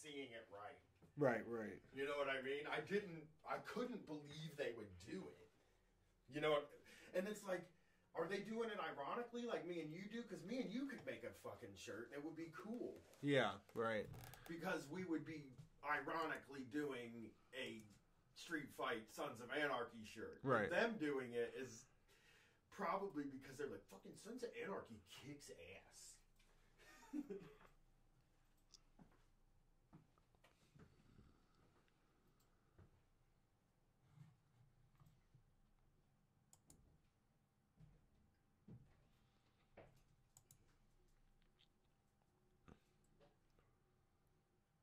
seeing it right. Right, right. You know what I mean? I couldn't believe they would do it. You know, and it's like, are they doing it ironically like me and you do? Because me and you could make a fucking shirt and it would be cool. Yeah, right. Because we would be ironically doing a Street Fight Sons of Anarchy shirt. Right. But them doing it is probably because they're like, fucking Sons of Anarchy kicks ass.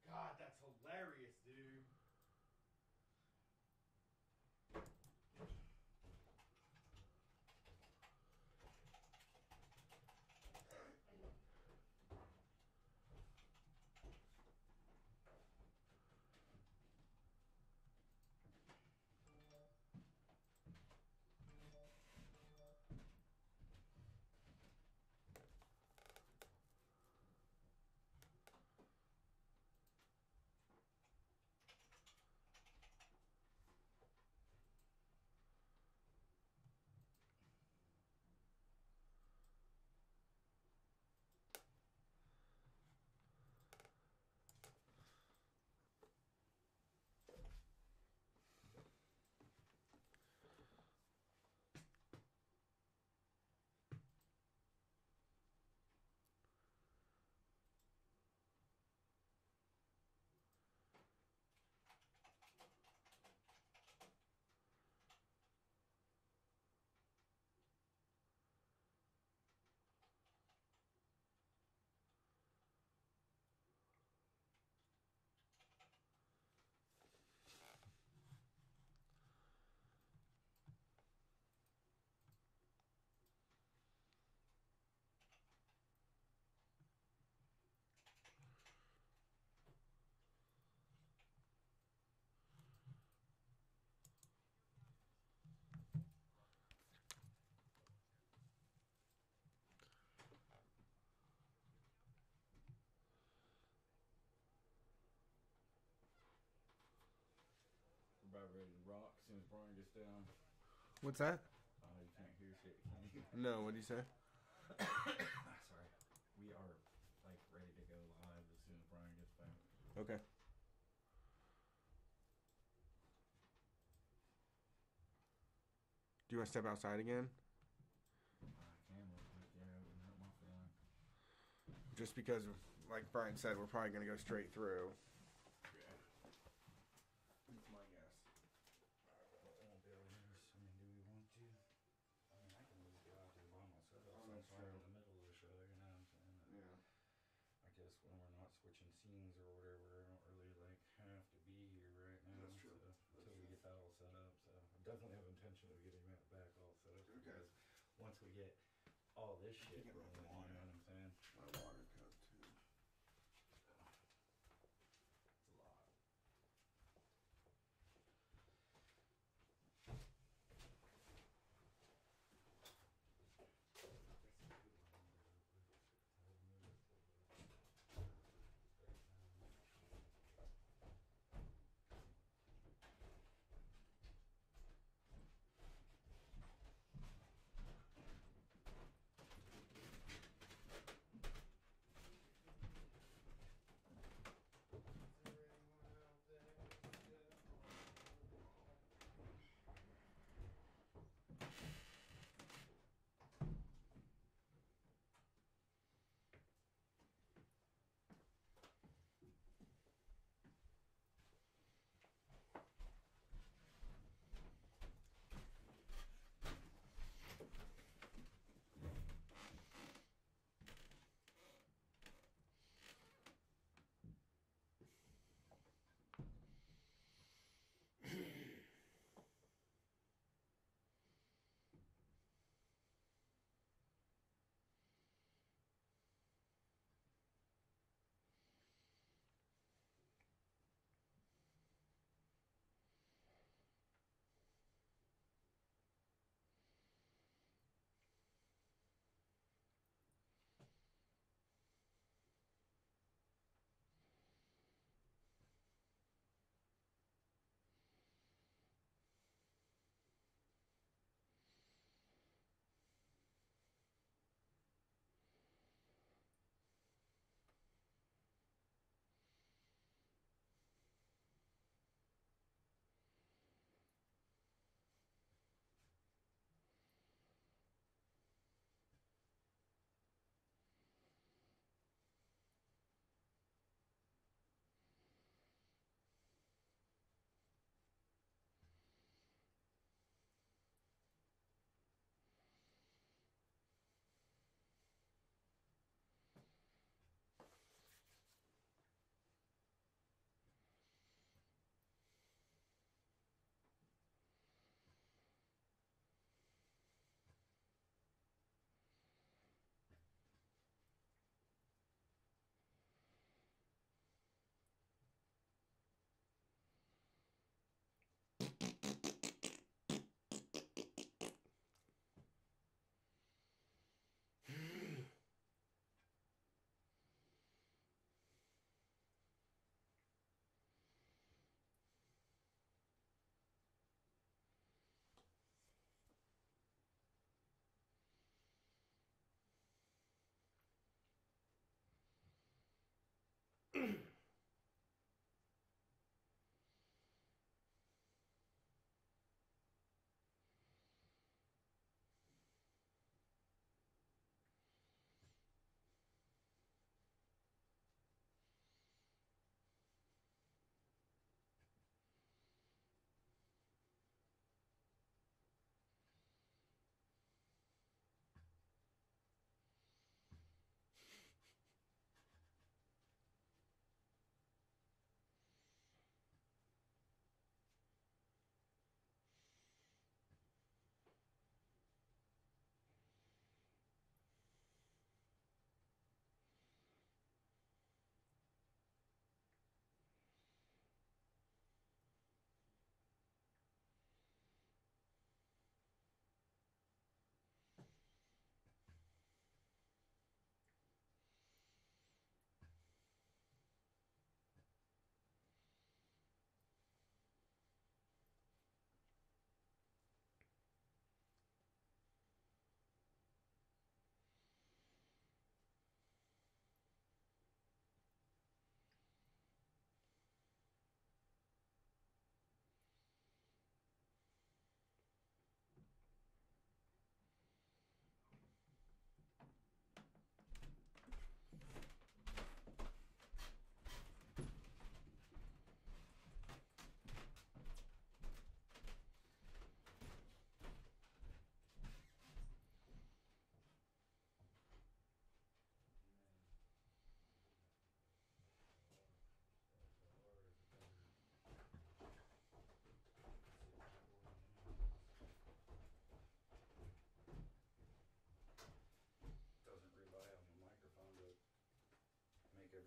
God, that's hilarious, dude. We're about ready to rock as soon as Brian gets down. What's that? You can't hear shit, can you? No, what do you say? Sorry. We are, like, ready to go live as soon as Brian gets back. Okay. Do you want to step outside again? I can real quick, yeah, it wouldn't hurt my feeling. Just because, like Brian said, we're probably going to go straight through. Yeah. That's my guess. I won't be able to use, I mean, do we want to? I mean, I can move it out there by myself. Oh, So that's I'm right true. in the middle of the show, you know what I'm saying? Yeah. I guess when we're not switching scenes or whatever, I don't really like have to be here right now. That's true. So, That's until we true. get that all set up. So I definitely have intention of getting that back all set up. Okay. Because once we get all this shit You get rolling, my you know water. what I'm saying? My water cup, too. It's a lot.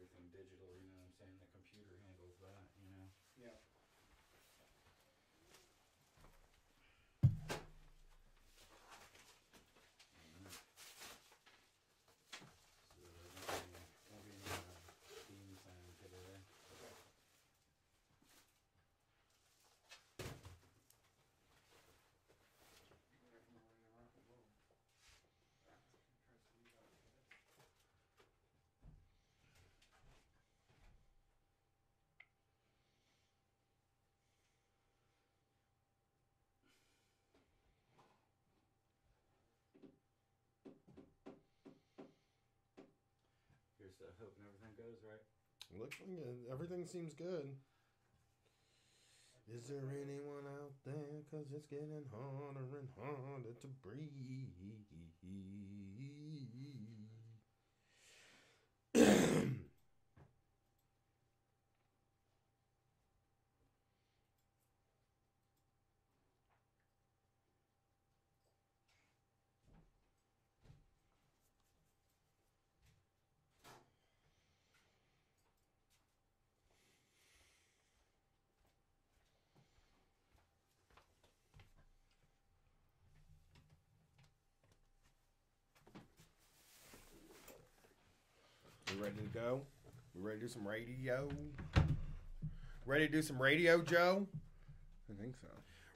everything digital, you know what I'm saying? The computer handles that, you know? Yeah. So there won't be any theme sound today. Here's to hoping everything goes right. Looks like everything seems good. Is there anyone out there? 'Cause it's getting harder and harder to breathe. You ready to go? We ready to do some radio? Ready to do some radio, Joe? I think so.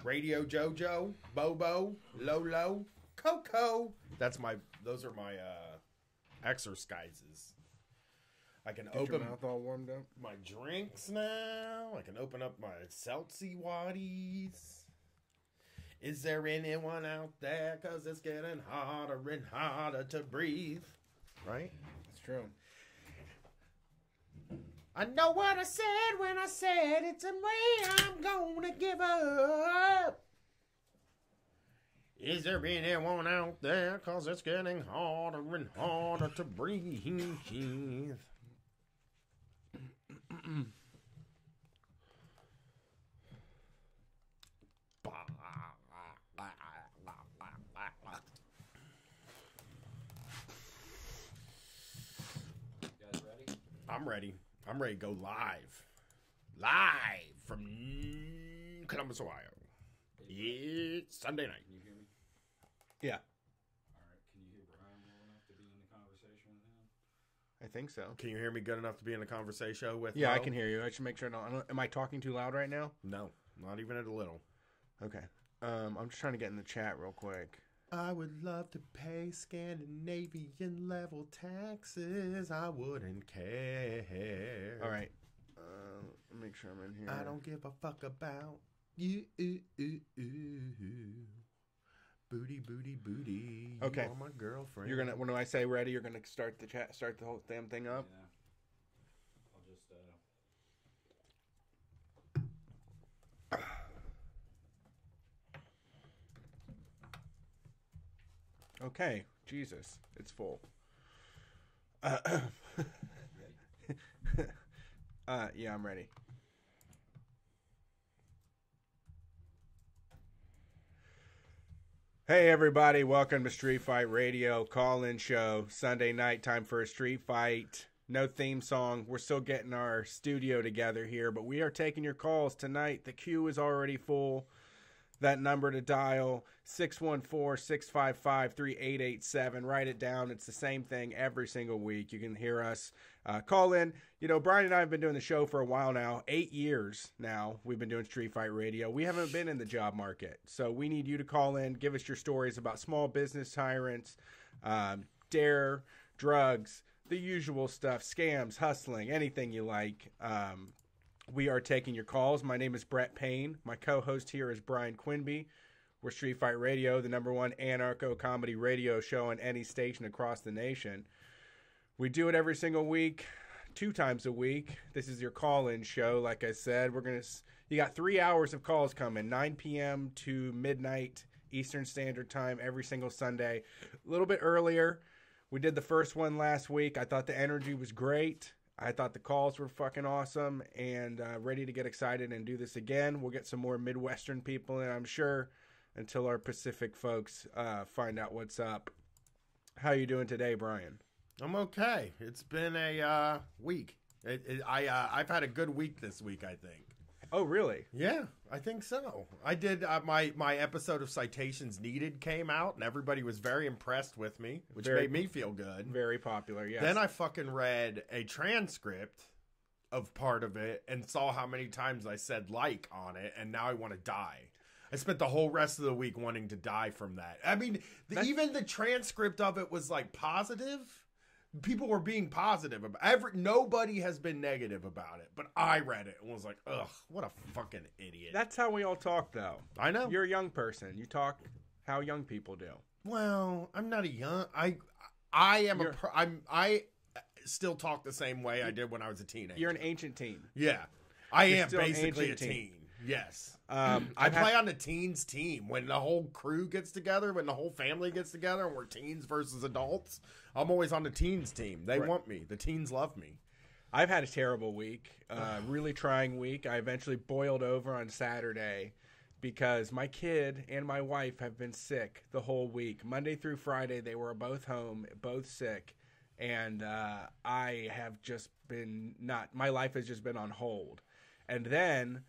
Radio Jojo, Bobo, Lolo, Coco. Those are my exercises. I can Get your open mouth all warmed up. my drinks now. I can open up my seltzy waddies. Is there anyone out there? 'Cause it's getting harder and harder to breathe. Right? That's true. I know what I said when I said it's a way I'm gonna give up. Is there anyone out there? 'Cause it's getting harder and harder to breathe. You guys ready? I'm ready. I'm ready to go live. Live from Columbus, Ohio. It's Sunday night. Can you hear me? Yeah, Alright, can you hear Brian well enough to be in the conversation with him? I think so. Can you hear me good enough to be in a conversation with Yeah, I Mo? can hear you. I should make sure. Am I talking too loud right now? No, not even at a little. Okay. I'm just trying to get in the chat real quick. I would love to pay Scandinavian level taxes. I wouldn't care. All right. Make sure I'm in here. I don't give a fuck about you. Booty, booty, booty. Okay. You are my girlfriend. You're gonna. When I say ready, you're gonna start the chat. Start the whole damn thing up. Yeah. I'll just, Okay. Jesus, it's full. Yeah, I'm ready. Hey everybody, welcome to Street Fight Radio call-in show. Sunday night, time for a street fight. No theme song. We're still getting our studio together here, but we are taking your calls tonight. The queue is already full. That number to dial, 614-655-3887. Write it down. It's the same thing every single week. You can hear us. Call in. You know, Brian and I have been doing the show for a while now. 8 years now we've been doing Street Fight Radio. We haven't been in the job market. So we need you to call in. Give us your stories about small business tyrants, dare, drugs, the usual stuff, scams, hustling, anything you like. We are taking your calls. My name is Brett Payne. My co-host here is Brian Quinby. We're Street Fight Radio, the #1 anarcho-comedy radio show on any station across the nation. We do it every single week, 2 times a week. This is your call-in show. Like I said, you got 3 hours of calls coming, 9 p.m. to midnight Eastern Standard Time every single Sunday. A little bit earlier. We did the first one last week. I thought the energy was great. I thought the calls were fucking awesome, and ready to get excited and do this again. We'll get some more Midwestern people in, I'm sure, until our Pacific folks find out what's up. How you doing today, Brian? I'm okay. It's been a week. I've had a good week this week, I think. Oh, really? Yeah, I think so. I did. My episode of Citations Needed came out, and everybody was very impressed with me, which made me feel good. Very popular, yes. Then I fucking read a transcript of part of it and saw how many times I said like on it, and now I want to die. I spent the whole rest of the week wanting to die from that. I mean, even the transcript of it was like positive. People were being positive about nobody has been negative about it, but I read it and was like, ugh, what a fucking idiot. That's how we all talk, though. I know. You're a young person. You talk how young people do. Well, I'm not a young. I still talk the same way I did when I was a teenager. You're an ancient teen. Yeah, I You're am still an basically a ancient teen. Yes. I play on the teens team when the whole crew gets together, when the whole family gets together, and we're teens versus adults. I'm always on the teens team. They want me. The teens love me. I've had a terrible week, really trying week. I eventually boiled over on Saturday because my kid and my wife have been sick the whole week. Monday through Friday, they were both home, both sick. And I have just been my life has just been on hold. And then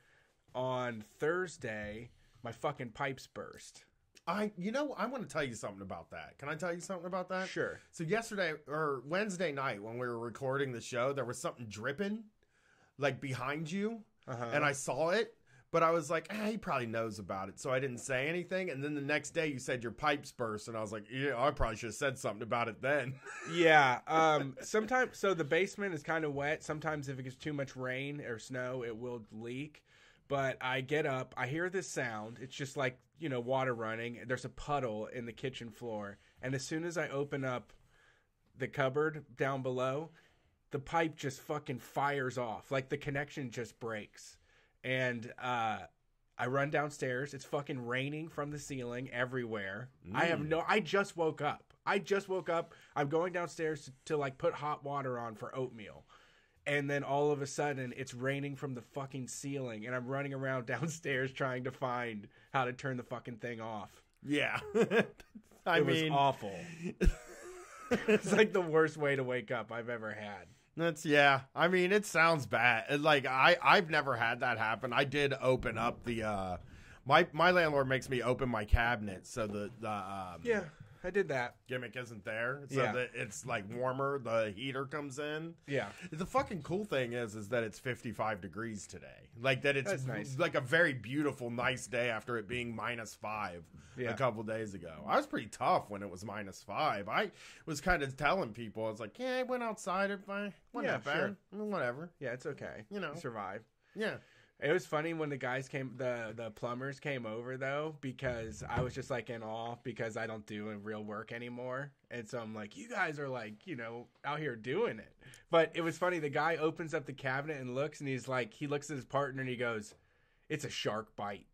on Thursday, my fucking pipes burst. I want to tell you something about that. Can I tell you something about that? Sure. So yesterday or Wednesday night when we were recording the show, there was something dripping like behind you, and I saw it, but I was like, he probably knows about it, so I didn't say anything. And then the next day you said your pipes burst, and I was like, yeah, I probably should have said something about it then. Yeah. Sometimes, so the basement is kind of wet. Sometimes if it gets too much rain or snow, it will leak. But I get up, I hear this sound. It's just like, water running. There's a puddle in the kitchen floor. And as soon as I open up the cupboard down below, the pipe just fucking fires off. Like the connection just breaks. And I run downstairs. It's fucking raining from the ceiling everywhere. I just woke up. I'm going downstairs to like put hot water on for oatmeal. And then all of a sudden, it's raining from the fucking ceiling, and I'm running around downstairs trying to find how to turn the fucking thing off. Yeah. It was awful. It's like the worst way to wake up I've ever had. I mean, it sounds bad. Like, I've never had that happen. I did open up the, my landlord makes me open my cabinet, so yeah. I did that. Gimmick isn't there, so that it's like warmer. The heater comes in. Yeah. The fucking cool thing is that it's 55 degrees today. Like that, it's nice. Like a very beautiful, nice day after it being -5 a couple days ago. I was pretty tough when it was -5. I was kind of telling people, I was like, I went outside. If I wasn't that bad, whatever. Yeah, it's okay. You survive. Yeah. It was funny when the guys came, the plumbers came over, though, because I was just, like, in awe because I don't do real work anymore. And so I'm like, you guys are, like, out here doing it. But it was funny. The guy opens up the cabinet and looks, and he's like, he looks at his partner, and he goes, it's a shark bite.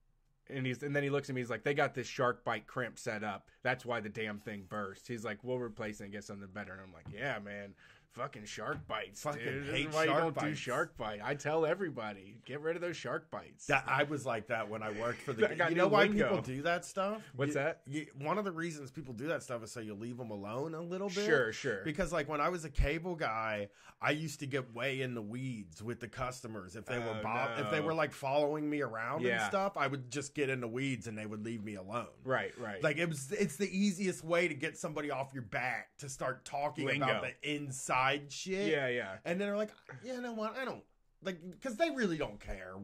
And then he looks at me, he's like, they got this shark bite crimp set up. That's why the damn thing burst. He's like, we'll replace it and get something better. And I'm like, yeah, man. Fucking shark bites, dude. This is why you don't do shark bite. I tell everybody, get rid of those shark bites. I was like that when I worked for the... You know why people do that stuff? What's that? One of the reasons people do that stuff is so you leave them alone a little bit. Sure. Because like when I was a cable guy, I used to get way in the weeds with the customers. If they were if they were like following me around and stuff, I would just get in the weeds and they would leave me alone. Right. Like it's the easiest way to get somebody off your back to start talking about the inside shit. Yeah. And then they're like, you know what? I don't like, because they really don't care.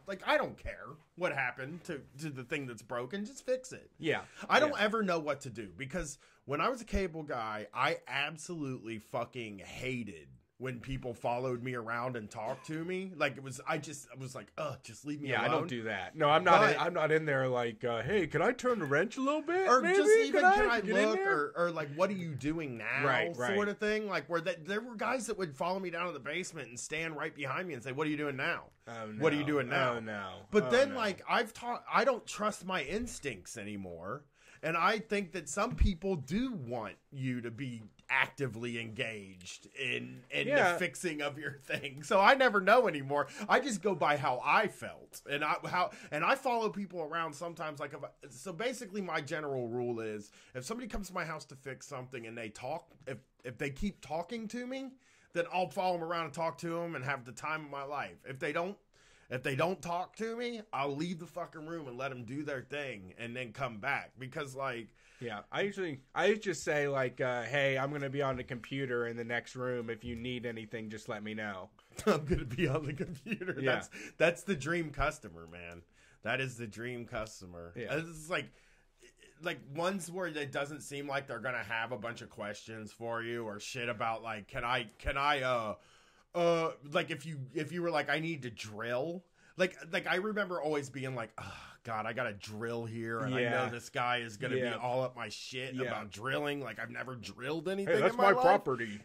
Like, I don't care what happened to the thing that's broken. Just fix it. Yeah. I don't ever know what to do, because when I was a cable guy, I absolutely fucking hated when people followed me around and talked to me. Like, I was like, just leave me alone. Yeah, I don't do that. No, I'm not in there like, hey, can I turn the wrench a little bit? Or maybe? just even, can I look? Or like, what are you doing now? Right. Sort of thing. Like, where there were guys that would follow me down to the basement and stand right behind me and say, what are you doing now? Oh, no. What are you doing now? Oh, no. But then, like, I don't trust my instincts anymore. And I think that some people do want you to be actively engaged in the fixing of your thing. So I never know anymore. I just go by how I felt, and I follow people around sometimes. Like, so basically, my general rule is, if somebody comes to my house to fix something and they talk, if they keep talking to me, then I'll follow them around and talk to them and have the time of my life. If they don't talk to me, I'll leave the fucking room and let them do their thing and then come back. Because, like... Yeah, I just say, like, hey, I'm going to be on the computer in the next room. If you need anything, just let me know. I'm going to be on the computer. Yeah. That's the dream customer, man. That is the dream customer. Yeah. It's like ones where it doesn't seem like they're going to have a bunch of questions for you or shit about, like, can I like, if you were like, I need to drill. Like I remember always being like, oh, God, I got to drill here. And I know this guy is going to be all up my shit about drilling. Like, I've never drilled anything. Hey, that's in my life. property.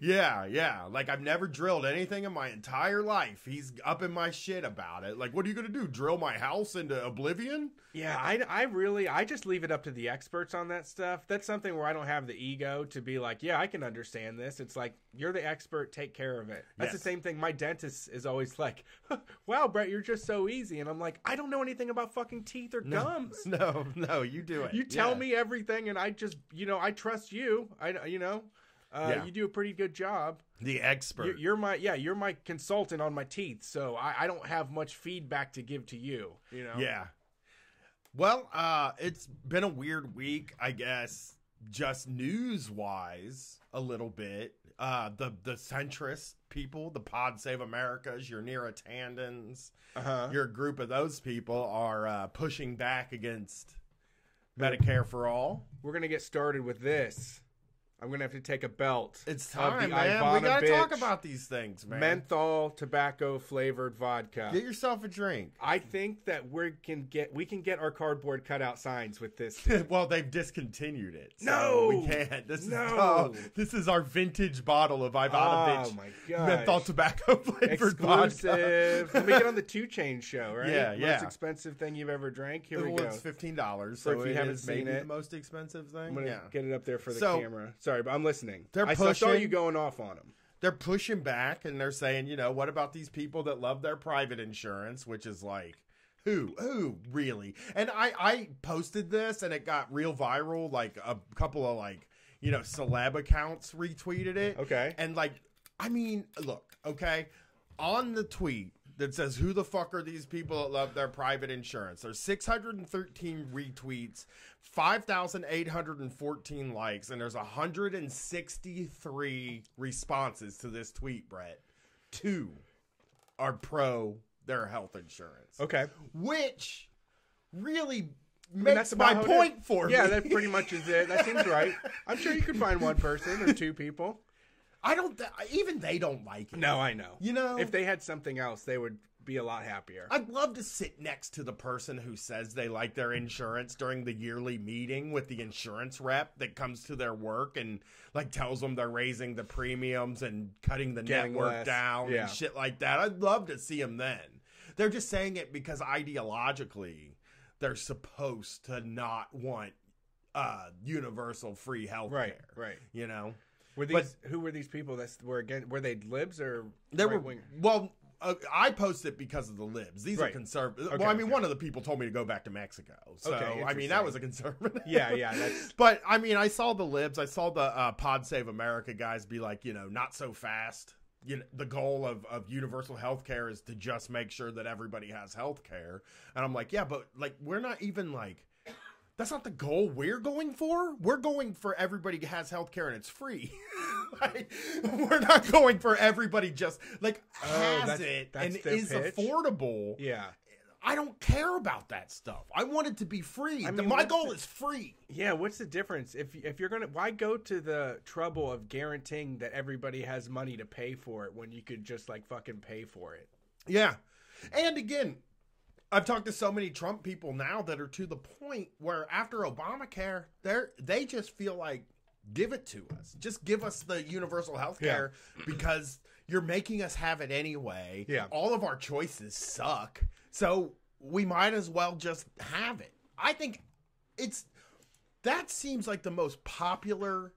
Yeah. yeah. Like, I've never drilled anything in my entire life. He's up in my shit about it. Like, what are you going to do? Drill my house into oblivion? Yeah, I just leave it up to the experts on that stuff. That's something where I don't have the ego to be like, yeah, I can understand this. It's like, you're the expert, take care of it. That's the same thing. My dentist is always like, wow, Brett, you're just so easy. And I'm like, I don't know anything about fucking teeth or gums. No, you do it. You tell me everything, and I just, I trust you. You do a pretty good job. The expert. You're my consultant on my teeth, so I don't have much feedback to give to you. Yeah. Well, it's been a weird week, I guess, just news-wise, a little bit. The centrist people, the Pod Save Americas, your Neera Tandons, your group of those people are pushing back against Medicare for all. We're going to get started with this. I'm going to have to take a belt. It's time, man. We got to talk about these things, man. Menthol tobacco flavored vodka. Get yourself a drink. I think that we can get our cardboard cutout signs with this. Well, they've discontinued it. So no, we can't. This is our vintage bottle of Ivanovich. Oh my god! Menthol tobacco flavored exclusive. vodka. Let me get on the 2 Chainz show, right? Yeah. Most expensive thing you've ever drank. Here we go. It's $15. So if you haven't seen it, the most expensive thing. I'm gonna get it up there for the camera. Sorry, but I'm listening. I saw you going off on them. They're pushing back, and they're saying, what about these people that love their private insurance, which is like, who really? And I posted this, and it got real viral. Like, a couple of, like, celeb accounts retweeted it. Okay. And, like, I mean, look, okay, on the tweet that says, who the fuck are these people that love their private insurance? There's 613 retweets, 5,814 likes, and there's 163 responses to this tweet, Brett. 2 are pro their health insurance. Okay. Which really makes my point for me. Yeah, that pretty much is it. That seems right. I'm sure you could find one person or 2 people. Even they don't like it. No, I know. If they had something else, they would be a lot happier. I'd love to sit next to the person who says they like their insurance during the yearly meeting with the insurance rep that comes to their work and, like, tells them they're raising the premiums and cutting the network down and shit like that. I'd love to see them then. They're just saying it because ideologically they're supposed to not want universal free health care. Right. Who were these people that were they libs or they were? Well, I posted because of the libs. These are conservative. Okay, well, I mean, one of the people told me to go back to Mexico, so I mean that was a conservative. Yeah. But I mean, I saw the libs. I saw the Pod Save America guys be like, not so fast. The goal of universal health care is to just make sure that everybody has health care. And I'm like, yeah, but like we're not even like. That's not the goal we're going for. We're going for everybody has health care and it's free. We're not going for everybody just like has it and is pitch. Yeah. I don't care about that stuff. I want it to be free. My goal is free. Yeah, what's the difference? If you're going to, why go to the trouble of guaranteeing that everybody has money to pay for it when you could just like fucking pay for it? Yeah. And again, I've talked to so many Trump people now that are to the point where after Obamacare, they just feel like, give it to us. Just give us the universal health care because you're making us have it anyway. Yeah. All of our choices suck. So we might as well just have it. I think that seems like the most popular.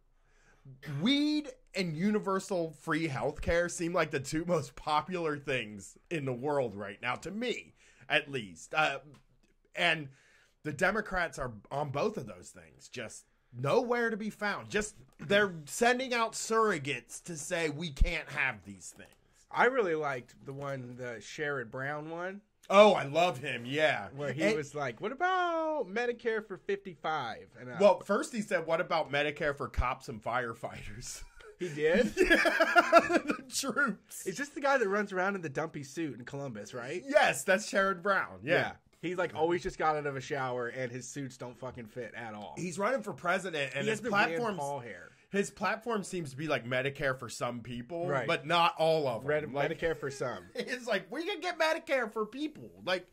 Weed and universal free health care seem like the 2 most popular things in the world right now, to me. At least. And the Democrats are on both of those things. Just nowhere to be found. Just they're sending out surrogates to say we can't have these things. I really liked the Sherrod Brown one. Oh, I love him. Yeah, where he was like, "What about Medicare for 55?" And well, first he said, "What about Medicare for cops and firefighters?" He did? Yeah, the troops. Is this the guy that runs around in the dumpy suit in Columbus, right? Yes, that's Sherrod Brown. Yeah. He's like always just got out of a shower and his suits don't fucking fit at all. He's running for president and he his has the platform Rand Paul hair. His platform seems to be like Medicare for some people, right, but not all of them. Medicare for some. It's like we can get Medicare for people. Like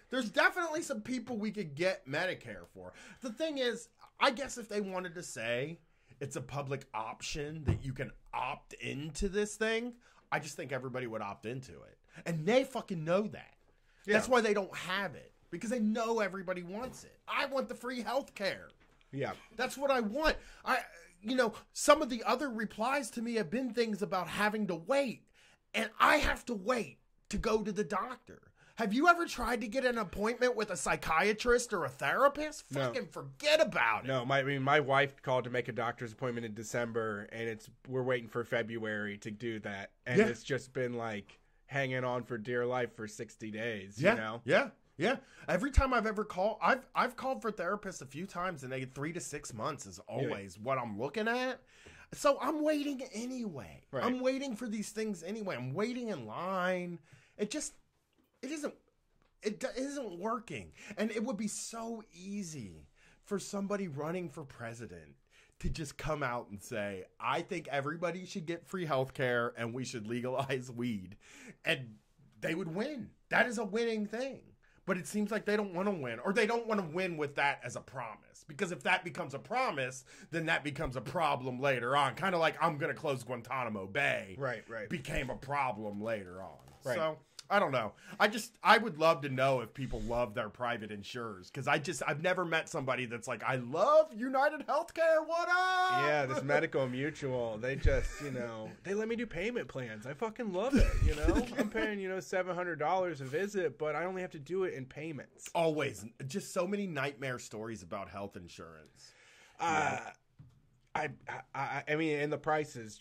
there's definitely some people we could get Medicare for. The thing is, I guess if they wanted to say it's a public option that you can opt into this thing, I just think everybody would opt into it. And they fucking know that. Yeah. That's why they don't have it. Because they know everybody wants it. I want the free health care. Yeah. That's what I want. Some of the other replies to me have been things about having to wait. And I have to wait to go to the doctor. Have you ever tried to get an appointment with a psychiatrist or a therapist? No. Fucking forget about it. No, my wife called to make a doctor's appointment in December, and we're waiting for February to do that. And It's just been like hanging on for dear life for 60 days, you know? Yeah. Yeah. Every time I've ever called, I've called for therapists a few times, and 3 to 6 months is always what I'm looking at. So I'm waiting anyway. Right. I'm waiting for these things anyway. I'm waiting in line. It isn't working. And it would be so easy for somebody running for president to just come out and say, I think everybody should get free health care and we should legalize weed. And they would win. That is a winning thing. But it seems like they don't want to win, or they don't want to win with that as a promise. Because if that becomes a promise, then that becomes a problem later on. Kind of like I'm going to close Guantanamo Bay. Right. Became a problem later on. Right. So, I don't know. I would love to know if people love their private insurers. Because I've never met somebody that's like, I love United Healthcare, what up? Yeah, this Medical Mutual, they just, they let me do payment plans. I fucking love it, I'm paying, $700 a visit, but I only have to do it in payments. Always. Just so many nightmare stories about health insurance. I mean, and the price is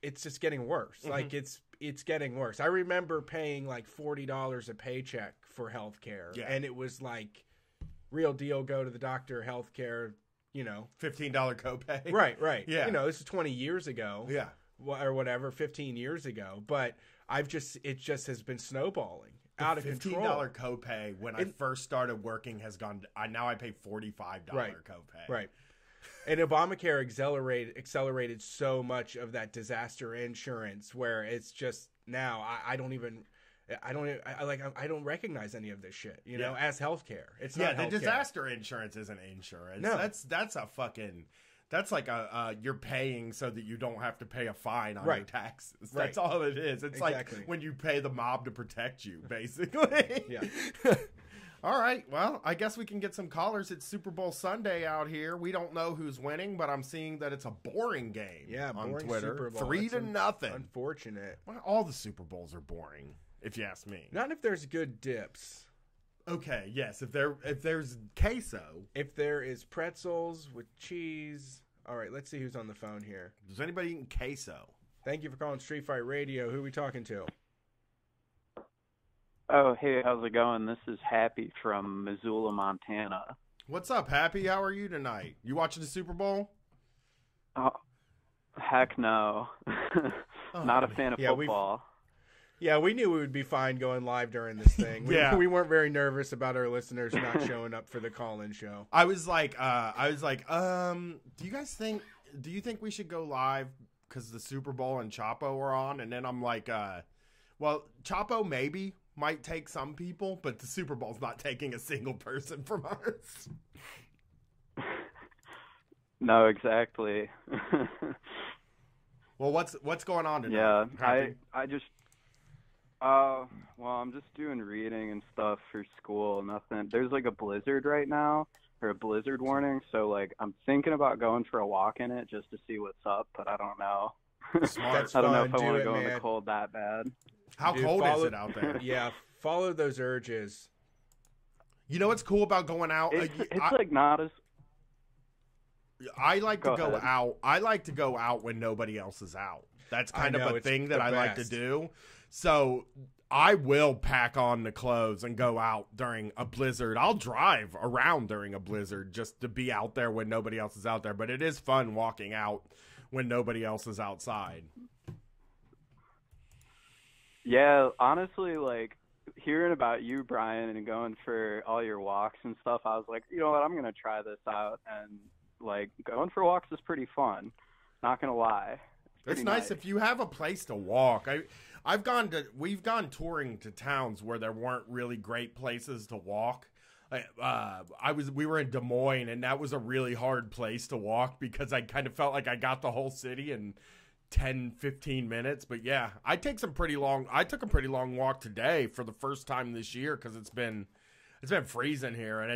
it's just getting worse. Mm-hmm. Like it's getting worse. I remember paying like $40 a paycheck for healthcare, and it was like real deal. Go to the doctor, healthcare, $15 copay. Right. Yeah. This is 20 years ago. Yeah. Or whatever, 15 years ago. But it just has been snowballing out of control. $15 copay when I first started working has gone. Now I pay $45 copay. Right. And Obamacare accelerated so much of that disaster insurance, where it's just now I don't recognize any of this shit, as healthcare. It's not the healthcare. Disaster insurance isn't insurance. No, that's like you're paying so that you don't have to pay a fine on your taxes. Right. That's all it is. It's exactly. like when you pay the mob to protect you, basically. Yeah. All right, well, I guess we can get some callers. It's Super Bowl Sunday out here. We don't know who's winning, but I'm seeing that it's a boring game on Twitter. Super Bowl. 3-0. Unfortunate. Well, all the Super Bowls are boring, if you ask me. Not if there's good dips. Okay, yes, if there's queso. If there is pretzels with cheese. All right, let's see who's on the phone here. Does anybody eating queso? Thank you for calling Street Fight Radio. Who are we talking to? Oh, hey, how's it going? This is Happy from Missoula, Montana. What's up, Happy? How are you tonight? You watching the Super Bowl? Oh, heck no. Not a fan of football. We knew we would be fine going live during this thing. We weren't very nervous about our listeners not showing up for the call-in show. I was like, do you think we should go live because the Super Bowl and Chapo are on? And then I'm like, well, Chapo maybe might take some people, but the Super Bowl's not taking a single person from us. No, exactly. Well, what's going on tonight? Yeah, I just I'm just doing reading and stuff for school. Nothing. There's like a blizzard right now, or a blizzard warning. So like I'm thinking about going for a walk in it just to see what's up, but I don't know. Smart. I don't know if I want to go in the cold that bad. How cold is it out there? Yeah, follow those urges. You know what's cool about going out? It's like not as... I like to Go go ahead. out. I like to go out when nobody else is out. That's kind I know, of a it's thing the that I like to best. do. So I will pack on the clothes and go out during a blizzard. I'll drive around during a blizzard just to be out there when nobody else is out there. But it is fun walking out when nobody else is outside. Yeah, honestly, like hearing about you, Brian, and going for all your walks and stuff, I was like, you know what, I'm gonna try this out, and like going for walks is pretty fun. Not gonna lie. It's pretty nice if you have a place to walk. We've gone touring to towns where there weren't really great places to walk. We were in Des Moines, and that was a really hard place to walk because I kind of felt like I got the whole city in 10, 15 minutes. But yeah, I took a pretty long walk today for the first time this year because it's been freezing here, and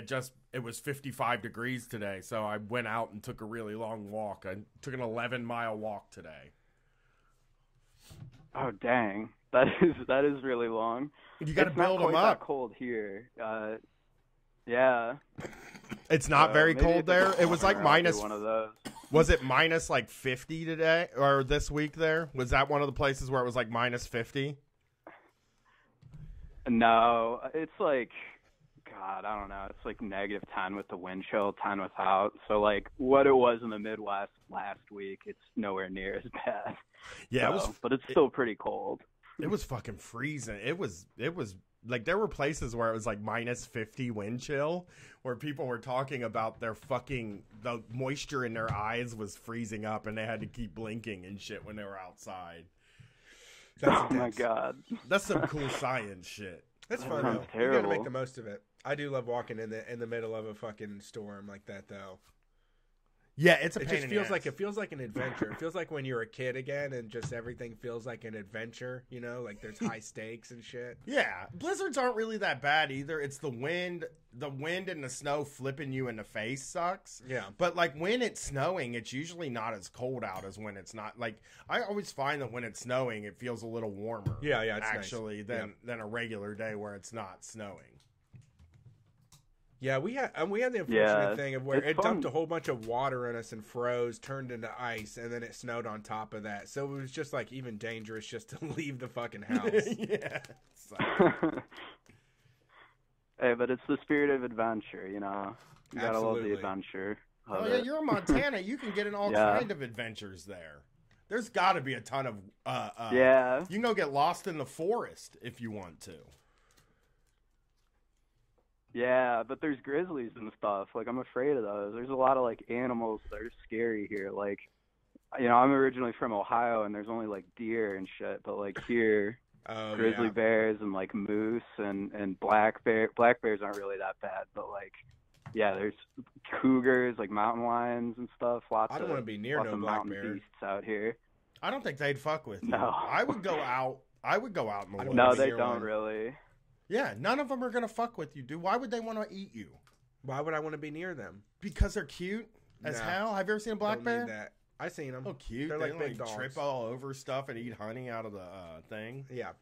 it was 55 degrees today. So I went out and took a really long walk. I took an 11-mile walk today. Oh dang, that is really long. You got to It's not build them quite up. that cold here. Yeah. It's not very Maybe cold if it's there. It was like summer, I'll do minus. one of those. Was it minus like 50 today or this week? There was that one of the places where it was like minus 50. No, it's like, God, I don't know. It's like -10 with the wind chill, 10 without. So like what it was in the Midwest last week, it's nowhere near as bad. Yeah, So, but it's still pretty cold. it was fucking freezing. It was like there were places where it was like minus 50 wind chill, where people were talking about the moisture in their eyes was freezing up, and they had to keep blinking and shit when they were outside. Oh my God. That's some cool science shit. That's That fun sounds though. You gotta make terrible. the most of it. I do love walking in the middle of a fucking storm like that though. Yeah, it's a It pain just in the feels ass. like an adventure. It feels like when you're a kid again, and just everything feels like an adventure. You know, like there's high stakes and shit. Yeah, blizzards aren't really that bad either. It's the wind and the snow flipping you in the face sucks. Yeah. But like when it's snowing, it's usually not as cold out as when it's not. Like I always find that when it's snowing, it feels a little warmer. Yeah, it's nice. actually than a regular day where it's not snowing. Yeah, we had the unfortunate Yeah, thing of where it's it dumped fun. a whole bunch of water on us and froze, turned into ice, and then it snowed on top of that. So it was just like even dangerous just to leave the fucking house. Yeah. So, Hey, but it's the spirit of adventure, you know. You gotta love Absolutely. the adventure. oh of yeah, it. you're in Montana. You can get in all Yeah. kind of adventures there. There's got to be a ton of. Yeah. You can go get lost in the forest if you want to. Yeah, but there's grizzlies and stuff. Like, I'm afraid of those. There's a lot of, like, animals that are scary here. Like, you know, I'm originally from Ohio, and there's only, like, deer and shit. But, like, here, Oh, grizzly yeah. bears and, like, moose and black bear. Black bears aren't really that bad. But, like, yeah, there's cougars, like, mountain lions and stuff. Lots I don't of, want to be near lots no of black mountain bear. beasts out here. I don't think they'd fuck with you. No. I would go out in the I woods. don't No, wanna be they near don't one. really. Yeah, none of them are gonna fuck with you, dude. Why would they want to eat you? Why would I want to be near them? Because they're cute as No. hell. Have you ever seen a black Don't bear? need that. I seen them. Oh, cute. They're They like big dogs. trip all over stuff and eat honey out of the thing. Yeah.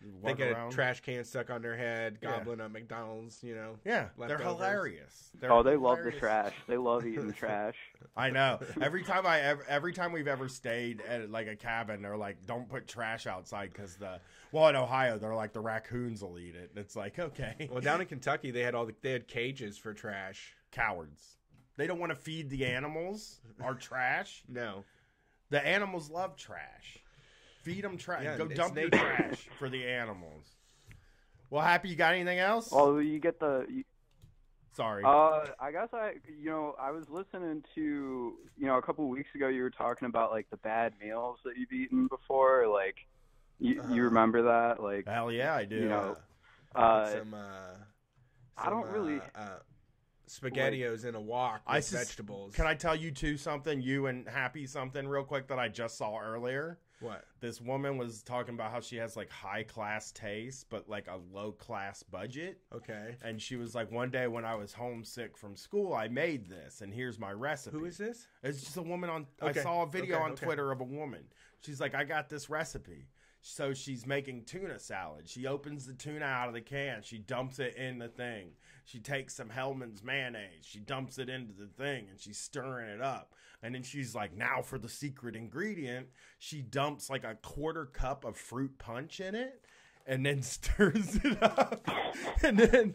They Walk get around. a trash can stuck on their head, Yeah. gobbling up McDonald's, you know. Yeah, they're leftovers. hilarious. Oh, they love the hilarious. trash. They love eating trash. I know. Every time we've ever stayed at like a cabin, they're like, "Don't put trash outside," because in Ohio they're like the raccoons will eat it. And it's like, okay, Well, down in Kentucky, they had cages for trash. cowards. They don't want to feed the animals our trash. No. The animals love trash. Feed them trash. Yeah, Go it's dump your nature. trash for the animals. Well, Happy, you got anything else? Oh, you get the. Sorry. I guess I was listening to, a couple weeks ago you were talking about like the bad meals that you've eaten before. Like, you remember that? Like, Hell yeah, I do. you know, Some, I don't really. SpaghettiOs in a wok with sus- vegetables. Can I tell you something? You and Happy something real quick that I just saw earlier. What? This woman was talking about how she has like high class taste, but like a low class budget. Okay. And she was like, one day when I was homesick from school, I made this, and here's my recipe. Who is this? It's just a woman on. Okay. I saw a video Okay, on okay. Twitter of a woman. She's like, I got this recipe. So she's making tuna salad. She opens the tuna out of the can. She dumps it in the thing. She takes some Hellman's mayonnaise. She dumps it into the thing, and she's stirring it up. And then she's like, now for the secret ingredient. She dumps like a 1/4 cup of fruit punch in it, and then stirs it up. And then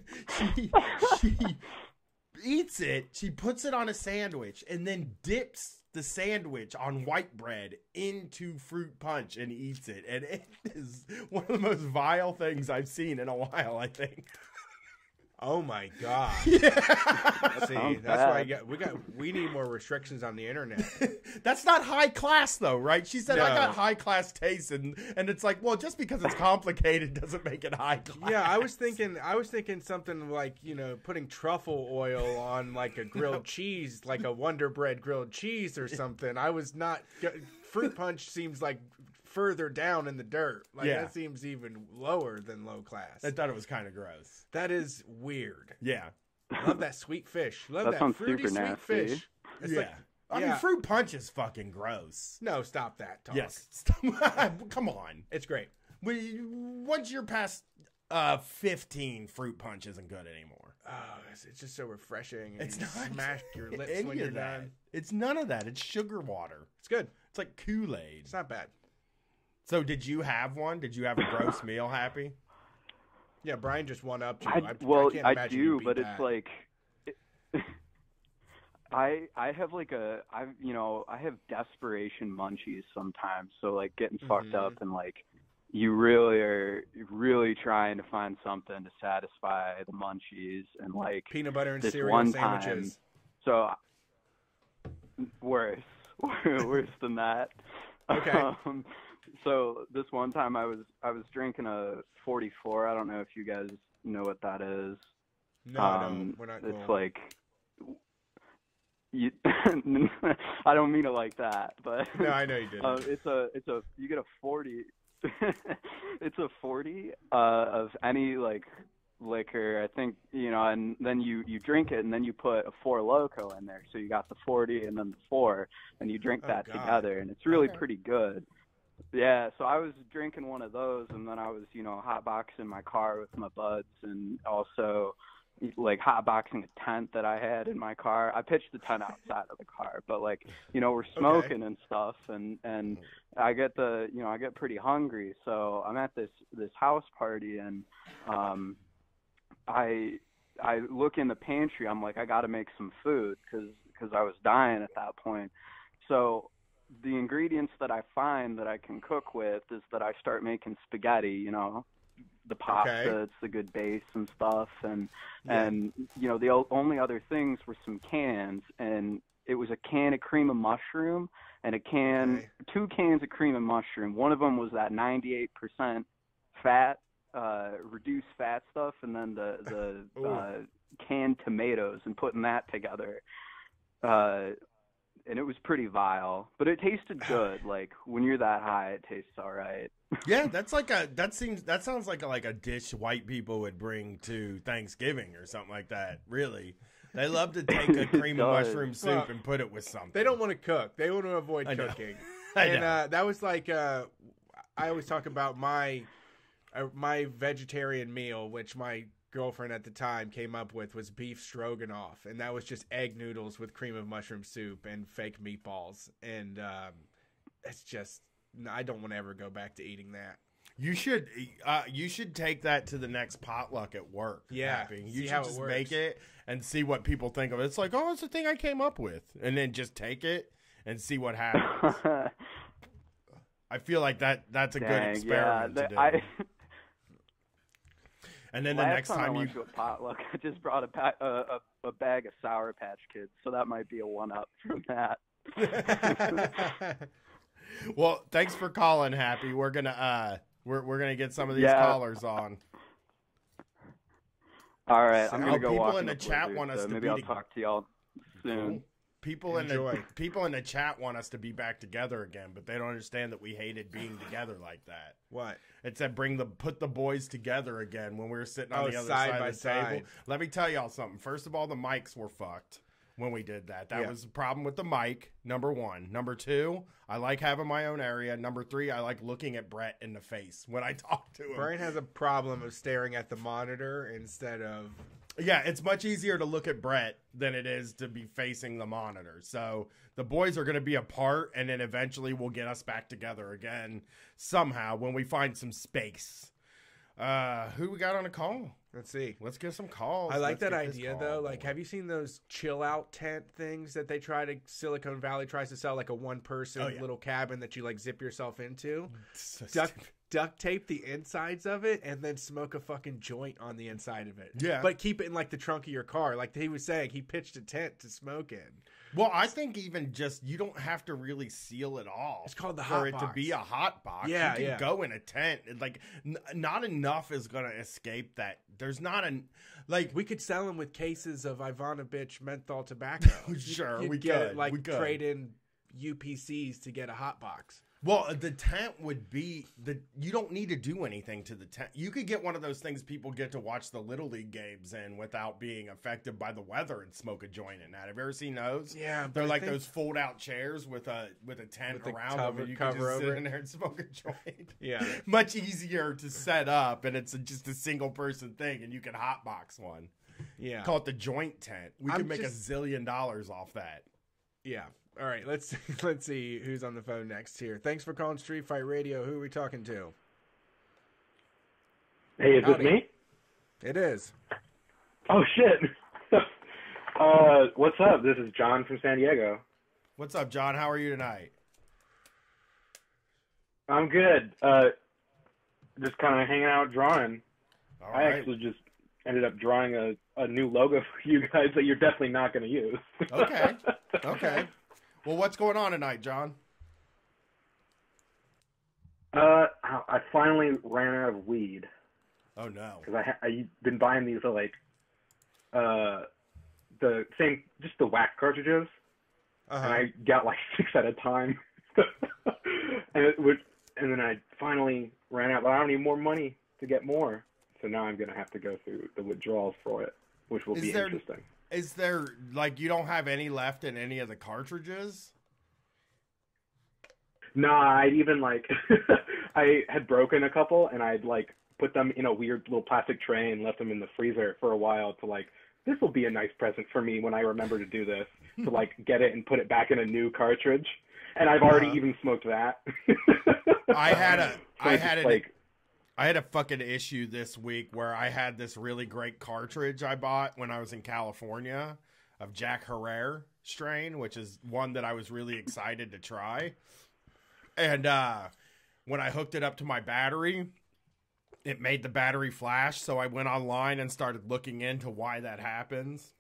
she eats it. She puts it on a sandwich, and then dips the sandwich on white bread into fruit punch and eats it. And it is one of the most vile things I've seen in a while, I think. Oh my god! Yeah. See, that's why we need more restrictions on the internet. That's not high class, though, right? She said, No. I got high class taste, and it's like, well, just because it's complicated doesn't make it high class. Yeah, I was thinking something like, you know, putting truffle oil on like a grilled cheese, like a Wonder Bread grilled cheese or something. I was not. Fruit punch seems like further down in the dirt. Like Yeah. that seems even lower than low class. I thought it was kind of gross. That is weird. Yeah. Love that sweet fish. Love That that sounds fruity super sweet nasty. fish. It's Yeah. like, I mean, yeah. fruit punch is fucking gross. No, stop that talk. Yes. Come on. It's great. Once you're past 15, fruit punch isn't good anymore. Oh, it's just so refreshing. And It's you not smack your lips any when you're of that. done. It's none of that. It's sugar water. It's good. It's like Kool-Aid. It's not bad. So did you have one? Did you have a gross meal, Happy? Yeah, Brian just one up you. I can't imagine you do, beat but that. it's like I have like I have desperation munchies sometimes. So like getting fucked up and like you really are trying to find something to satisfy the munchies and like peanut butter and this cereal one sandwiches. time. So worse than that. Okay. So this one time I was drinking a 44. I don't know if you guys know what that is. No, we're not. It's cool. like you. I don't mean it like that, but No, I know you didn't. it's a you get a 40. It's a 40 of any like liquor, I think, you know, and then you drink it and then you put a 4 Loko in there, so you got the 40 and then the 4, and you drink that God. together, and it's really pretty good. Yeah, so I was drinking one of those, and then I was, you know, hotboxing my car with my buds, and also like hotboxing a tent that I had in my car. I pitched the tent outside of the car, but like, you know, we're smoking and stuff, and I get pretty hungry, so I'm at this house party, and I look in the pantry. I'm like, I got to make some food because I was dying at that point. So the ingredients that I find that I can cook with is that I start making spaghetti, you know, the pasta, Okay. it's the good base and stuff. And you know, the only other things were some cans, and it was a can of cream of mushroom and Okay. 2 cans of cream of mushroom. One of them was that 98% fat, reduced fat stuff, and then the canned tomatoes, and putting that together. And it was pretty vile, but it tasted good. Like when you're that high, it tastes all right. Yeah, that sounds like a dish white people would bring to Thanksgiving or something like that. Really, they love to take a cream of does. mushroom soup and put it with something. They don't want to cook. They want to avoid I know. cooking. I And know. that was like I always talk about my vegetarian meal, which my girlfriend at the time came up with, was beef stroganoff, and that was just egg noodles with cream of mushroom soup and fake meatballs. And it's just, I don't want to ever go back to eating that. You should take that to the next potluck at work. Yeah, Happy. You see should how it just works. make it and see what people think of it. It's like, oh, it's the thing I came up with, and then just take it and see what happens. I feel like that's a good experiment to do. And then the Last next time I time you went to a potluck, I just brought a bag of Sour Patch Kids, so that might be a one-up from that. Well, thanks for calling, Happy. We're gonna get some of these Yeah. callers on. All right, I'm Oh, gonna go people walk in the the chat blizzard, want us so to maybe be I'll to- talk to y'all soon. People in Enjoy. the chat want us to be back together again, but they don't understand that we hated being together like that. What? It said put the boys together again when we were sitting on Oh, the other side side by of the table. side. Let me tell y'all something. First of all, the mics were fucked. when we did that. That Yeah. was the problem with the mic, number one. Number two, I like having my own area. Number three, I like looking at Brett in the face when I talk to him. Brian has a problem of staring at the monitor instead of. Yeah, it's much easier to look at Brett than it is to be facing the monitor. So the boys are going to be apart, and then eventually we'll get us back together again somehow when we find some space. Who we got on a call? Let's see. Let's get some calls. I like Let's that get this idea call though. going. Like, have you seen those chill out tent things that they try to Silicon Valley tries to sell, like a one person Oh, yeah. little cabin that you like zip yourself into? So Duct tape the insides of it and then smoke a fucking joint on the inside of it. Yeah. But keep it in like the trunk of your car. Like he was saying, he pitched a tent to smoke in. Well, I think even just you don't have to really seal it all. It's called the for hot it box. to be a hot box. Yeah, you can yeah. go in a tent. Like not enough is going to escape that. There's not an like We could sell them with cases of Ivanovich menthol tobacco. Sure, You'd we get could, like we could. trade in UPCs to get a hot box. Well, the tent would be you don't need to do anything to the tent. You could get one of those things people get to watch the Little League games in without being affected by the weather and smoke a joint in that. Have you ever seen those? Yeah, but they're I like think- those fold out chairs with a tent With the around cover- them, and you cover can just over sit it. in there and smoke a joint. Yeah. Much easier to set up, and it's just a single person thing, and you can hotbox one. Yeah. Call it the joint tent. We I'm could make just- $1 zillion off that. Yeah. All right. Let's see who's on the phone next here. Thanks for calling Street Fight Radio. Who are we talking to? Hey, is Howdy. it me? It is. Oh shit. What's up? This is John from San Diego. What's up, John? How are you tonight? I'm good. Just kind of hanging out drawing. All I right. actually just ended up drawing a new logo for you guys that you're definitely not going to use. Okay. Okay. Well, what's going on tonight, John? I finally ran out of weed Oh no. because I've been buying these like the same, just the wax cartridges, and Uh-huh. I got like 6 at a time, and then I finally ran out. But I don't need more money to get more, so now I'm gonna have to go through the withdrawals for it, which will Is be there- interesting. Is there like you don't have any left in any of the cartridges? Nah, I'd even like I had broken a couple, and I'd like put them in a weird little plastic tray and left them in the freezer for a while to like, this will be a nice present for me when I remember to do this, to like get it and put it back in a new cartridge. And I've already Uh-huh. even smoked that. I had a So I it's had just a like, I had a fucking issue this week where I had this really great cartridge I bought when I was in California of Jack Herrera strain, which is one that I was really excited to try. And when I hooked it up to my battery, it made the battery flash. So I went online and started looking into why that happens.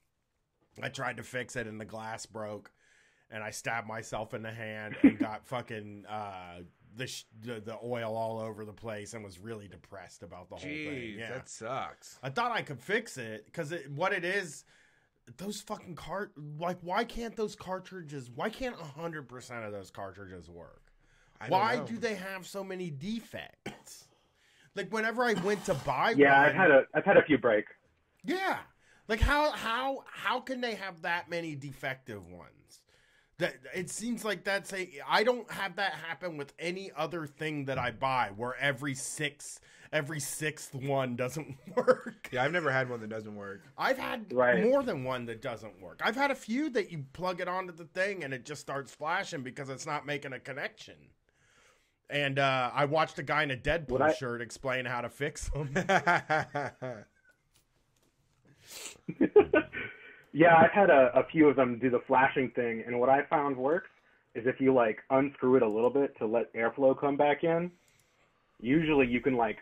I tried to fix it and the glass broke. And I stabbed myself in the hand and got fucking the oil all over the place and was really depressed about the whole thing. Jeez, Yeah. that sucks. I thought I could fix it because what it is, those fucking why can't those cartridges, why can't 100% of those cartridges work? I don't Why know. do they have so many defects? Like whenever I went to buy yeah, one, I've had a few break. yeah. Like how can they have that many defective ones? That it seems like I don't have that happen with any other thing that I buy where every sixth one doesn't work. Yeah, I've never had one that doesn't work. I've had Right. more than one that doesn't work. I've had a few that you plug it onto the thing and it just starts flashing because it's not making a connection. And I watched a guy in a Deadpool What I- shirt explain how to fix them. Yeah, I've had a few of them do the flashing thing, and what I found works is if you like unscrew it a little bit to let airflow come back in, usually you can like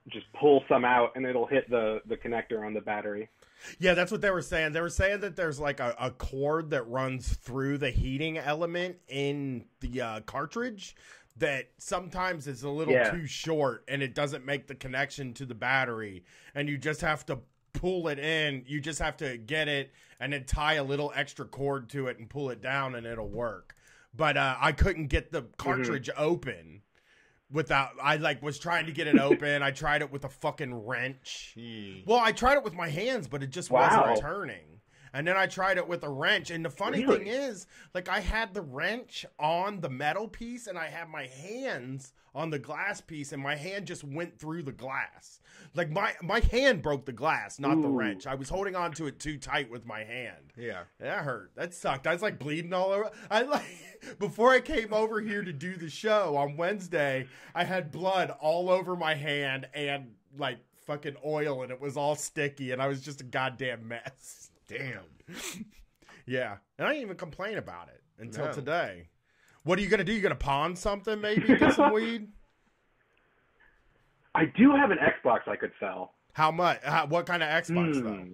just pull some out and it'll hit the connector on the battery. Yeah, that's what they were saying. They were saying that there's like a cord that runs through the heating element in the cartridge that sometimes is a little Yeah. too short and it doesn't make the connection to the battery. And you just have to pull it in. You just have to get it and then tie a little extra cord to it and pull it down and it'll work. But I couldn't get the cartridge open without, I like was trying to get it open. I tried it with a fucking wrench. Well, I tried it with my hands, but it just Wow. wasn't turning. And then I tried it with a wrench. And the funny Really? thing is, like, I had the wrench on the metal piece and I had my hands on the glass piece, and my hand just went through the glass. Like, my hand broke the glass, not the Ooh. wrench. I was holding on to it too tight with my hand. Yeah. That hurt. That sucked. I was like bleeding all over. Before I came over here to do the show on Wednesday, I had blood all over my hand and like fucking oil, and it was all sticky, and I was just a goddamn mess. Damn. Yeah. And I didn't even complain about it until No. today. What are you going to do? You going to pawn something, maybe? Get some weed? I do have an Xbox I could sell. How much? What kind of Xbox, though?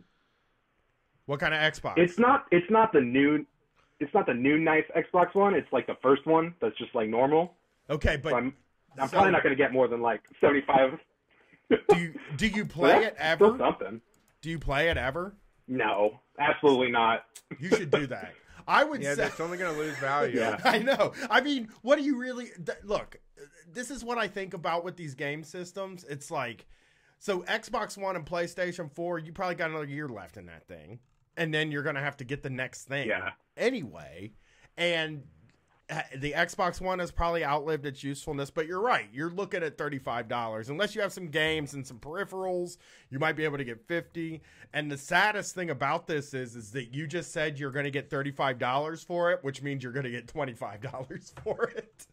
What kind of Xbox? It's not the new nice Xbox One. It's like the first one that's just like normal. Okay, but So I'm so- probably not going to get more than like 75. do you play it That's still ever? something. Do you play it ever? No, absolutely not. You should do that. I would Yeah, say. that's only going to lose value. Yeah. I know. I mean, what do you really look? This is what I think about with these game systems. It's like, so Xbox One and PlayStation 4, you probably got another year left in that thing, and then you're gonna have to get the next thing Yeah. anyway. And the Xbox One has probably outlived its usefulness. But you're right. You're looking at $35 unless you have some games and some peripherals. You might be able to get $50. And the saddest thing about this is that you just said you're going to get $35 for it, which means you're going to get $25 for it.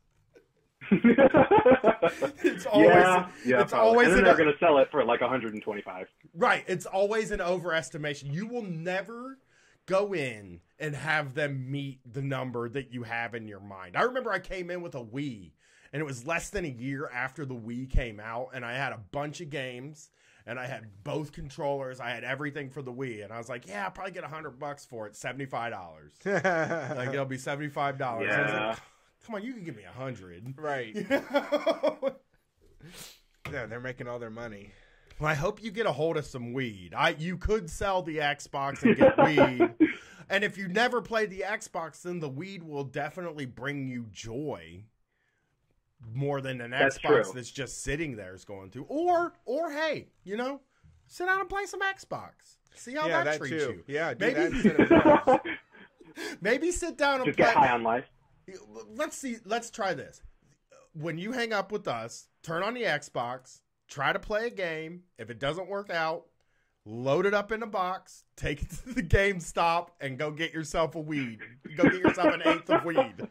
It's always, yeah, it's probably. always and then an, they're going to sell it for like 125. right. It's always an overestimation. You will never go in and have them meet the number that you have in your mind. I remember I came in with a Wii, and it was less than a year after the Wii came out, and I had a bunch of games, and I had both controllers. I had everything for the Wii, and I was like, yeah, I'll probably get $100 for it, $75. Like, it'll be $75. I was Yeah. like, come on, you can give me $100. Right. You know? Yeah, they're making all their money. Well, I hope you get a hold of some weed. You could sell the Xbox and get weed. And if you never played the Xbox, then the weed will definitely bring you joy more than an That's Xbox true. that's just sitting there is going to. Or hey, sit down and play some Xbox. See how Yeah, that that treats too. you. Yeah, do Maybe- that instead of drugs. Maybe sit down and Just play. get high on life. Let's try this. When you hang up with us, turn on the Xbox, try to play a game. If it doesn't work out, load it up in a box, take it to the GameStop, and go get yourself a weed. Go get yourself an eighth of weed.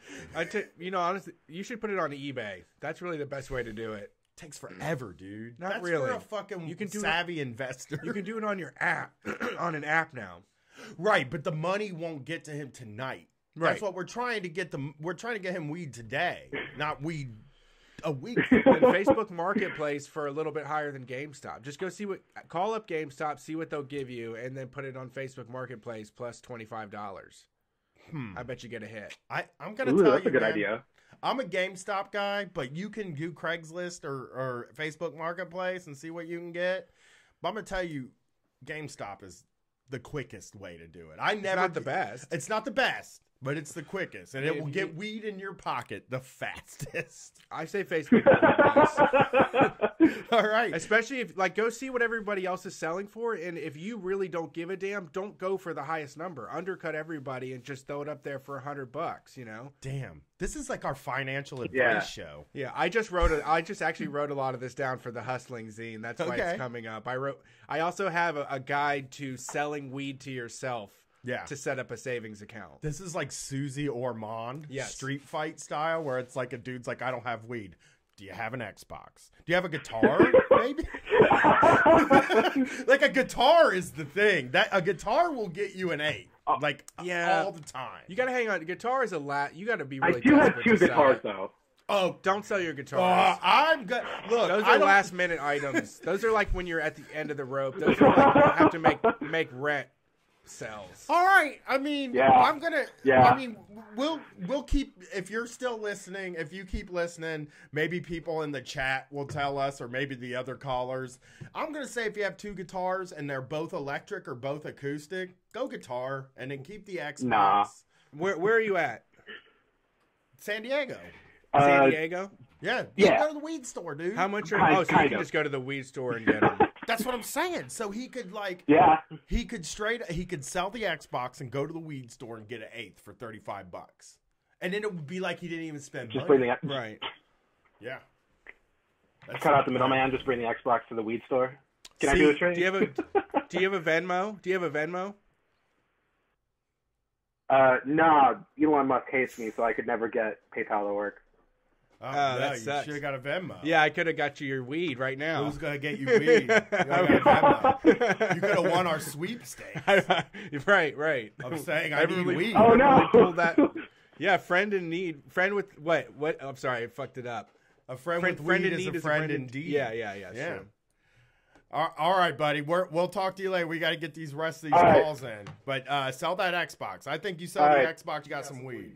Honestly, you should put it on eBay. That's really the best way to do it. Takes forever, dude. Not That's really. for a fucking You can do it- savvy investor. You can do it on your app, on an app now. Right, but the money won't get to him tonight. Right. That's what we're trying to get We're trying to get him weed today, not weed a week. And Facebook Marketplace for a little bit higher than GameStop. Just go call up GameStop, see what they'll give you, and then put it on Facebook Marketplace plus $25. I bet you get a hit. I'm gonna Ooh, tell that's you, a good man, idea. I'm a GameStop guy, but you can do Craigslist or Facebook Marketplace and see what you can get. But I'm gonna tell you, GameStop is the quickest way to do it. It's not the best. It's not the best, but it's the quickest, and it If will you- get weed in your pocket the fastest. I say Facebook Marketplace. All right. Especially if, go see what everybody else is selling for, and if you really don't give a damn, don't go for the highest number. Undercut everybody and just throw it up there for $100, Damn. This is like our financial advice Yeah. show. Yeah, I just actually wrote a lot of this down for the Hustling Zine. That's why Okay. it's coming up. I also have a guide to selling weed to yourself Yeah. to set up a savings account. This is like Susie Ormond, Yes. street fight style, where it's like a dude's like, I don't have weed. Do you have an Xbox? Do you have a guitar? Maybe. Like a guitar is the thing. That a guitar will get you an 8. Like Yeah. all the time. You gotta hang on. Guitar is you gotta be I really do have desperate 2 to sell guitars it. though. Oh, Don't sell your guitars. I'm good. Look, Those I are don't- last minute items. Those are like when you're at the end of the rope. Those are like you have to make rent sells. All right. I mean, Yeah. I'm gonna. Yeah. I mean, we'll keep. If you're still listening, if you keep listening, maybe people in the chat will tell us, or maybe the other callers. I'm gonna say if you have 2 guitars and they're both electric or both acoustic, go guitar and then keep the Xbox. Nah. Where are you at? San Diego. San Diego? Yeah. Yeah. Go to the weed store, dude. How much are? Kind So you can of. just go to the weed store and get them. That's what I'm saying. So he could like, Yeah. he could sell the Xbox and go to the weed store and get an eighth for $35, and then it would be like he didn't even spend Just money. bring the Right. Yeah. cut out the middleman. Just bring the Xbox to the weed store. Can I do a trade? Do you have a Venmo? Do you have a Venmo? No, Elon Musk hates me, so I could never get PayPal to work. Oh, that no, you sucks. should have got a Venmo. Yeah, I could have got you your weed right now. Who's gonna get you weed? You got a Venmo. You could have won our sweepstakes. right. I'm saying I need weed. Oh no! Pull that. Yeah, friend in need. Friend with what? What? I'm sorry, I fucked it up. A friend with friend weed in is need a friend indeed. Yeah. Yeah. True. All right, buddy. We'll talk to you later. We got to get these rest of these All right. calls in. But sell that Xbox. I think you sell All the right. Xbox, you got some weed.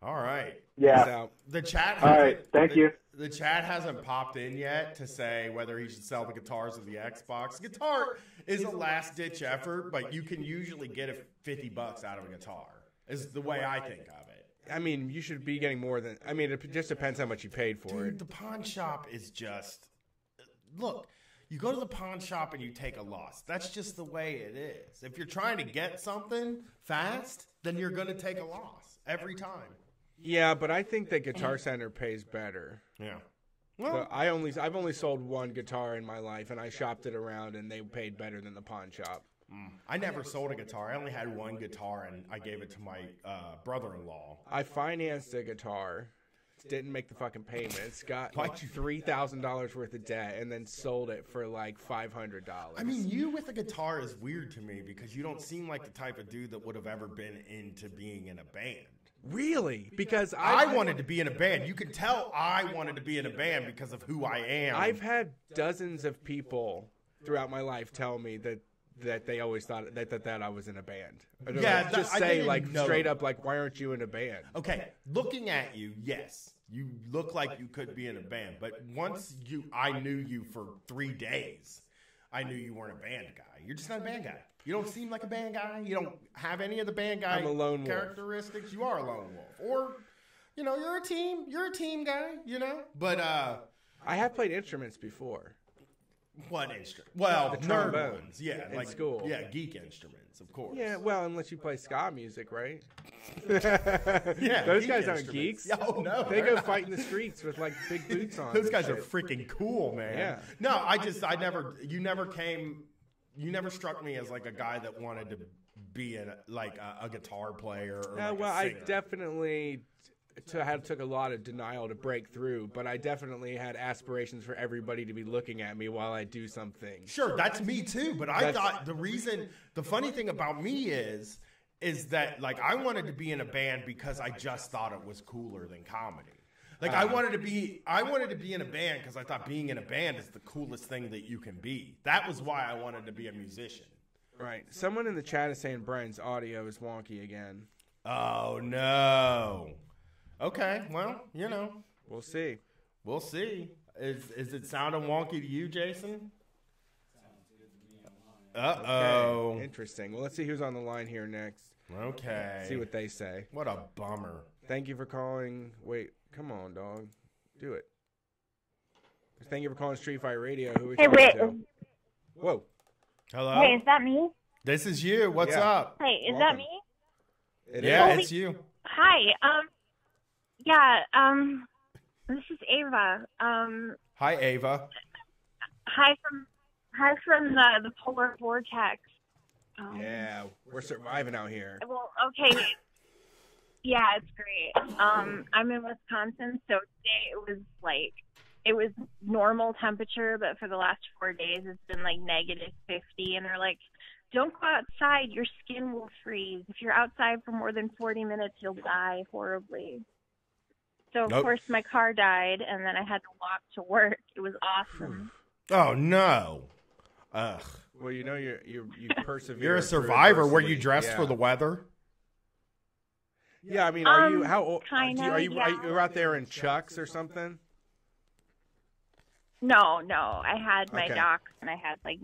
All right. Yeah. So, The chat. All right. Thank you. The chat hasn't popped in yet to say whether he should sell the guitars or the Xbox. Guitar is a last ditch effort, but you can usually get $50 out of a guitar. Is the way I think of it. I mean, you should be getting more than. I mean, it just depends how much you paid for Dude, it. the pawn shop is just. Look, you go to the pawn shop and you take a loss. That's just the way it is. If you're trying to get something fast, then you're going to take a loss every time. Yeah, but I think that Guitar Center pays better. Yeah. So I've only sold one guitar in my life, and I shopped it around, and they paid better than the pawn shop. I never sold a guitar. I only had one guitar, and I gave it to my brother-in-law. I financed a guitar, didn't make the fucking payments, got Why'd like you- $3,000 worth of debt, and then sold it for like $500. I mean, you with a guitar is weird to me because you don't seem like the type of dude that would have ever been into being in a band. Really? Because I wanted to be in a band. You can tell I wanted to be in a band because of who I am. I've had dozens of people throughout my life tell me that they always thought that I was in a band. Yeah, Like, just I say didn't like know. straight up like, why aren't you in a band? Okay, looking at you, yes, you look like you could be in a band. But once I knew you for 3 days. I knew you weren't a band guy. You're just not a band guy. You don't seem like a band guy. You don't have any of the band guy I'm a lone wolf. characteristics. You are a lone wolf, or you're a team. You're a team guy. But I have played instruments before. what instrument? Well, The nerd trombone ones, yeah, in like school. yeah, geek instruments, of course. Yeah, well, unless you play ska music, right? Yeah, Those geek guys aren't instruments. geeks. Oh no, They go fight in the streets with like big boots on. Those and guys are shit. freaking cool, man. Yeah. No, you never struck me as like a guy that wanted to be a guitar player or Yeah, like well, a I singer. definitely took a lot of denial to break through, but I definitely had aspirations for everybody to be looking at me while I do something. Sure, that's me too. But I thought the funny thing about me is that like I wanted to be in a band because I just thought it was cooler than comedy. Like I wanted to be in a band because I thought being in a band is the coolest thing that you can be. That was why I wanted to be a musician. Right. Someone in the chat is saying Brian's audio is wonky again. Oh no. Okay, well, We'll see. we'll see. Is it sounding wonky to you, Jason? Uh-oh. Interesting. Well, let's see who's on the line here next. Okay. See what they say. What a bummer. Thank you for calling. Wait, come on, dog. Do it. Thank you for calling Street Fight Radio. Who are we Hey, talking wait. to? Whoa. Hello? Hey, is that me? This is you. What's Yeah. up? Hey, is Welcome. that me? It Yeah, is. it's you. Hi. This is Ava. Hi, Ava. Hi from the polar vortex. Yeah, we're surviving out here. Well, okay. Yeah, it's great. I'm in Wisconsin, so today it was normal temperature, but for the last 4 days it's been like -50, and they're like, don't go outside, your skin will freeze. If you're outside for more than 40 minutes, you'll die horribly. So of Nope. course my car died, and then I had to walk to work. It was awesome. Oh, no. Ugh. Well, you persevere. You're a through survivor. Were you adversity. dressed Yeah. for the weather? Yeah, I mean, are you? How old? Kinda, are you yeah. out there in chucks or something? No, I had my Okay. docs, and I had Those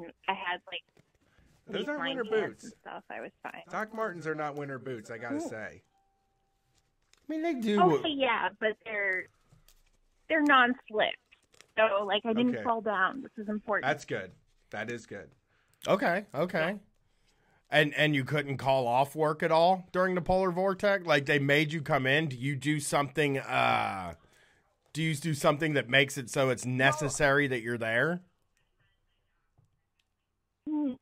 aren't knee-sling winter pants boots. and stuff. I was fine. Doc Martens are not winter boots. I gotta say. I mean, they do. Okay, yeah, but they're non-slip. So, like, I didn't Okay. fall down. This is important. That's good. That is good. Okay. And you couldn't call off work at all during the polar vortex? Like they made you come in? Do you do something that makes it so it's necessary that you're there?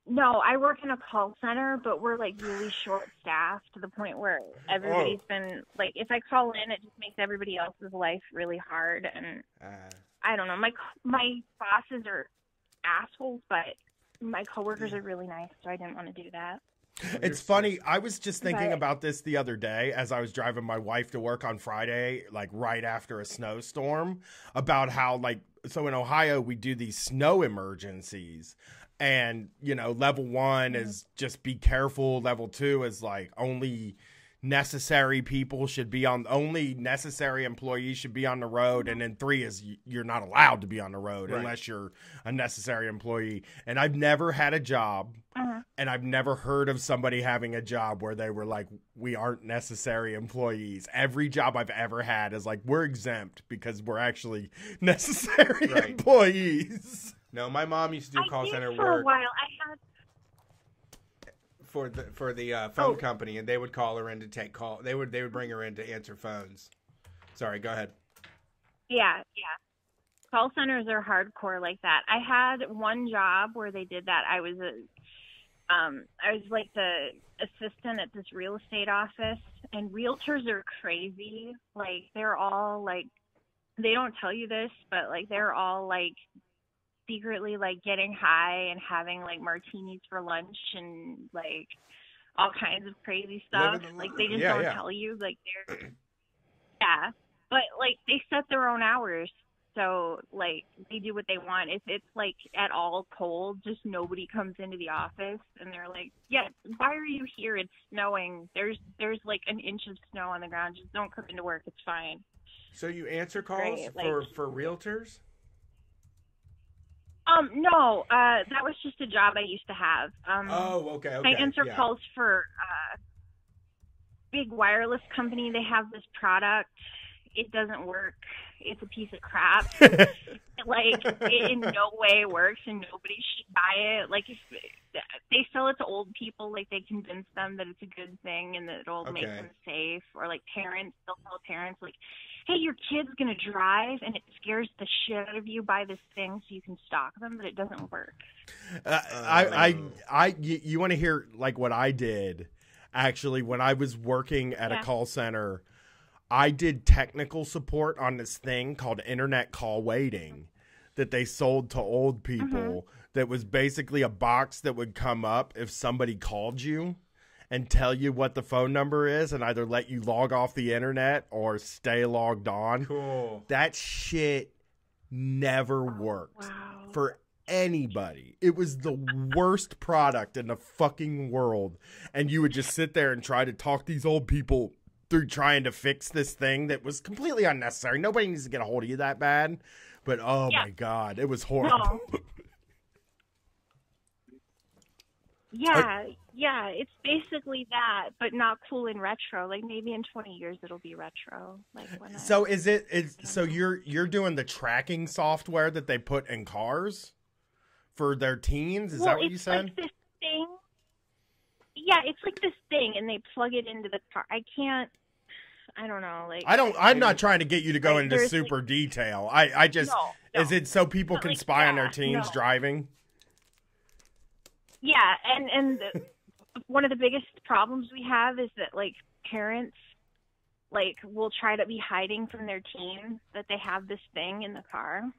No, I work in a call center, but we're like really short-staffed to the point where everybody's been like, if I call in, it just makes everybody else's life really hard. And I don't know, my bosses are assholes, but my coworkers are really nice, so I didn't want to do that. It's funny. I was just thinking about this the other day as I was driving my wife to work on Friday, like right after a snowstorm, about how like, so in Ohio, we do these snow emergencies. And, you know, level 1 is just be careful. Level 2 is like only necessary employees should be on the road. And then 3 is you're not allowed to be on the road unless you're a necessary employee. And I've never had a job and I've never heard of somebody having a job where they were like, we aren't necessary employees. Every job I've ever had is like, we're exempt because we're actually necessary employees. No, my mom used to do call center for work a while. I had for the phone company, and they would call her in to take call. They would bring her in to answer phones. Sorry, go ahead. Yeah. Call centers are hardcore like that. I had one job where they did that. I was like the assistant at this real estate office, and realtors are crazy. Like they're all like, they don't tell you this, but like they're all like secretly like getting high and having like martinis for lunch and like all kinds of crazy stuff. Like they just don't tell you. Like they're but like they set their own hours, so like they do what they want. If it's like at all cold, just nobody comes into the office, and they're like, "Yeah, why are you here? It's snowing. There's like an inch of snow on the ground. Just don't come into work. It's fine." So you answer calls for realtors? No, that was just a job I used to have. Okay. I answer calls for big wireless company. They have this product. It doesn't work. It's a piece of crap. Like, it in no way works, and nobody should buy it. Like, if they sell it to old people, like, they convince them that it's a good thing and that it'll make them safe. Or, like, parents, they'll tell parents, like, hey, your kid's going to drive, and it scares the shit out of you. Buy this thing so you can stalk them, but it doesn't work. You want to hear, like, what I did, actually, when I was working at a call center. I did technical support on this thing called Internet Call Waiting that they sold to old people that was basically a box that would come up if somebody called you and tell you what the phone number is and either let you log off the internet or stay logged on. Cool. That shit never worked for anybody. It was the worst product in the fucking world. And you would just sit there and try to talk these old people through trying to fix this thing that was completely unnecessary. Nobody needs to get a hold of you that bad. But, oh, my God, it was horrible. No. Yeah, it's basically that, but not cool and retro. Like, maybe in 20 years it'll be retro. Like when so so you're doing the tracking software that they put in cars for their teens? Is that what you said? Like this thing. Yeah, it's like this thing, and they plug it into the car. I don't know. Like I'm not trying to get you to go into super detail. I just no. Is it so people can spy on their teens driving? Yeah, and one of the biggest problems we have is that like parents like will try to be hiding from their teen that they have this thing in the car.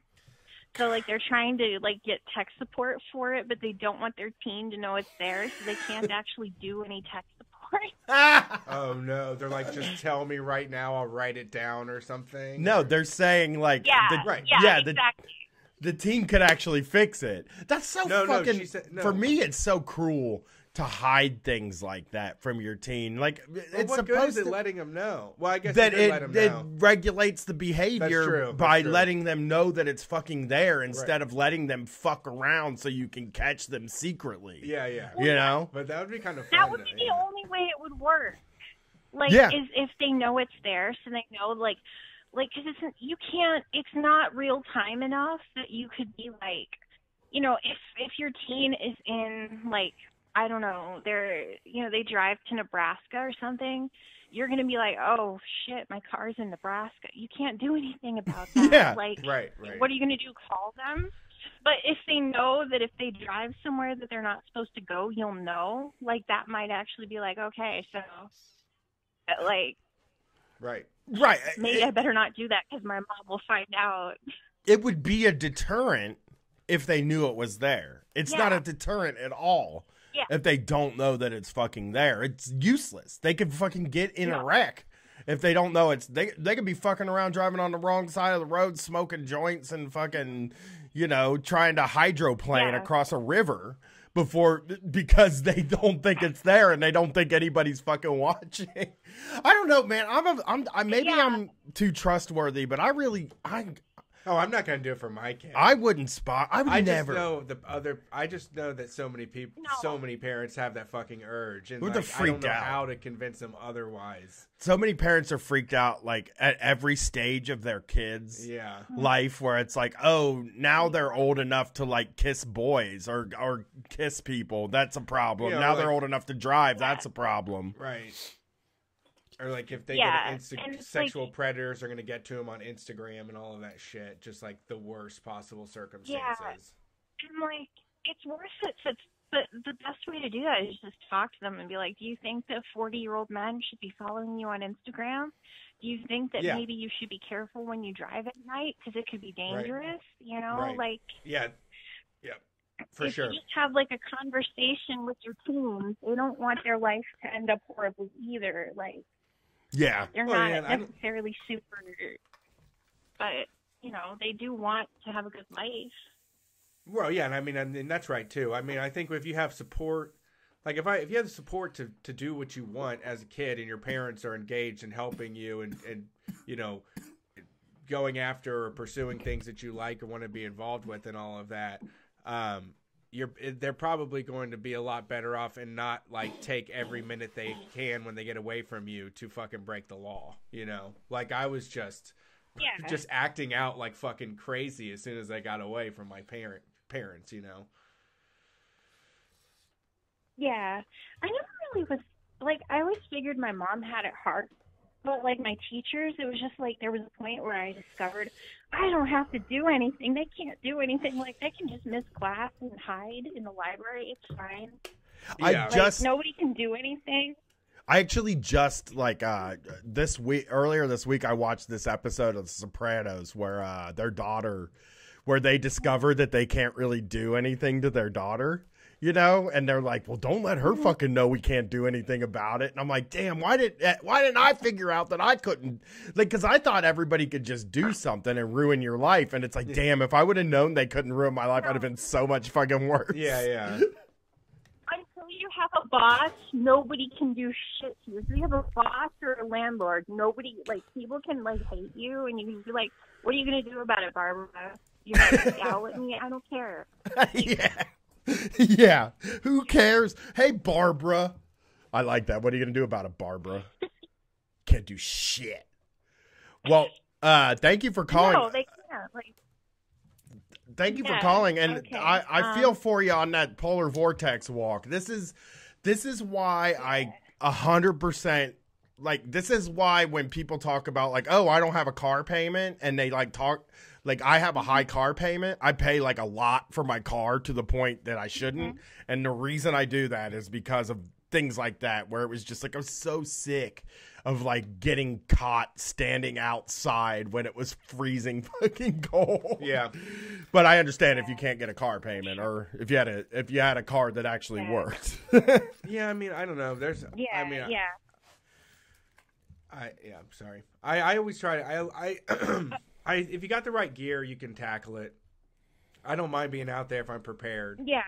So like they're trying to like get tech support for it, but they don't want their teen to know it's there, so they can't actually do any tech support. Oh no, they're like, just tell me right now, I'll write it down or something. No, they're saying like exactly. The teen could actually fix it. That's so fucking. For me, it's so cruel to hide things like that from your teen. Like, it's what supposed good is it to letting them know? Well, I guess that let them know. It regulates the behavior by letting them know that it's fucking there instead of letting them fuck around so you can catch them secretly. Yeah. You know? But that would be kind of fun. That would be the only way it would work. Like, is if they know it's there, so they know, like, because it's not real time enough that you could be like, if your teen is in, like, I don't know, they drive to Nebraska or something, you're going to be like, oh, shit, my car's in Nebraska. You can't do anything about that. Yeah, like, right. What are you going to do, call them? But if they know that if they drive somewhere that they're not supposed to go, you'll know, like, that might actually be like, okay, so, like, Right. maybe I better not do that because my mom will find out. It would be a deterrent if they knew it was there. It's not Yeah. a deterrent at all. Yeah. If they don't know that it's fucking there. It's useless. They could fucking get in a wreck if they don't know it's they could be fucking around driving on the wrong side of the road, smoking joints and fucking, trying to hydroplane across a river because they don't think it's there and they don't think anybody's fucking watching. I don't know, man. I'm too trustworthy, but I'm not going to do it for my kid. I wouldn't spot. I would never. I just know that so many people, so many parents have that fucking urge, and They're I don't freaked know out. how to convince them otherwise. So many parents are freaked out, like at every stage of their kids' life, where it's like, oh, now they're old enough to like kiss boys or kiss people. That's a problem. Yeah, now like- they're old enough to drive. That's a problem. Right. Or like if they Yeah, get and it's sexual predators are going to get to them on Instagram and all of that shit, just like the worst possible circumstances. And, like, it's worth it. But the best way to do that is just talk to them and be like, do you think that 40-year-old men should be following you on Instagram? Do you think that maybe you should be careful when you drive at night because it could be dangerous? Right. Like, Yeah, for if sure. you just have, like, a conversation with your teens, they don't want their life to end up horribly either. Like, Yeah. they're Well, not yeah, and I don't- necessarily super, but, they do want to have a good life. Well, yeah, and I mean, and that's right too. I mean, I think if you have support, like if you have the support to do what you want as a kid, and your parents are engaged in helping you and going after or pursuing things that you like or want to be involved with and all of that, they're probably going to be a lot better off and not like take every minute they can when they get away from you to fucking break the law. Like I was just acting out like fucking crazy as soon as I got away from my parents. Yeah, I never really was, like, I always figured my mom had it hard, but, like, my teachers, it was just, like, there was a point where I discovered I don't have to do anything. They can't do anything. Like, they can just miss class and hide in the library. It's fine. Nobody can do anything. I actually just earlier this week, I watched this episode of The Sopranos where their daughter, where they discovered that they can't really do anything to their daughter, and they're like, well, don't let her fucking know we can't do anything about it. And I'm like, damn, why didn't I figure out that I couldn't? Like, because I thought everybody could just do something and ruin your life. And it's like, damn, if I would have known they couldn't ruin my life, I'd have been so much fucking worse. Yeah. Until you have a boss, nobody can do shit to you. If you have a boss or a landlord, nobody, like, people can, like, hate you, and you can be like, what are you going to do about it, Barbara? You're going to yell at me? I don't care. Yeah. Who cares? Hey, Barbara. I like that. What are you going to do about it, Barbara? Can't do shit. Well, thank you for calling. No, they can't. Like, thank you for calling, and okay. I feel for you on that polar vortex walk. This is why I 100%, like, this is why when people talk about, like, oh, I don't have a car payment, and they like talk like I have a high car payment, I pay like a lot for my car to the point that I shouldn't, and the reason I do that is because of things like that, where it was just like I was so sick of like getting caught standing outside when it was freezing fucking cold. Yeah. But I understand if you can't get a car payment, or if you had a car that actually worked. Yeah, I mean, I don't know. There's I'm sorry. I always try to if you got the right gear, you can tackle it. I don't mind being out there if I'm prepared. Yeah.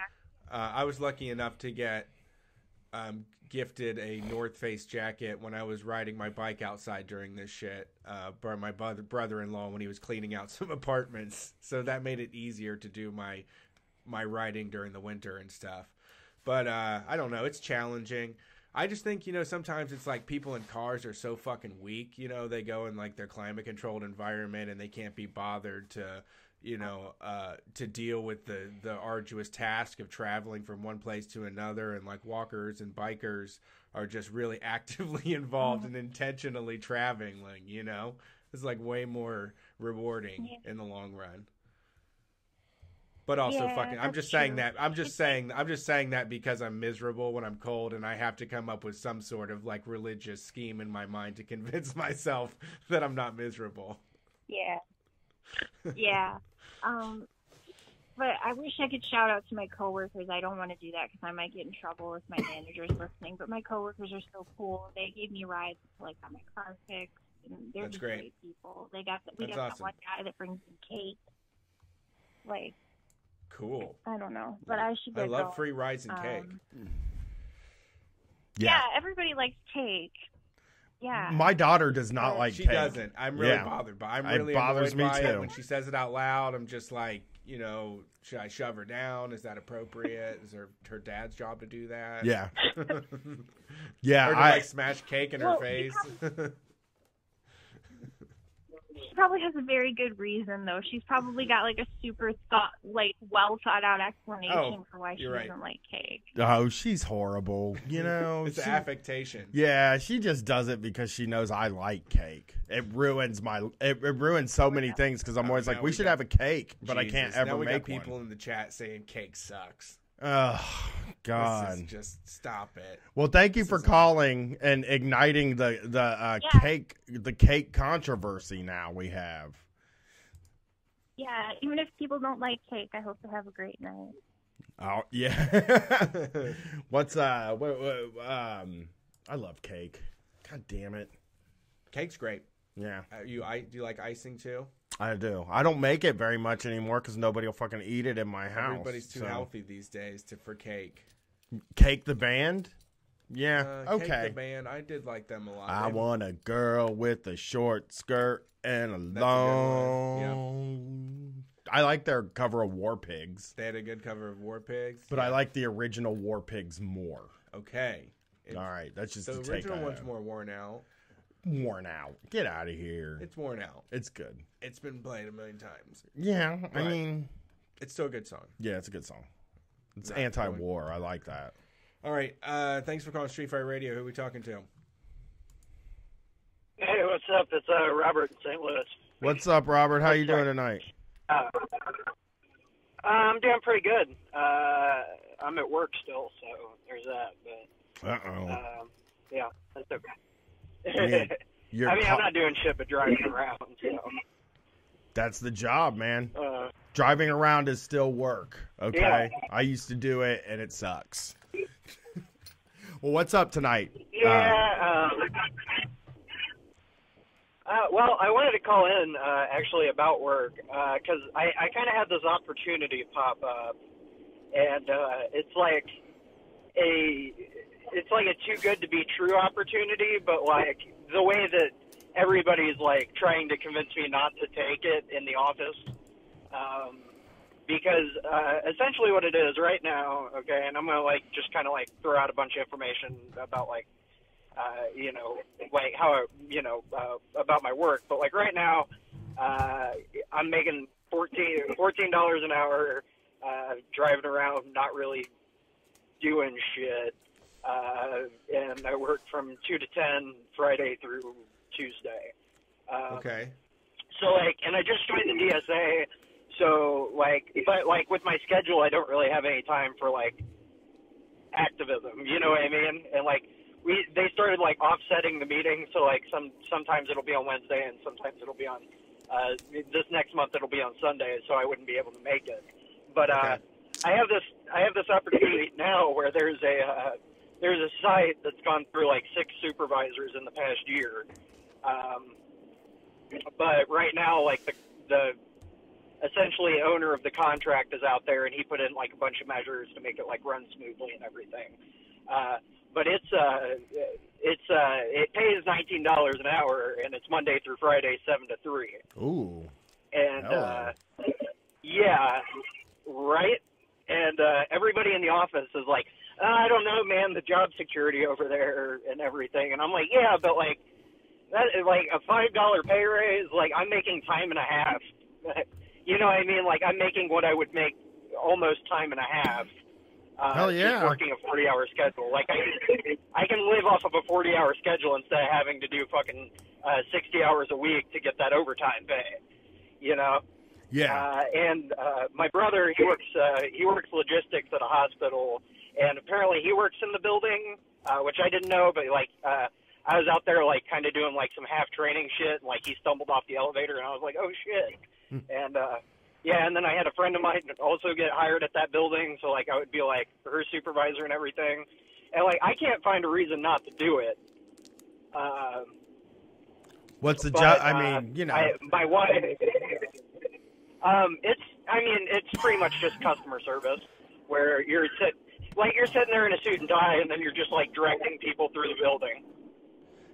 I was lucky enough to get gifted a North Face jacket when I was riding my bike outside during this shit by my brother-in-law when he was cleaning out some apartments. So that made it easier to do my riding during the winter and stuff. But I don't know. It's challenging. I just think, sometimes it's like people in cars are so fucking weak. They go in like their climate-controlled environment and they can't be bothered to, to deal with the arduous task of traveling from one place to another, and like walkers and bikers are just really actively involved and intentionally traveling, it's like way more rewarding in the long run. But also I'm just saying that because I'm miserable when I'm cold and I have to come up with some sort of like religious scheme in my mind to convince myself that I'm not miserable. Yeah. Yeah. But I wish I could shout out to my coworkers. I don't want to do that because I might get in trouble if my manager's listening. But my coworkers are so cool. They gave me rides to like got my car fixed. And they're just great people. We got that one guy that brings in cake. Like. Cool. I don't know, but I should get I love free rides and cake. Yeah, everybody likes cake. Yeah. My daughter does not like she cake. doesn't. I'm really bothered by it. I'm really it bothers annoyed me by too. it. When she says it out loud, I'm just like, should I shove her down? Is that appropriate? Is her dad's job to do that? Yeah. Yeah. Or to like smash cake in her face? She probably has a very good reason, though. She's probably got like a super well thought out explanation for why she doesn't like cake. Oh, she's horrible. It's affectation. Yeah, she just does it because she knows I like cake. It ruins it ruins so many things because I'm always like, we should have a cake, but I can't ever now we make got people one. in the chat saying cake sucks. Oh, God. Just stop it. Well, thank you for calling and igniting the cake controversy now we have. Yeah, even if people don't like cake, I hope they have a great night. Oh, yeah. What's I love cake. God damn it. Cake's great. Yeah. Do you like icing too? I do. I don't make it very much anymore because nobody will fucking eat it in my house. Everybody's too healthy these days for cake. Cake the Band? Yeah, okay. Cake the Band, I did like them a lot. I want a girl with a short skirt and a long... I like their cover of War Pigs. They had a good cover of War Pigs. But I like the original War Pigs more. Okay. All right, that's just the original one's more worn out. Worn out. Get out of here. It's worn out. It's good. It's been played a million times. Yeah, I mean... It's still a good song. Yeah, it's a good song. It's anti-war. I like that. All right. Thanks for calling Street Fight Radio. Who are we talking to? Hey, what's up? It's Robert in St. Louis. What's up, Robert? How you doing tonight? I'm doing pretty good. I'm at work still, so there's that. But yeah, that's okay. I'm not doing shit but driving around. So. That's the job, man. Driving around is still work, okay? Yeah. I used to do it, and it sucks. Well, what's up tonight? Yeah. Well, I wanted to call in, actually, about work, because I kind of had this opportunity pop up, and it's like a too good to be true opportunity, but like the way that everybody's like trying to convince me not to take it in the office, because essentially what it is right now, okay, and I'm gonna like just kind of like throw out a bunch of information about like like how about my work, but like right now I'm making $14 an hour, driving around not really doing shit. And I work from 2 to 10 Friday through Tuesday. Okay. So like, and I just joined the DSA. So like, but like with my schedule, I don't really have any time for like activism. You know what I mean? And like, they started like offsetting the meeting. So like sometimes it'll be on Wednesday and sometimes it'll be on, this next month it'll be on Sunday. So I wouldn't be able to make it. But, okay. I have this opportunity now where there's a site that's gone through like 6 supervisors in the past year. But right now, like the essentially owner of the contract is out there, and he put in like a bunch of measures to make it like run smoothly and everything. But it pays $19 an hour, and it's Monday through Friday, 7 to 3. Ooh. And yeah, right. And everybody in the office is like, I don't know, man, the job security over there and everything. And I'm like, yeah, but like that is like a $5 pay raise. Like I'm making time and a half. you know what I mean? Like, I'm making what I would make almost time and a half. Hell yeah. Just working a 40-hour schedule. Like, I can live off of a 40-hour schedule instead of having to do fucking 60 hours a week to get that overtime pay, you know? Yeah. And my brother, he works logistics at a hospital, and apparently he works in the building, which I didn't know, but, like, I was out there, like, kind of doing, like, some half-training shit, and, like, he stumbled off the elevator, and I was like, oh, shit. And, yeah, and then I had a friend of mine also get hired at that building, so, like, I would be, like, her supervisor and everything. And, like, I can't find a reason not to do it. What's the job? I mean, you know. My wife, it's pretty much just customer service, where you're sitting there in a suit and tie, and then you're just, like, directing people through the building.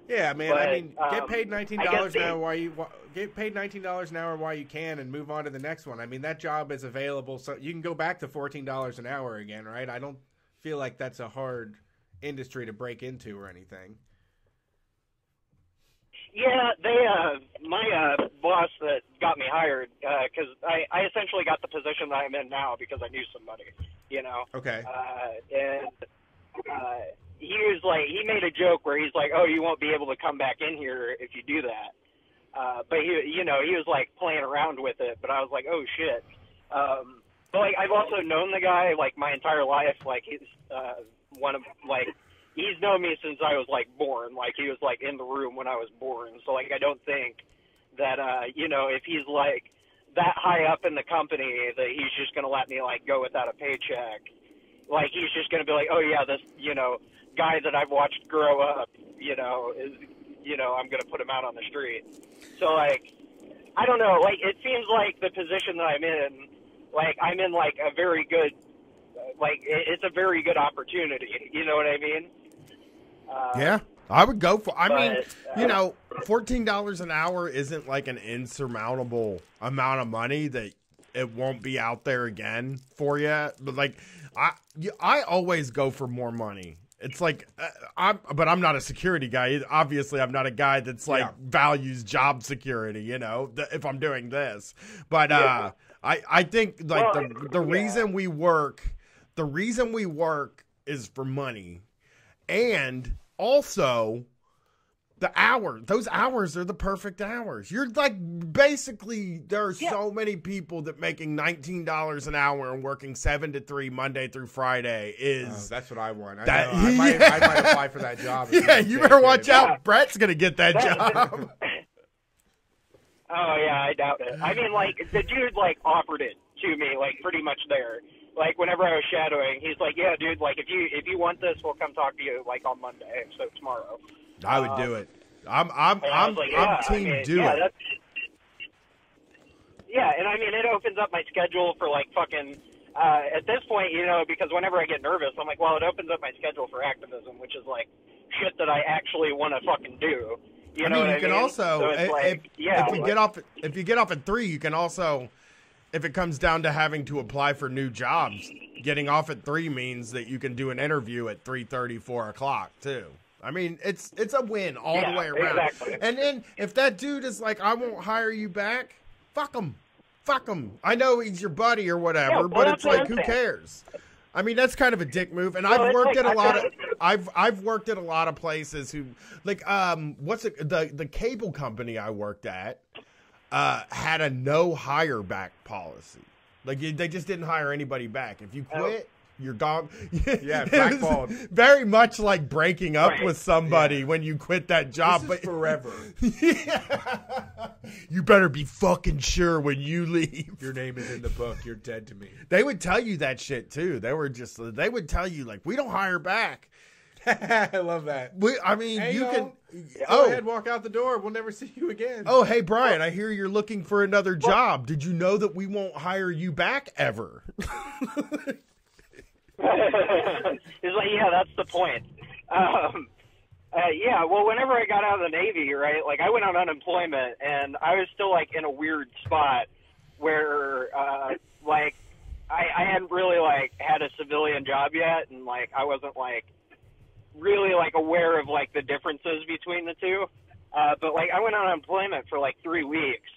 Yeah, man. But, I mean, get paid $19 an hour while you get paid $19 an hour while you can, and move on to the next one. I mean, that job is available, so you can go back to $14 an hour again, right? I don't feel like that's a hard industry to break into or anything. Yeah, my boss that got me hired, because I essentially got the position that I'm in now because I knew somebody, you know. Okay. He was like, he made a joke where he's like, oh, you won't be able to come back in here if you do that. But he was like playing around with it, but I was like, oh shit. But like, I've also known the guy like my entire life. Like he's he's known me since I was like born. Like he was like in the room when I was born. So like, I don't think that, if he's like that high up in the company that he's just going to let me like go without a paycheck. Like he's just going to be like, oh yeah, this, guy that I've watched grow up, is, I'm going to put him out on the street. So, like, I don't know. Like, it seems like the position that I'm in, like, I'm in, like, a very good, like, it's a very good opportunity. You know what I mean? Yeah, I would go for, $14 an hour isn't, like, an insurmountable amount of money that it won't be out there again for you. But, like, I always go for more money. It's like, but I'm not a security guy. Obviously, I'm not a guy that's like values job security, if I'm doing this. But I think like the reason we work is for money. And also those hours are the perfect hours. You're like, basically, there are so many people that making $19 an hour and working 7 to 3 Monday through Friday is. That's what I want. I might apply for that job. Yeah, you better watch out. Brett's going to get that job. Oh, yeah, I doubt it. I mean, like, the dude, like, offered it to me, like, pretty much there. Like, whenever I was shadowing, he's like, yeah, dude, like, if you want this, we'll come talk to you, like, on Monday, so tomorrow. I would do it. I'm team do it. Yeah, and I mean, it opens up my schedule for like fucking. At this point, because whenever I get nervous, I'm like, well, it opens up my schedule for activism, which is like shit that I actually want to fucking do. You can also, so if you get off at 3, you can also, if it comes down to having to apply for new jobs, getting off at 3 means that you can do an interview at 3:30, 4 o'clock too. I mean, it's a win all the way around. Exactly. And then if that dude is like, I won't hire you back, fuck him. Fuck him. I know he's your buddy or whatever, but it's like, who cares? I mean, that's kind of a dick move. And I've worked at a lot of I've worked at a lot of places who like the cable company I worked at had a no hire back policy. Like they just didn't hire anybody back. If you quit, you're gone. Yeah, blackballed. Very much like breaking up with somebody when you quit that job. This is forever. You better be fucking sure when you leave. Your name is in the book. You're dead to me. They would tell you that shit too. They would tell you like, we don't hire back. I love that. Go ahead, walk out the door. We'll never see you again. Oh, hey, Brian, I hear you're looking for another job. Did you know that we won't hire you back ever? It's like, yeah, that's the point. Well, whenever I got out of the Navy, right, like I went on unemployment, and I was still like in a weird spot where, like, I hadn't really like had a civilian job yet, and like I wasn't like really like aware of like the differences between the two. But like I went on unemployment for like 3 weeks,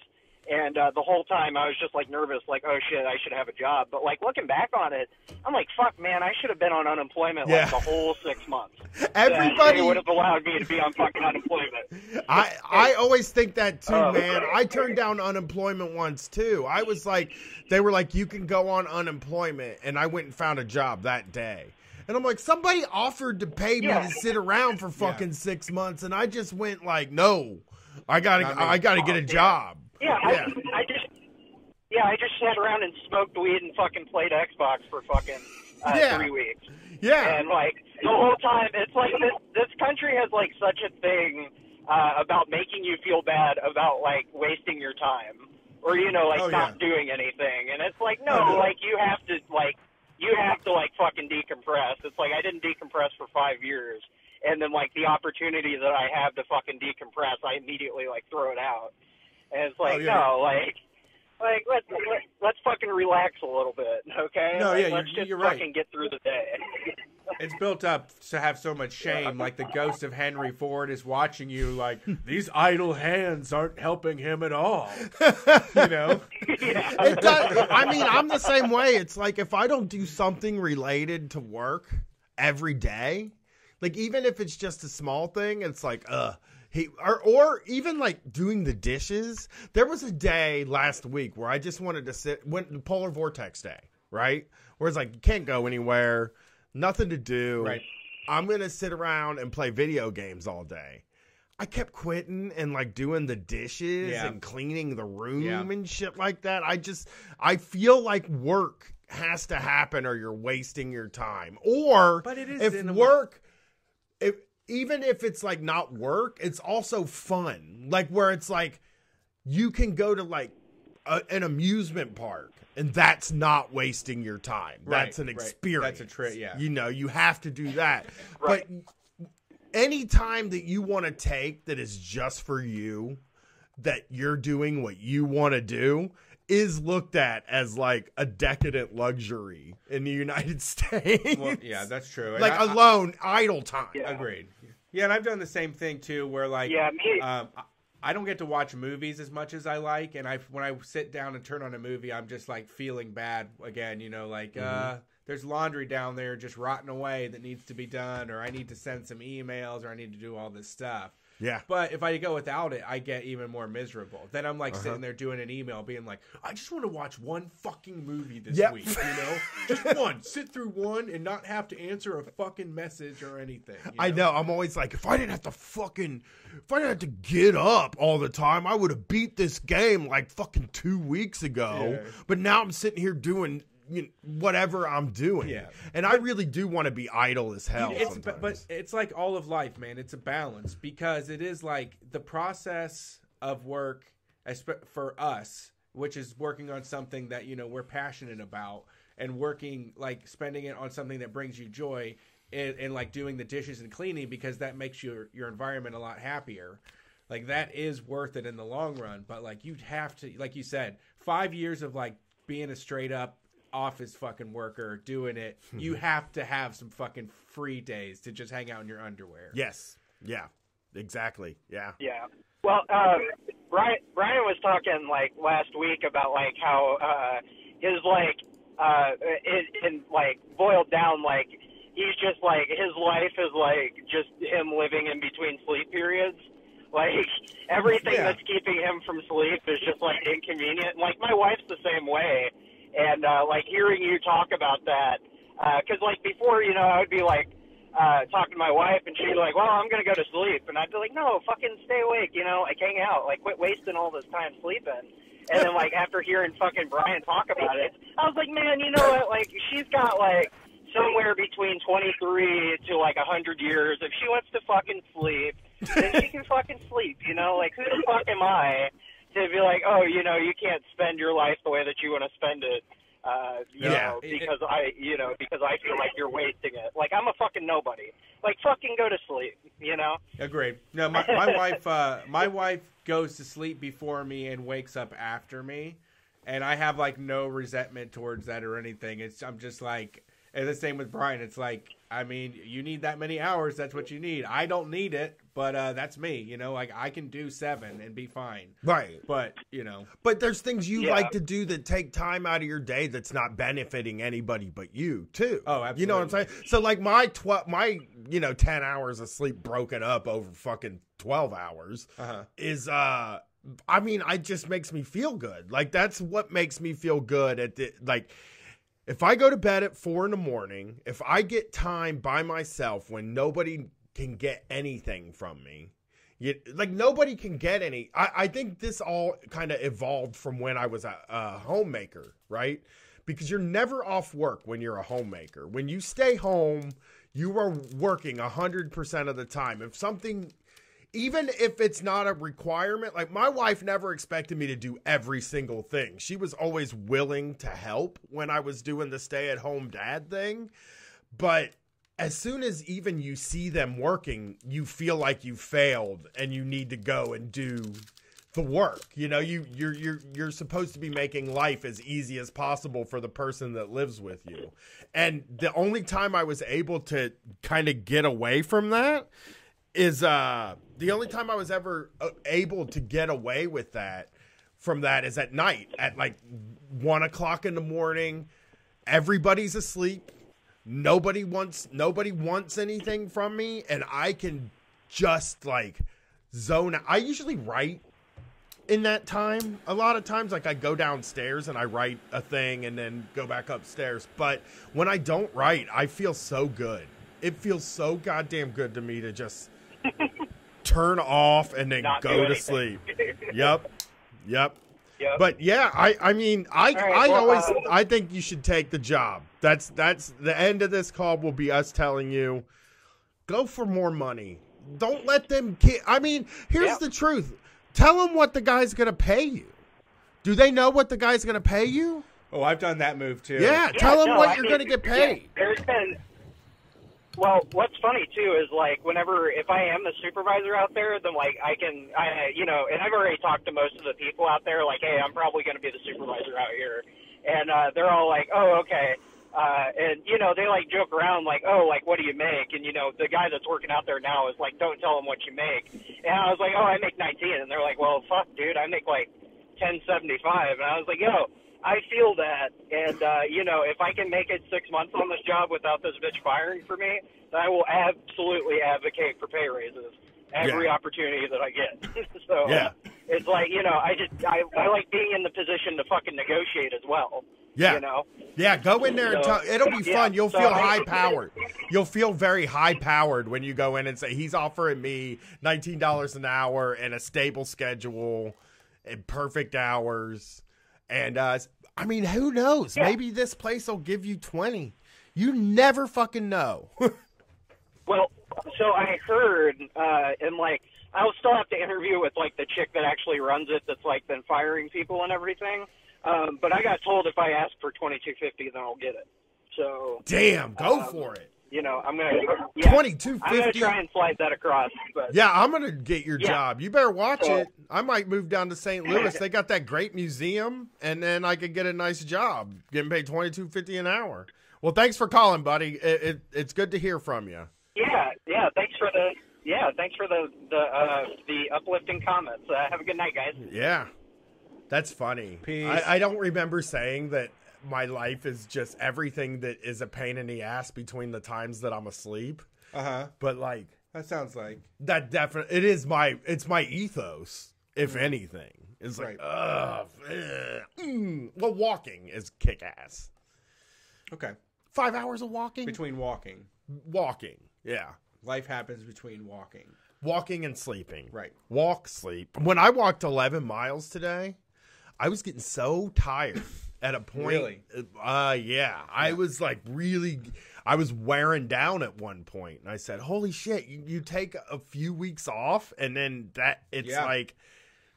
And the whole time I was just like nervous, like, oh shit, I should have a job. But like looking back on it, I'm like, fuck, man, I should have been on unemployment like the whole 6 months. Everybody would have allowed me to be on fucking unemployment. I always think that too, man. I turned down unemployment once too. I was like, they were like, you can go on unemployment, and I went and found a job that day. And I'm like, somebody offered to pay me to sit around for fucking 6 months, and I just went like, no, I gotta get a job. I just sat around and smoked weed and fucking played Xbox for fucking 3 weeks. Yeah. And like the whole time, it's like this country has like such a thing about making you feel bad about like wasting your time or not doing anything. And it's like no, like you have to fucking decompress. It's like I didn't decompress for 5 years, and then like the opportunity that I have to fucking decompress, I immediately like throw it out. And it's like let's fucking relax a little bit, okay? No, let's just you're fucking right. get through the day. It's built up to have so much shame. Like the ghost of Henry Ford is watching you like, these idle hands aren't helping him at all. You know? It does, I mean, I'm the same way. It's like if I don't do something related to work every day, like even if it's just a small thing, it's like, or even like doing the dishes. There was a day last week where I just wanted to went to Polar Vortex Day, right? Where it's like, you can't go anywhere, nothing to do. Right. I'm going to sit around and play video games all day. I kept quitting and like doing the dishes and cleaning the room and shit like that. I feel like work has to happen or you're wasting your time. Or but it is even if it's like not work, it's also fun. Like where it's like you can go to like an amusement park and that's not wasting your time. Right, that's an experience. That's a trip, You know, you have to do that. But any time that you want to take that is just for you, that you're doing what you want to do, is looked at as like a decadent luxury in the United States. Well, yeah, that's true. Like idle time. Yeah. Agreed. Yeah, and I've done the same thing too, where like, I don't get to watch movies as much as I like, and when I sit down and turn on a movie, I'm just like feeling bad again. You know, like there's laundry down there just rotting away that needs to be done, or I need to send some emails, or I need to do all this stuff. Yeah. But if I go without it, I get even more miserable. Then I'm like sitting there doing an email being like, I just want to watch one fucking movie this week, you know? Just one. Sit through one and not have to answer a fucking message or anything. I know. I'm always like, if I didn't have to get up all the time, I would have beat this game like fucking 2 weeks ago. Yeah. But now I'm sitting here doing whatever I'm doing. Yeah. And I really do want to be idle as hell. But it's like all of life, man. It's a balance, because it is like the process of work for us, which is working on something that, you know, we're passionate about, and working, like spending it on something that brings you joy, and like doing the dishes and cleaning because that makes your environment a lot happier. Like that is worth it in the long run. But like you'd have to, like you said, 5 years of like being a straight up office fucking worker doing it, you have to have some fucking free days to just hang out in your underwear. Yes. Yeah. Exactly. Yeah. Yeah. Well, Brian was talking like last week about like how his like it like boiled down, like he's just like his life is like just him living in between sleep periods. Like everything that's keeping him from sleep is just like inconvenient. Like my wife's the same way. And, like, hearing you talk about that, because, like, before, you know, I would be, like, talking to my wife, and she'd be like, well, I'm going to go to sleep. And I'd be like, no, fucking stay awake, you know, like, hang out. Like, quit wasting all this time sleeping. And then, like, after hearing fucking Brian talk about it, I was like, man, you know what? Like, she's got, like, somewhere between 23 to, like, 100 years. If she wants to fucking sleep, then she can fucking sleep, you know? Like, who the fuck am I to be like, oh, you know, you can't spend your life the way that you want to spend it, you know, because I feel like you're wasting it. Like, I'm a fucking nobody. Like, fucking go to sleep, you know? Agreed. No, my wife goes to sleep before me and wakes up after me, and I have like no resentment towards that or anything. I'm just like, And the same with Brian. It's like, I mean, you need that many hours. That's what you need. I don't need it, but that's me. You know, like I can do 7 and be fine. Right. But, you know. But there's things you Yeah. like to do that take time out of your day that's not benefiting anybody but you, too. Oh, absolutely. You know what I'm saying? So, like, my 10 hours of sleep broken up over fucking 12 hours is, I mean, it just makes me feel good. Like, that's what makes me feel good at the, like, if I go to bed at 4 a.m, if I get time by myself when nobody can get anything from me, like nobody can get any. I think this all kind of evolved from when I was a homemaker, right? Because you're never off work when you're a homemaker. When you stay home, you are working 100% of the time. If something, even if it's not a requirement, like my wife never expected me to do every single thing. She was always willing to help when I was doing the stay-at-home dad thing. But as soon as even you see them working, you feel like you failed and you need to go and do the work. You know, you're supposed to be making life as easy as possible for the person that lives with you. And the only time I was able to kind of get away from that is the only time I was ever able to get away with that from that is at night at like 1 o'clock in the morning. Everybody's asleep. Nobody wants anything from me, and I can just like zone out. I usually write in that time. A lot of times, like I go downstairs and I write a thing and then go back upstairs. But when I don't write, I feel so good. It feels so goddamn good to me to just turn off and then Not do go to anything. sleep. Yep. Yep. But yeah, I mean, I think you should take the job. That's the end of this call will be us telling you, go for more money. Don't let them I mean, here's the truth. Tell them what the guy's going to pay you. Do they know what the guy's going to pay you? Oh, I've done that move too. Yeah, tell them what you're going to get paid. There's been. Well, what's funny too is like if I am the supervisor out there, then like I and I've already talked to most of the people out there. Like, hey, I'm probably going to be the supervisor out here, and they're all like, oh, okay. And they like joke around like, oh, like what do you make? And the guy that's working out there now is like, don't tell him what you make. And I was like, oh, I make 19. And they're like, well, fuck, dude, I make like 10.75. And I was like, yo, I feel that. And if I can make it 6 months on this job without this bitch firing for me, then I will absolutely advocate for pay raises every opportunity that I get. So it's like, I like being in the position to fucking negotiate as well. Yeah. Yeah, go in there and it'll be fun. You'll feel high-powered. You'll feel very high-powered when you go in and say, he's offering me $19 an hour and a stable schedule and perfect hours. And, I mean, who knows? Yeah. Maybe this place will give you 20. You never fucking know. Well, so I heard, and, like, I'll still have to interview with, like, the chick that actually runs it that's, like, been firing people and everything. But I got told if I ask for $22.50, then I'll get it. So damn, go for it. I'm gonna $22.50. I'm gonna try and slide that across. But yeah, I'm gonna get your job. You better watch it. I might move down to St. Louis. They got that great museum, and then I could get a nice job, getting paid $22.50 an hour. Well, thanks for calling, buddy. It's good to hear from you. Yeah. Thanks for the uplifting comments. Have a good night, guys. Yeah. That's funny. Peace. I don't remember saying that my life is just everything that is a pain in the ass between the times that I'm asleep. But like that sounds like that definitely it's my ethos, if anything. It's like well, walking is kick ass. Okay. 5 hours of walking? Between walking. Walking. Yeah. Life happens between walking. Walking and sleeping. Right. Walk, sleep. When I walked 11 miles today, I was getting so tired at a point. Really? Yeah. I was like I was wearing down at one point. And I said, holy shit, you take a few weeks off and then like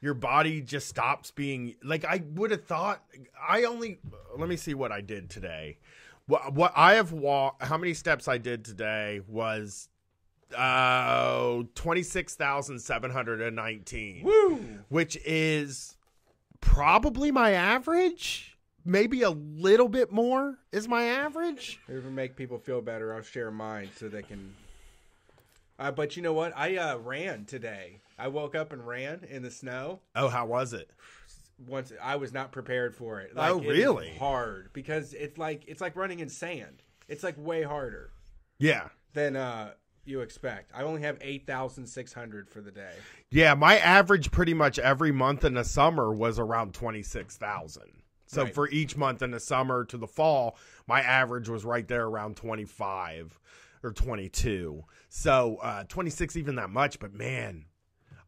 your body just stops being like, I would have thought let me see what I did today. What I have walked, how many steps I did today was 26,719. Woo! Which is probably my average maybe a little bit more is my average. If it make people feel better, I'll share mine so they can. But you know what? I ran today. I woke up and ran in the snow. Oh, how was it? Once I was not prepared for it. Oh, really? It is hard because it's like running in sand. It's like way harder. Yeah. Than you expect. I only have 8,600 for the day. Yeah, my average pretty much every month in the summer was around 26,000. So Right. for each month in the summer to the fall, my average was right there around 25 or 22. So 26 even that much, but man,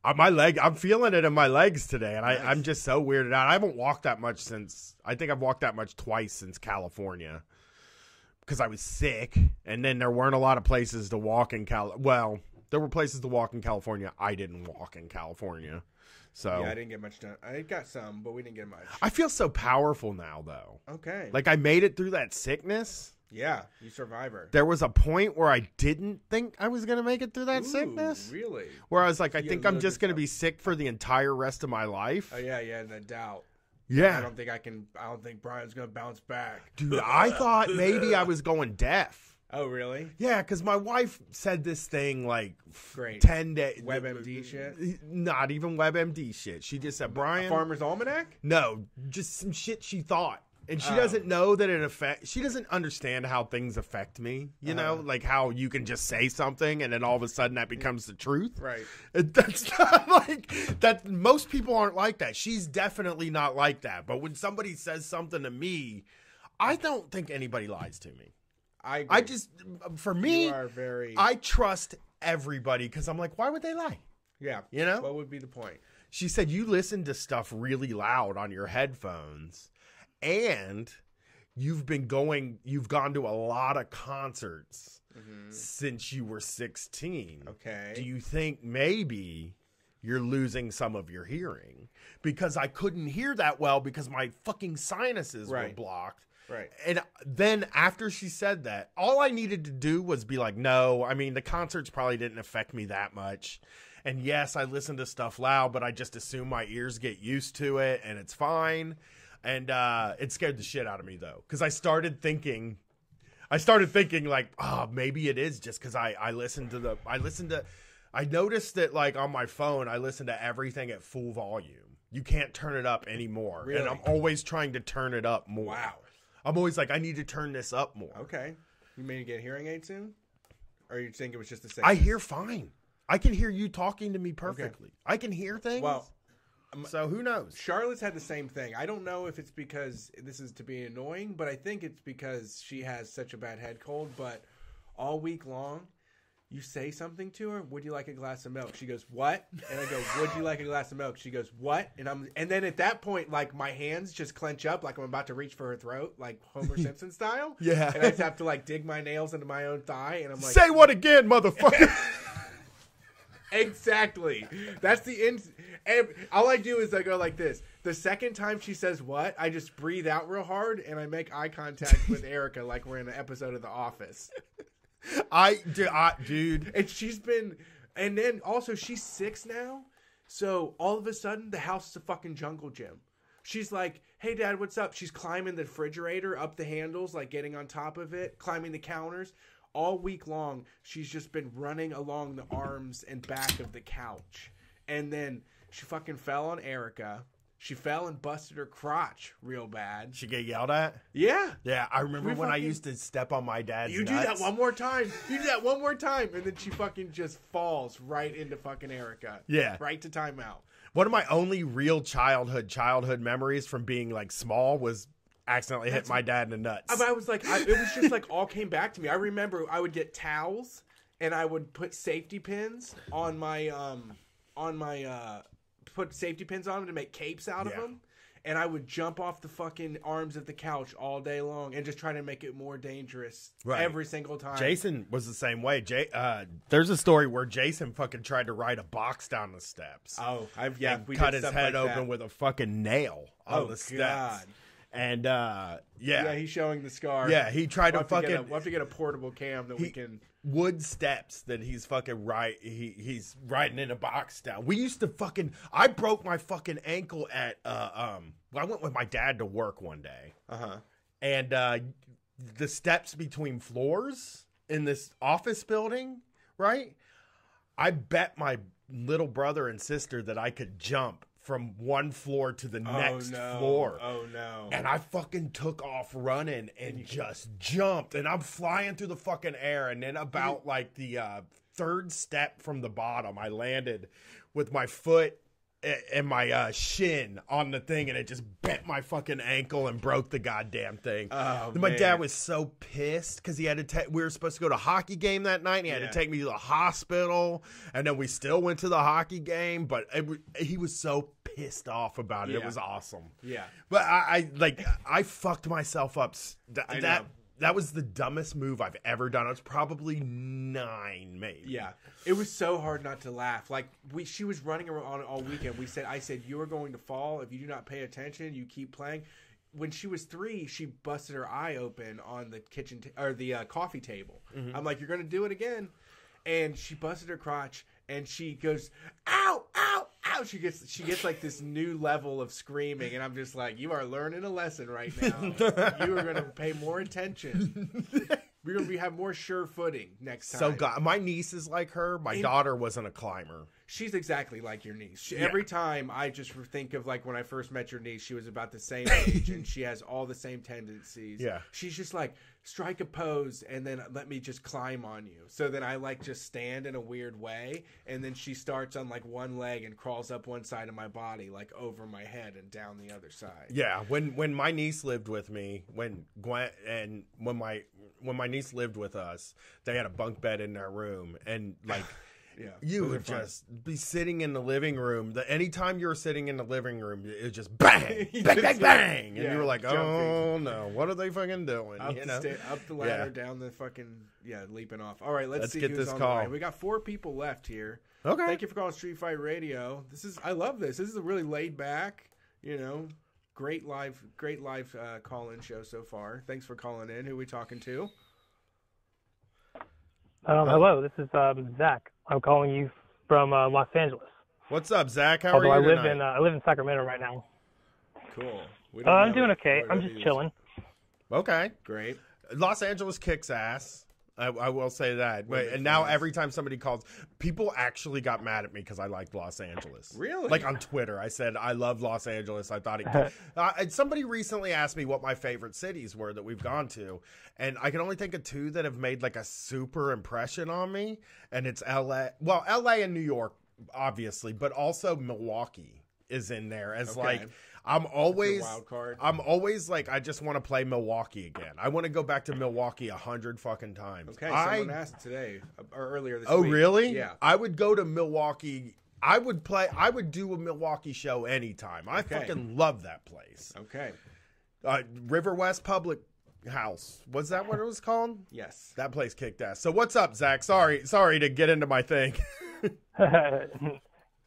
I'm feeling it in my legs today, and Nice. I'm just so weirded out. I haven't walked that much I think I've walked that much twice since California. Because I was sick, and then there weren't a lot of places to walk in Well, there were places to walk in California. I didn't walk in California. So Yeah, I didn't get much done. I got some, but we didn't get much. I feel so powerful now, though. Okay. Like, I made it through that sickness. Yeah, you survivor. There was a point where I didn't think I was going to make it through that Ooh, sickness. Really? Where I was like, I You think I'm load just going to yourself. be sick for the entire rest of my life. Oh yeah, no doubt. I Yeah. don't think Brian's gonna bounce back. Dude, I thought maybe I was going deaf. Oh really? Yeah, because my wife said this thing like Great. 10 days. WebMD shit? Not even WebMD shit. She just said, Brian. Farmer's Almanac? No, just some shit she thought. And she Oh. doesn't know that she doesn't understand how things affect me. You know, like how you can just say something and then all of a sudden that becomes the truth. Right. That's not like that. Most people aren't like that. She's definitely not like that. But when somebody says something to me, I don't think anybody lies to me. I agree. I just, for me, You are very. I trust everybody because I'm like, why would they lie? Yeah. You know? What would be the point? She said, you listen to stuff really loud on your headphones and you've gone to a lot of concerts since you were 16. Okay. Do you think maybe you're losing some of your hearing? Because I couldn't hear that well because my fucking sinuses were Right. blocked. Right. And then after she said that, all I needed to do was be like, no, I mean, the concerts probably didn't affect me that much. And yes, I listen to stuff loud, but I just assume my ears get used to it and it's fine. And it scared the shit out of me, though, because I started thinking like, oh, maybe it is just because I noticed that, like, on my phone, I listen to everything at full volume. You can't turn it up anymore. Really? And I'm always trying to turn it up more. Wow. I'm always like, I need to turn this up more. Okay. You mean to get a hearing aid soon? Or you think it was just the same? I hear fine. I can hear you talking to me perfectly. I can hear things. Well, so who knows? Charlotte's had the same thing. I don't know if it's because this is to be annoying, but I think it's because she has such a bad head cold. But all week long, you say something to her, would you like a glass of milk? She goes, what? And I go, would you like a glass of milk? She goes, what? And then at that point, like, my hands just clench up like I'm about to reach for her throat, like Homer Simpson style. Yeah. And I just have to, like, dig my nails into my own thigh, and I'm like, Say what again, motherfucker? exactly. That's the end. All I do is I go like this. The second time she says what, I just breathe out real hard and I make eye contact with Erica like we're in an episode of The Office. Dude. And then also she's 6 now. So all of a sudden the house is a fucking jungle gym. She's like, hey Dad, what's up? She's climbing the refrigerator up the handles, like getting on top of it, climbing the counters. All week long, she's just been running along the arms and back of the couch. And then she fucking fell on Erica. She fell and busted her crotch real bad. She get yelled at? Yeah. Yeah, I remember We when I fucking- used to step on my dad's You do nuts. that one more time. You do that one more time. And then she fucking just falls right into fucking Erica. Yeah. Right to timeout. One of my only real childhood memories from being, like, small was accidentally hit my dad in the nuts. I was like, it was just like all came back to me. I remember I would get towels and I would put safety pins on my, put safety pins on them to make capes out of Yeah. them. And I would jump off the fucking arms of the couch all day long and just try to make it more dangerous every single time. Jason was the same way. There's a story where Jason fucking tried to ride a box down the steps. Oh, and we cut did his stuff head like open that. with a fucking nail on the steps. God. And Yeah, he's showing the scar. Yeah, he tried to we'll fucking have to get a portable cam that we can wood steps that he's fucking he's riding in a box down. We used to fucking I broke my fucking ankle at I went with my dad to work one day. And the steps between floors in this office building, right? I bet my little brother and sister that I could jump from one floor to the next floor. Oh no. And I fucking took off running and just jumped. And I'm flying through the fucking air. And then about like the third step from the bottom, I landed with my foot and my shin on the thing, and it just bent my fucking ankle and broke the goddamn thing. Oh, my dad was so pissed because he had to we were supposed to go to a hockey game that night, and he had to take me to the hospital, and then we still went to the hockey game, but he was so pissed off about it. It was awesome. Yeah. But I fucked myself up. That was the dumbest move I've ever done. I was probably 9, maybe. Yeah. It was so hard not to laugh. Like she was running around all weekend. I said, you are going to fall. If you do not pay attention, you keep playing. When she was 3, she busted her eye open on the kitchen or the coffee table. Mm-hmm. I'm like, you're going to do it again. And she busted her crotch and she goes, ow, ow, ow. She gets like this new level of screaming, and I'm just like, you are learning a lesson right now. You are going to pay more attention. We're going to have more sure footing next time. So my niece is like her. My daughter wasn't a climber. She's exactly like your niece. Every time I just think of like when I first met your niece, she was about the same age and she has all the same tendencies. Yeah. She's just like, strike a pose and then let me just climb on you. So then I like just stand in a weird way, and then she starts on like one leg and crawls up one side of my body, like over my head and down the other side. Yeah. When my niece lived with me, when my niece lived with us, they had a bunk bed in their room, and like yeah, you would just be sitting in the living room. Anytime you were sitting in the living room, it was just bang, bang, bang, bang, and you were like, "Oh no, what are they fucking doing?" Up the ladder, down the fucking leaping off. All right, let's see get who's this on call. the line. We got 4 people left here. Okay, thank you for calling Street Fight Radio. I love this. This is a really laid back, great live call-in show so far. Thanks for calling in. Who are we talking to? Hello, this is Zach. I'm calling you from Los Angeles. What's up, Zach? How are you tonight? I live in Sacramento right now. Cool. I'm doing okay. I'm just chilling. Okay. Great. Los Angeles kicks ass. I will say that. And now every time somebody calls, people actually got mad at me because I liked Los Angeles. Really? Like on Twitter, I said, I love Los Angeles. I thought and somebody recently asked me what my favorite cities were that we've gone to. And I can only think of 2 that have made like a super impression on me. And it's LA. Well, LA and New York, obviously, but also Milwaukee is in there as like, I'm always wild card. I'm always like, I just want to play Milwaukee again. I want to go back to Milwaukee 100 fucking times. Okay, someone asked today or earlier this week. Oh, really? Yeah. I would go to Milwaukee. I would do a Milwaukee show anytime. I fucking love that place. Okay. River West Public House. Was that what it was called? Yes. That place kicked ass. So what's up, Zach? Sorry to get into my thing.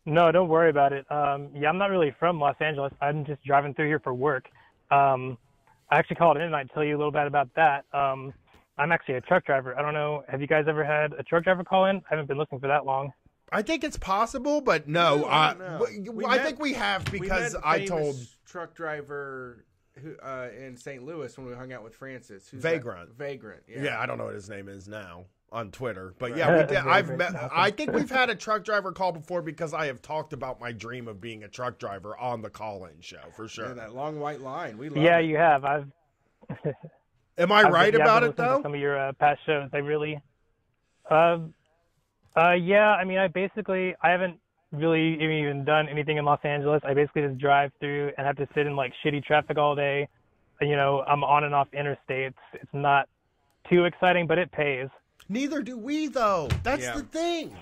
No, don't worry about it. I'm not really from Los Angeles. I'm just driving through here for work. I actually called in and I'd tell you a little bit about that. I'm actually a truck driver. I don't know. Have you guys ever had a truck driver call in? I haven't been listening for that long. I think it's possible, but no. I think we have because I told truck driver who in St. Louis when we hung out with Francis. Vagrant. Vagrant. Yeah, I don't know what his name is now on Twitter, but yeah, we did. I think we've had a truck driver call before because I have talked about my dream of being a truck driver on the call-in show for sure. Yeah, that long white line. We love it. You have. Am I right about it though? Some of your past shows, they really. I mean, I haven't really even done anything in Los Angeles. I basically just drive through and have to sit in like shitty traffic all day. I'm on and off interstates. It's not too exciting, but it pays. Neither do we, though. That's the thing.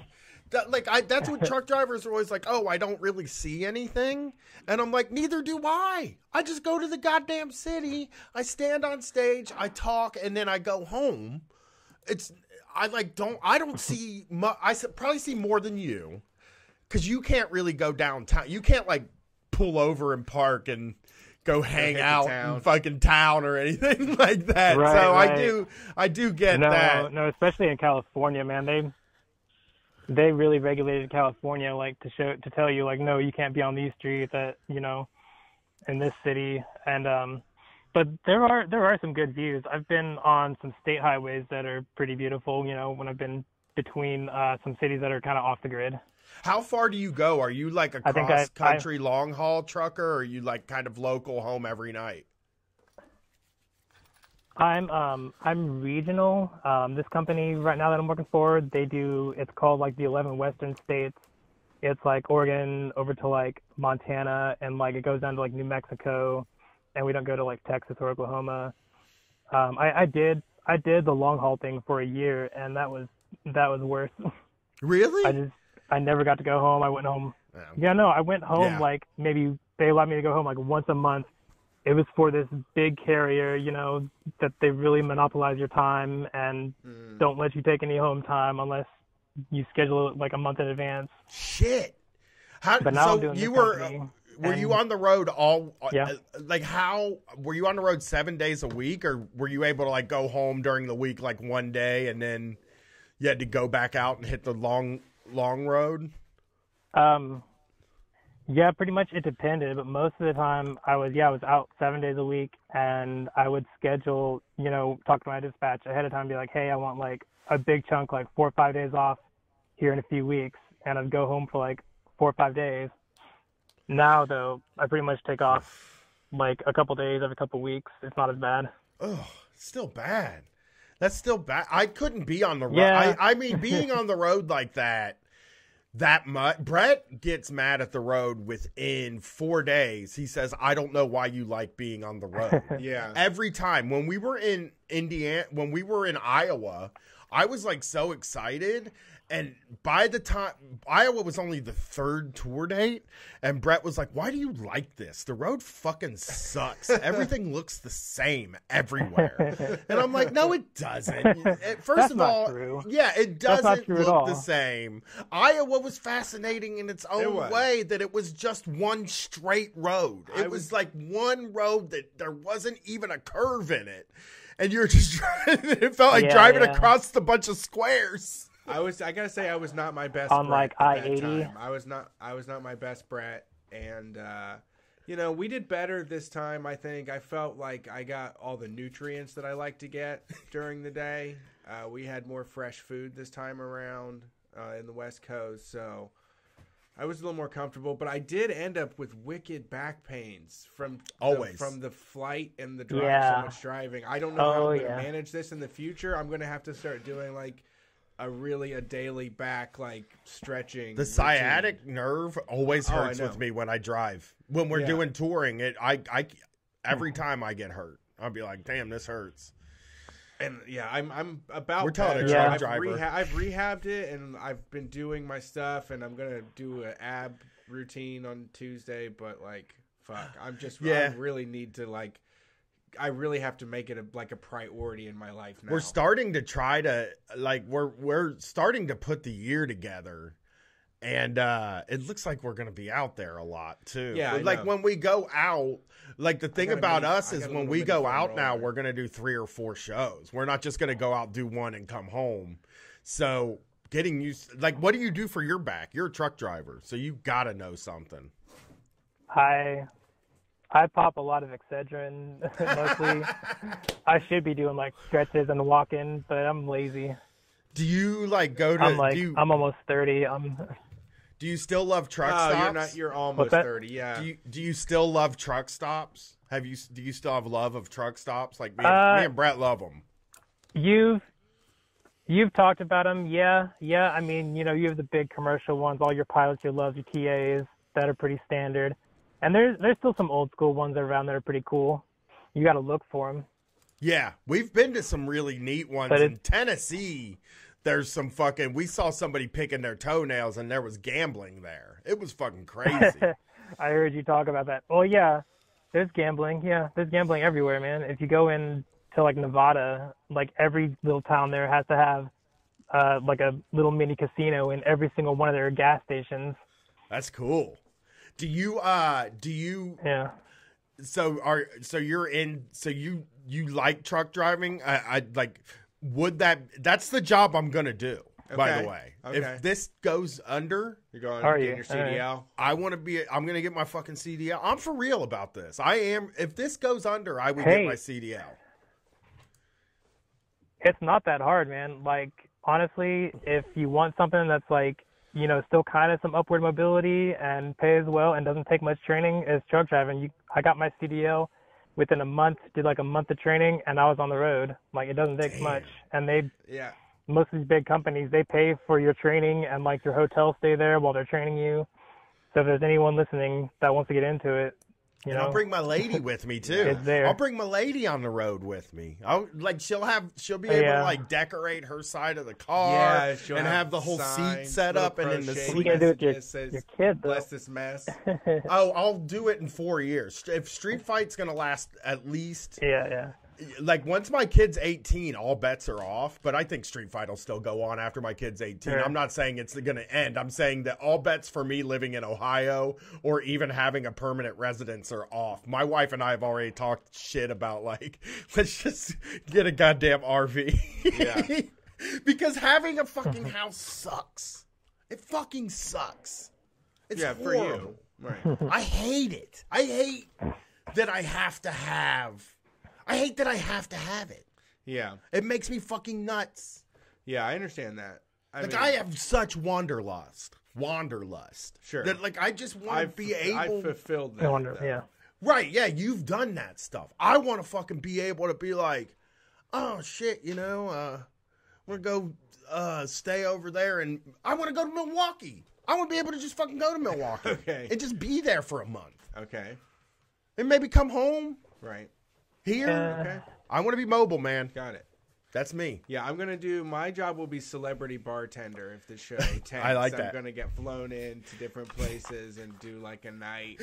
That's what truck drivers are always like, oh, I don't really see anything. And I'm like, neither do I. I just go to the goddamn city. I stand on stage. I talk, and then I go home. I don't see much. I probably see more than you because you can't really go downtown. You can't, like, pull over and park and go hang hit the out town. in fucking town or anything like that. Right, so right. I do get that. No, especially in California, man. They really regulated California, like to tell you, like, no, you can't be on these streets in this city. And but there are some good views. I've been on some state highways that are pretty beautiful. When I've been between some cities that are kind of off the grid. How far do you go? Are you like a I think cross country long haul trucker, or are you like kind of local, home every night? I'm regional. This company right now that I'm working for, it's called like the 11 Western States. It's like Oregon over to like Montana, and like it goes down to like New Mexico, and we don't go to like Texas or Oklahoma. I did the long haul thing for a year, and that was worse. Really? I never got to go home. I went home. Yeah, no, I went home like maybe they allowed me to go home like once a month. It was for this big carrier, that they really monopolize your time and don't let you take any home time unless you schedule it like a month in advance. Shit. But now I'm doing this company, were you on the road all? Yeah. Like how were you on the road 7 days a week, or were you able to like go home during the week like one day and then you had to go back out and hit the long road? Yeah, pretty much it depended, but most of the time I was out 7 days a week, and I would schedule, talk to my dispatch ahead of time, be like, hey, I want like a big chunk, like 4 or 5 days off here in a few weeks, and I'd go home for like 4 or 5 days. Now though, I pretty much take off like a couple days every couple weeks. It's not as bad. Oh, still bad. That's still bad. I couldn't be on the road. Yeah. I mean, being on the road like that much. Brett gets mad at the road within 4 days. He says, I don't know why you like being on the road. Yeah. Every time. When we were in Iowa, I was like so excited. And by the time Iowa was only the third tour date, and Brett was like, why do you like this? The road fucking sucks. Everything looks the same everywhere. And I'm like, no, it doesn't. First of all, true. Yeah, it doesn't true at look all. the same. Iowa was fascinating in its own way, that it was just one straight road. It was like one road that there wasn't even a curve in it. And you're just driving, it felt like driving across the bunch of squares. I gotta say, I was not my best on Brett like at that I-80. time. I was not my best Brett, and we did better this time. I think I felt like I got all the nutrients that I like to get during the day. We had more fresh food this time around in the West Coast, so I was a little more comfortable. But I did end up with wicked back pains from the flight and the drive. So much driving. I don't know how I'm going to manage this in the future. I'm going to have to start doing like a daily back like stretching. The sciatic nerve always hurts with me when I drive. When we're doing touring, every time I get hurt, I'll be like, "Damn, this hurts." And I'm about. We're telling better. a truck driver. I've rehabbed it, and I've been doing my stuff, and I'm gonna do an ab routine on Tuesday. But like, fuck, I really need to like. I really have to make it a priority in my life now. We're starting to try to we're starting to put the year together, and it looks like we're going to be out there a lot too. Yeah, like when we go out, like the thing about us is when we go out now, we're going to do 3 or 4 shows. We're not just going to go out, do one, and come home. So getting used, like, what do you do for your back? You're a truck driver, so you got to know something. I pop a lot of Excedrin mostly. I should be doing like stretches and walking, but I'm lazy. Do you like go to? I'm almost 30. Do you still love truck stops? You're almost 30. Yeah. Do you still love truck stops? Do you still have love of truck stops? Like me and Brett love them. You've talked about them, yeah. I mean, you have the big commercial ones, all your pilots you love, your TAs that are pretty standard. And there's still some old school ones around that are pretty cool. You got to look for them. Yeah, we've been to some really neat ones in Tennessee. There's some we saw somebody picking their toenails, and there was gambling there. It was fucking crazy. I heard you talk about that. Well, yeah, there's gambling. Yeah, there's gambling everywhere, man. If you go in to like Nevada, like every little town there has to have like a little mini casino in every single one of their gas stations. That's cool. Do you So you like truck driving? I like. That's the job I'm gonna do. By the way, if this goes under, you're going to get your CDL. I'm gonna get my fucking CDL. I'm for real about this. I am. If this goes under, I would get my CDL. It's not that hard, man. Like, honestly, if you want something that's like, you know, still kind of some upward mobility and pays well and doesn't take much training, is truck driving. I got my CDL within a month, did like a month of training, and I was on the road. Like, it doesn't take much. And most of these big companies, they pay for your training and like your hotel stay there while they're training you. So if there's anyone listening that wants to get into it, you know, I'll bring my lady with me too. It's there. I'll bring my lady on the road with me. She'll be able to like decorate her side of the car and have the whole seat set up and in the seat. What are you gonna do with your kid? Bless this mess. I'll do it in 4 years. If Street Fight's gonna last at least like once my kid's 18, all bets are off. But I think Street Fight will still go on after my kid's 18. I'm not saying it's going to end. I'm saying that all bets for me living in Ohio or even having a permanent residence are off. My wife and I have already talked shit about like, let's just get a goddamn RV. Yeah. Because having a fucking house sucks. It fucking sucks. It's horrible. For you. Right. I hate it. I hate that I have to have it. Yeah. It makes me fucking nuts. Yeah, I understand that. I have such wanderlust. Sure. That like I just want to be able. I fulfilled that. Yeah. Right. Yeah. You've done that stuff. I want to fucking be able to be like, oh shit, you know, I want to go stay over there, and I want to go to Milwaukee. I want to be able to just fucking go to Milwaukee. And just be there for a month. Okay. And maybe come home. Right. Here. Okay. I want to be mobile, man. Got it. That's me. Yeah, I'm gonna do. My job will be celebrity bartender if the show tanks. I like that. I'm gonna get flown in to different places and do like a night.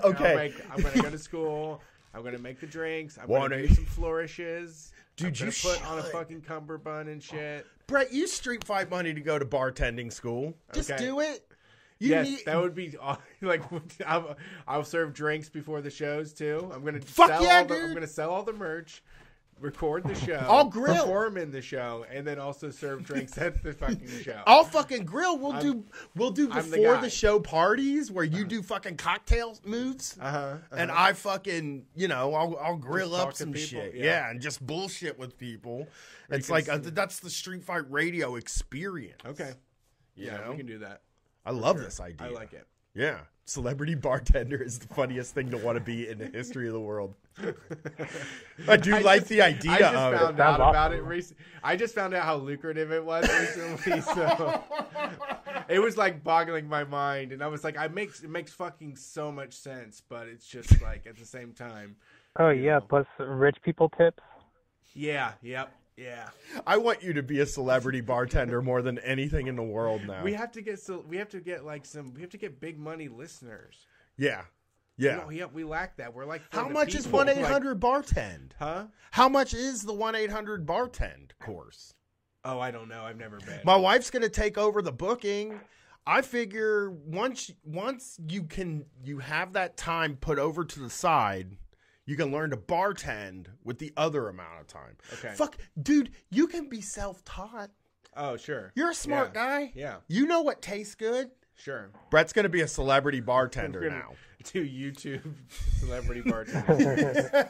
Okay. I'm gonna go to school. I'm gonna make the drinks. I'm gonna do some flourishes. Dude, I'm gonna put on a fucking cummerbund and shit. Brett, use Street Fight money to go to bartending school. Just do it. That would be like. I'll serve drinks before the shows too. I'm gonna I'm gonna sell all the merch, record the show, I'll grill, perform in the show, and then also serve drinks at the fucking show. I'll fucking grill. We'll do before the show parties where you do fucking cocktail moods, and I fucking I'll grill up some shit, and just bullshit with people. It's like that's the Street Fight Radio experience. Okay, we can do that. I love this idea. I like it. Yeah. Celebrity bartender is the funniest thing to want to be in the history of the world. I like the idea of it. I just found out about it recently. I just found out how lucrative it was recently. So it was like boggling my mind. And I was like, it makes fucking so much sense. But it's just like at the same time. Oh, yeah. Plus rich people tips. Yeah. Yep. Yeah, I want you to be a celebrity bartender more than anything in the world now. We have to get big money listeners. Yeah. We lack that. We're like, how much is 1-800 bartend? Huh? How much is the 1-800 bartend course? Oh, I don't know. I've never been. My wife's gonna take over the booking. I figure once you have that time put over to the side, you can learn to bartend with the other amount of time. Okay. Fuck, dude, you can be self-taught. Oh, sure. You're a smart guy. Yeah. You know what tastes good. Sure. Brett's going to be a celebrity bartender now. Do YouTube celebrity bartender.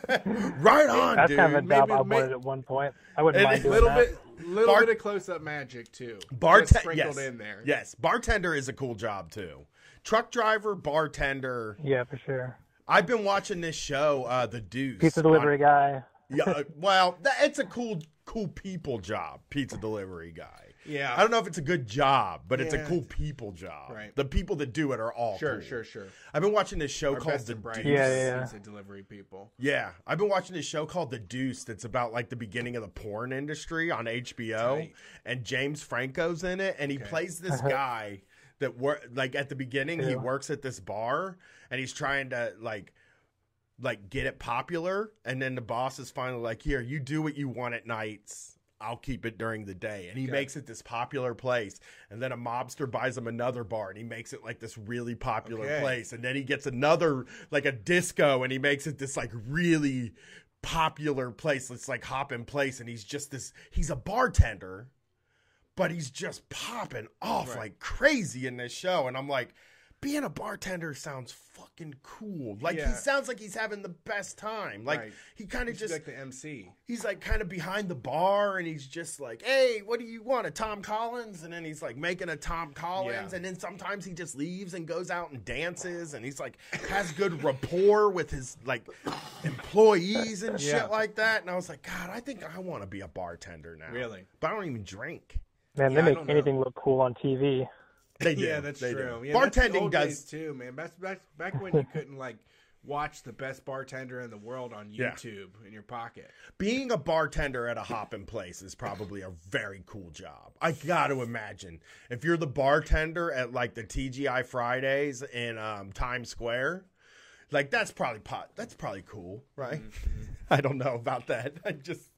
Right on, That's dude. kind of a job I wanted at one point. I wouldn't mind doing that. Little bit of close-up magic, too. Sprinkled in there. Yes, bartender is a cool job, too. Truck driver, bartender. Yeah, for sure. I've been watching this show, The Deuce. Pizza delivery guy. Yeah, well, it's a cool people job, pizza delivery guy. Yeah. I don't know if it's a good job, but it's a cool people job. Right. The people that do it are all cool. Sure. I've been watching this show called The Deuce. Pizza delivery people. Yeah. I've been watching this show called The Deuce that's about like the beginning of the porn industry on HBO. Tight. And James Franco's in it, and he plays this guy that at the beginning he works at this bar and he's trying to like get it popular, and then the boss is finally like, here, you do what you want at nights. I'll keep it during the day. And he Okay. makes it this popular place. And then a mobster buys him another bar and he makes it like this really popular Okay. place. And then he gets another, like a disco, and he makes it this like really popular place. It's like Hoppin' Place. And he's a bartender, but he's just popping off Right. like crazy in this show. And I'm like, being a bartender sounds fucking cool. Like, Yeah. he sounds like he's having the best time. Like, Right. he kind of He's just, like the MC. he's like kind of behind the bar, and he's just like, hey, what do you want, a Tom Collins? And then he's like making a Tom Collins. Yeah. And then sometimes he just leaves and goes out and dances, and he's like, has good rapport with his like employees and Yeah. shit like that. And I was like, God, I think I want to be a bartender now. Really? But I don't even drink. Man, Yeah, I they make don't know. anything look cool on TV. They do. Yeah, that's They do. true. Yeah, that's the Bartending old does. days too, man. Back when you couldn't like watch the best bartender in the world on Yeah. YouTube in your pocket. Being a bartender at a Hoppin' Place is probably a very cool job. I got to imagine if you're the bartender at like the TGI Fridays in Times Square, like that's probably cool, right? I don't know about that. I just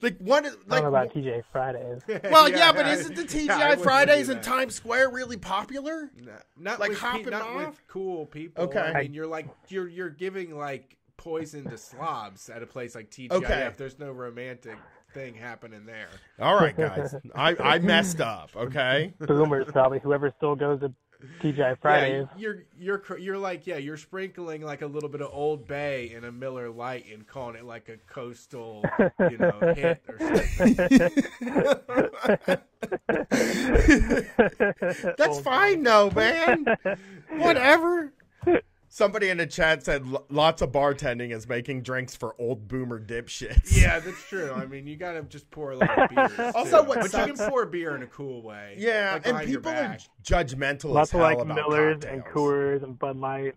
like one I like don't know about TJ Fridays. well, yeah, but isn't the I TGI wouldn't Fridays do in that. Times Square really popular? Not Like with hopping not off? with cool people. Okay. I mean, you're giving like poison to slobs at a place like TGIF. Okay. There's no romantic thing happening there. All right, guys, I messed up. Okay. Boomers probably. Whoever still goes to TGI Fridays. Yeah, you're like you're sprinkling like a little bit of Old Bay in a Miller Lite and calling it like a coastal hit or something. That's fine, though, man. Whatever. Somebody in the chat said lots of bartending is making drinks for old boomer dipshits. Yeah, that's true. I mean, you gotta just pour a lot of beers. Also, too. what but sucks- you can pour beer in a cool way. Yeah, like and behind your people are back. judgmental Lots as of hell like about Millers cocktails. and Coors and Bud Light.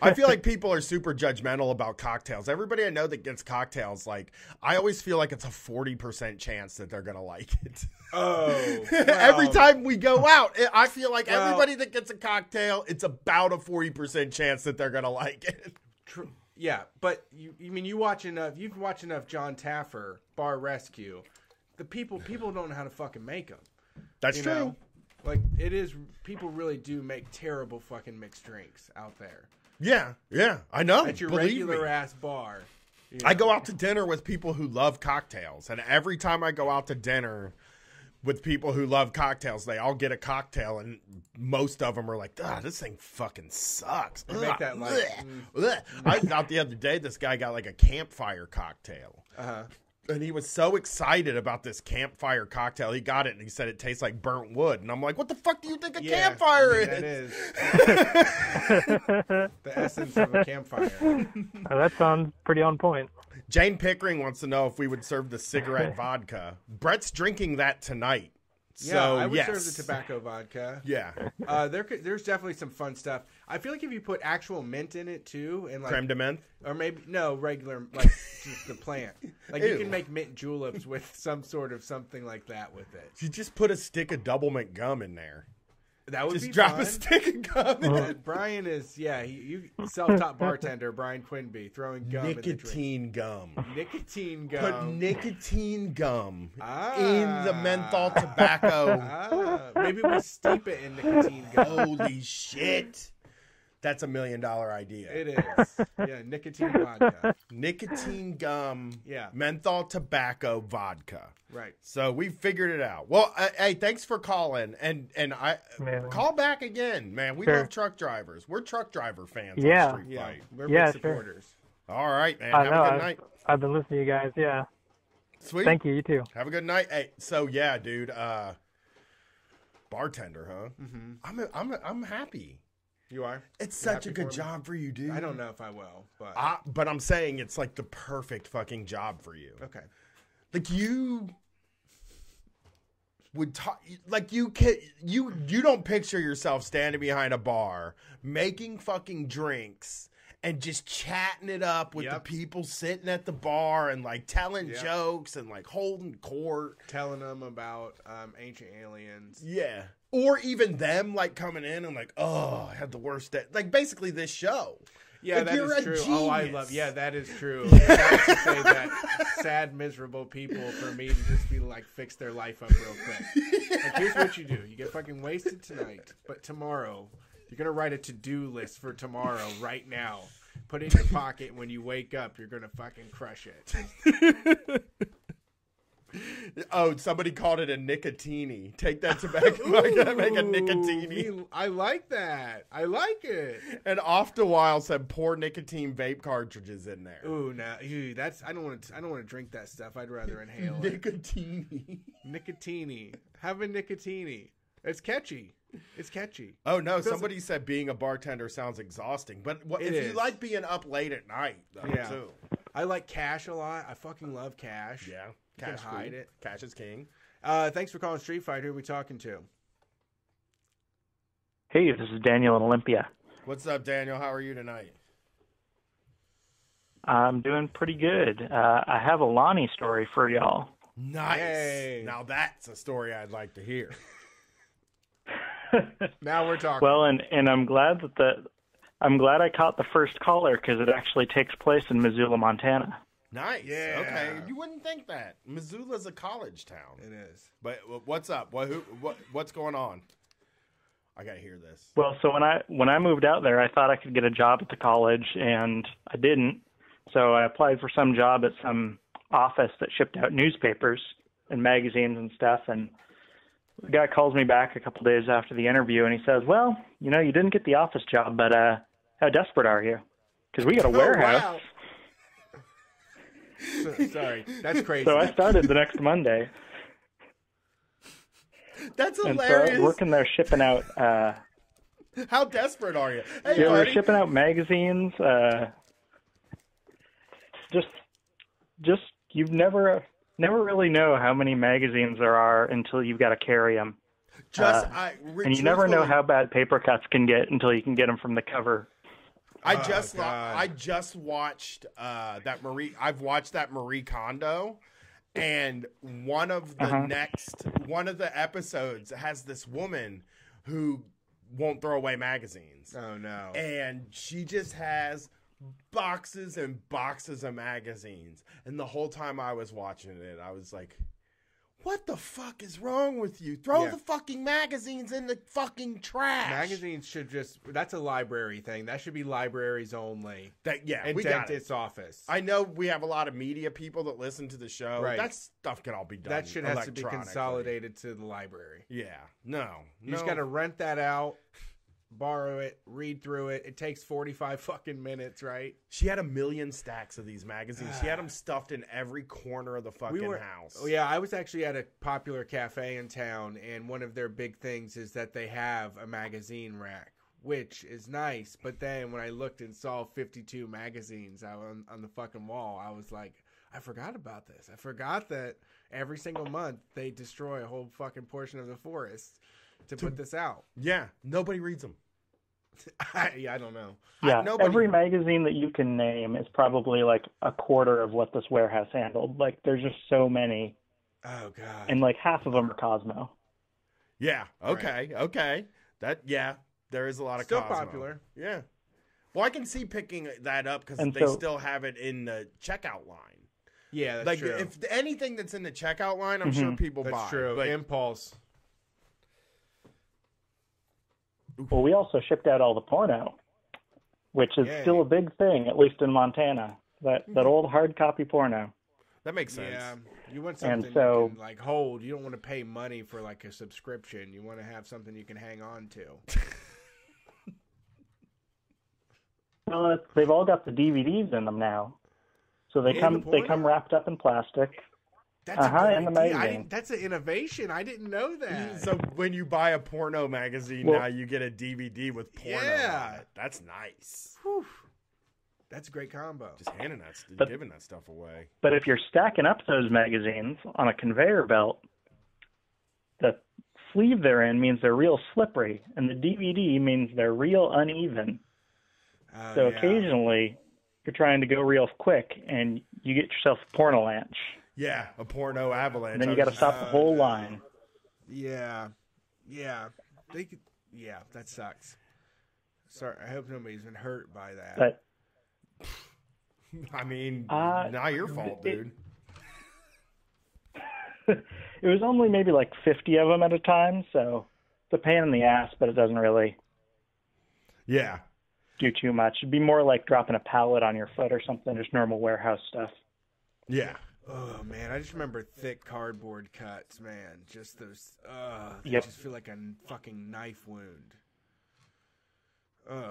I feel like people are super judgmental about cocktails. Everybody I know that gets cocktails, like, I always feel like it's a 40% chance that they're going to like it. Oh, Every well, time we go out, I feel like Well- everybody that gets a cocktail, it's about a 40% chance that they're going to like it. Yeah, but you watch enough. You've watched enough John Taffer Bar Rescue. The people don't know how to fucking make them. That's You true. know? Like it is. People really do make terrible fucking mixed drinks out there Yeah, I know. at your Believe regular me. ass bar. you I know? go out to dinner with people who love cocktails, and every time I go out to dinner with people who love cocktails, they all get a cocktail, and most of them are like, this thing fucking sucks. They make that like, Ugh. I was out the other day, this guy got like a campfire cocktail. uh-huh. And he was so excited about this campfire cocktail. He got it, and he said it tastes like burnt wood. And I'm like, what the fuck do you think a Yeah, campfire I mean, is? That is the essence of a campfire. Oh, that sounds pretty on point. Jane Pickering wants to know if we would serve the cigarette vodka. Brett's drinking that tonight. Yeah, So, I would yes. serve the tobacco vodka. Yeah. There's definitely some fun stuff. I feel like if you put actual mint in it too, and like Creme de menthe? or maybe no regular like just the plant. Like Ew. you can make mint juleps with some sort of something like that with it. You just put a stick of double mint gum in there. That would Just be drop fun. a stick of gum in it. Brian is you self-taught bartender Brian Quinby throwing gum in the drink. Nicotine gum. Nicotine Put gum. nicotine gum Ah. in the menthol tobacco. Maybe we steep it in nicotine gum. Holy shit. That's $1 million idea. It is. Yeah, nicotine vodka. Nicotine gum, Yeah. menthol tobacco vodka. Right. So we figured it out. Well, hey, thanks for calling, and I Man. call back again, man. We Sure. love truck drivers. We're truck driver fans. Yeah. on Street Yeah. Fight. We're Yeah, big sure. supporters. All right, man. I Have know. a good night. I've been listening to you guys. Yeah. Sweet. Thank you. You too. Have a good night. Hey, so yeah, dude. Bartender, huh? Mm-hmm. I'm happy. You are? It's You're such a happy good for me? job for you, dude. I don't know if I will, but But I'm saying it's like the perfect fucking job for you. okay. Like you would talk like you don't picture yourself standing behind a bar making fucking drinks and just chatting it up with the Yep. people sitting at the bar and like telling Yep. jokes and like holding court. Telling them about ancient aliens. Yeah. Or even them like coming in and like, oh, I had the worst day. Like basically this show. Yeah, Like, that you're is a true. genius. Oh, I love. Yeah, that is true. I have to say that sad, miserable people for me to just be like fix their life up real quick. Like, here's what you do: you get fucking wasted tonight, but tomorrow you're gonna write a to-do list for tomorrow right now. Put it in your pocket. And when you wake up, you're gonna fucking crush it. Oh, somebody called it a nicotini. Take that tobacco. I'm gonna make a nicotini. I like that. I like it. And Off the Wild said pour nicotine vape cartridges in there. Ooh, now, that's I don't want to drink that stuff. I'd rather inhale it. Nicotini. Nicotini. Have a nicotini. It's catchy. It's catchy. Oh no! Somebody said being a bartender sounds exhausting, but if you like being up late at night, though, too. I like Cash a lot. I fucking love Cash. Yeah, you can hide it. Cash is king. Thanks for calling Street Fight. Who are we talking to? Hey, this is Daniel in Olympia. What's up, Daniel? How are you tonight? I'm doing pretty good. I have a Lonnie story for y'all. Nice. Hey. Now that's a story I'd like to hear. Now we're talking. Well, and I'm glad I caught the first caller because it actually takes place in Missoula, Montana. Nice. Yeah. Okay. You wouldn't think that. Missoula's a college town. It is. But what's up? What's going on? I gotta hear this. Well, so when I moved out there, I thought I could get a job at the college, and I didn't. So I applied for some job at some office that shipped out newspapers and magazines and stuff, and the guy calls me back a couple days after the interview, and he says, well, you didn't get the office job, but how desperate are you? Because we got a warehouse. Wow. Sorry, that's crazy. So I started the next Monday. That's And hilarious. so I was working there shipping out. How desperate are you? Hey, Yeah, we're buddy. shipping out magazines. Just you never really know how many magazines there are until you've got to carry them. And you never know how bad paper cuts can get until you can get them from the cover. I just watched that Marie. I've watched that Marie Kondo, and one of the episodes has this woman who won't throw away magazines. Oh no! And she just has boxes and boxes of magazines. And the whole time I was watching it, I was like, what the fuck is wrong with you? Throw the fucking magazines in the fucking trash. Magazines should that's a library thing. That should be libraries only. And we got dentist's office. I know we have a lot of media people that listen to the show. Right. That stuff can all be done. That shit has to be electronically. consolidated to the library. Yeah. No. You just got to rent that out, borrow it, read through it. It takes 45 fucking minutes, right? She had 1 million stacks of these magazines. She had them stuffed in every corner of the fucking house. Oh yeah, I was actually at a popular cafe in town, and one of their big things is that they have a magazine rack, which is nice. But then when I looked and saw 52 magazines out on the fucking wall, I was like, I forgot about this. I forgot that every single month they destroy a whole fucking portion of the forest to put this out. Yeah, nobody reads them. I don't know. Yeah, every magazine that you can name is probably like a quarter of what this warehouse handled. Like, there's just so many. Oh god. And like half of them are Cosmo. Yeah. Okay. Right. Okay. There is a lot of still Cosmo. Popular. Yeah. Well, I can see picking that up because they still have it in the checkout line. Yeah, that's true. If anything that's in the checkout line, I'm sure people buy. That's true. But Impulse. Well, we also shipped out all the porno, which is still a big thing, at least in Montana. That old hard copy porno. That makes sense. Yeah, you want something you can like hold. You don't want to pay money for like a subscription. You want to have something you can hang on to. Well, they've all got the DVDs in them now, so they come wrapped up in plastic. That's in the magazine. That's an innovation. I didn't know that. So when you buy a porno magazine now, you get a DVD with porno on it. That's nice. Whew. That's a great combo. Just giving that stuff away. But if you're stacking up those magazines on a conveyor belt, the sleeve they're in means they're real slippery, and the DVD means they're real uneven. So occasionally, you're trying to go real quick, and you get yourself a porno lanch. Yeah, a porno avalanche. And then you got to stop the whole line. Yeah. That sucks. Sorry, I hope nobody's been hurt by that. But I mean, not your fault, dude. It was only maybe like 50 of them at a time, so it's a pain in the ass, but it doesn't really do too much. It'd be more like dropping a pallet on your foot or something, just normal warehouse stuff. Yeah. Oh man, I just remember thick cardboard cuts, man. Just those. They Yep. just feel like a fucking knife wound.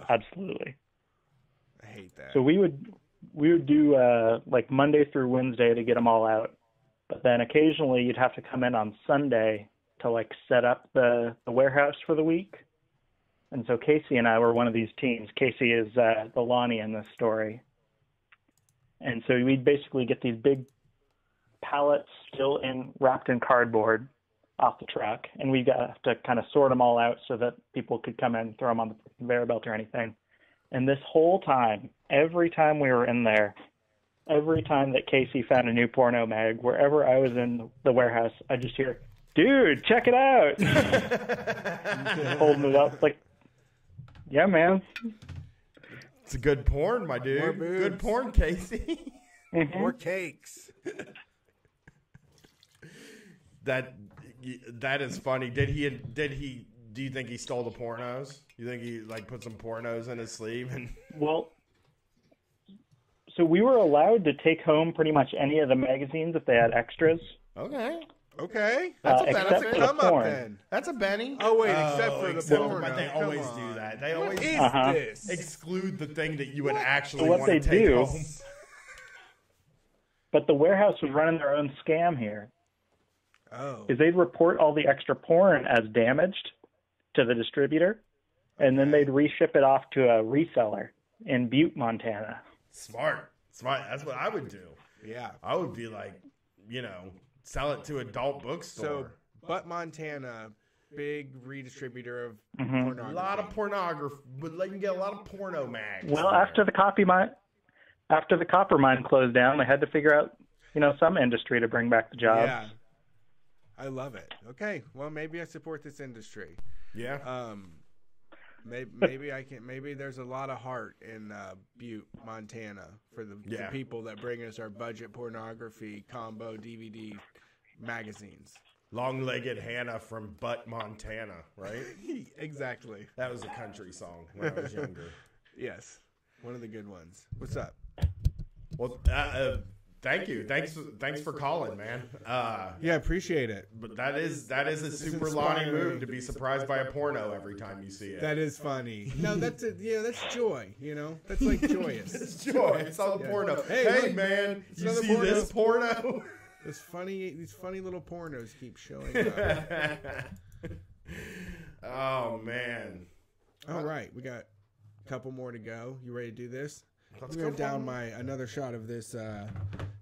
Absolutely. I hate that. So we would do like Monday through Wednesday to get them all out, but then occasionally you'd have to come in on Sunday to like set up the warehouse for the week. And so Casey and I were one of these teams. Casey is the Lonnie in this story. And so we'd basically get these big pallets still wrapped in cardboard off the truck, and we'd have to kind of sort them all out so that people could come in, throw them on the conveyor belt or anything. And this whole time, every time we were in there, every time that Casey found a new porno mag, wherever I was in the warehouse, I just hear, "Dude, check it out!" Just holding it up, like, yeah, man. It's a good porn, my dude. Good porn, Casey. More cakes. That is funny. Did he? Do you think he stole the pornos? You think he like put some pornos in his sleeve? And Well, so we were allowed to take home pretty much any of the magazines if they had extras. Okay. That's a except benefit. for the Come up porn. then. That's a Benny. Oh wait, except for the porno. But they Come always on. do that. They What always is this? exclude the thing that you would actually So what want to they take do- home. But the warehouse was running their own scam here. Oh. Is they'd report all the extra porn as damaged to the distributor, and then they'd reship it off to a reseller in Butte, Montana. Smart. That's what I would do. Yeah. I would be like, sell it to adult bookstore. So, Butte, Montana, big redistributor of Mhm. pornography. A lot of pornography, but they can get a lot of porno mags. Well, there. after the copper mine closed down, they had to figure out, some industry to bring back the jobs. Yeah. I love it. Okay, well maybe I support this industry. Yeah. Maybe I can. Maybe there's a lot of heart in Butte, Montana, for the people that bring us our budget pornography combo DVD magazines. Long-legged Hannah from Butte, Montana, right? Exactly. That was a country song when I was younger. Yes, one of the good ones. What's up? Well, thank you. Thanks for calling, man. Yeah, appreciate it. But that is a super Lonnie move to be surprised by a porno every time you see it. That is funny. No, that's it. Yeah, that's joy. That's like joyous. It's joy. It's all the porno. Hey look, man, it's you another see this porno? These funny little pornos keep showing up. Oh man. All right, we got a couple more to go. You ready to do this? Let's I'm go gonna down another shot of this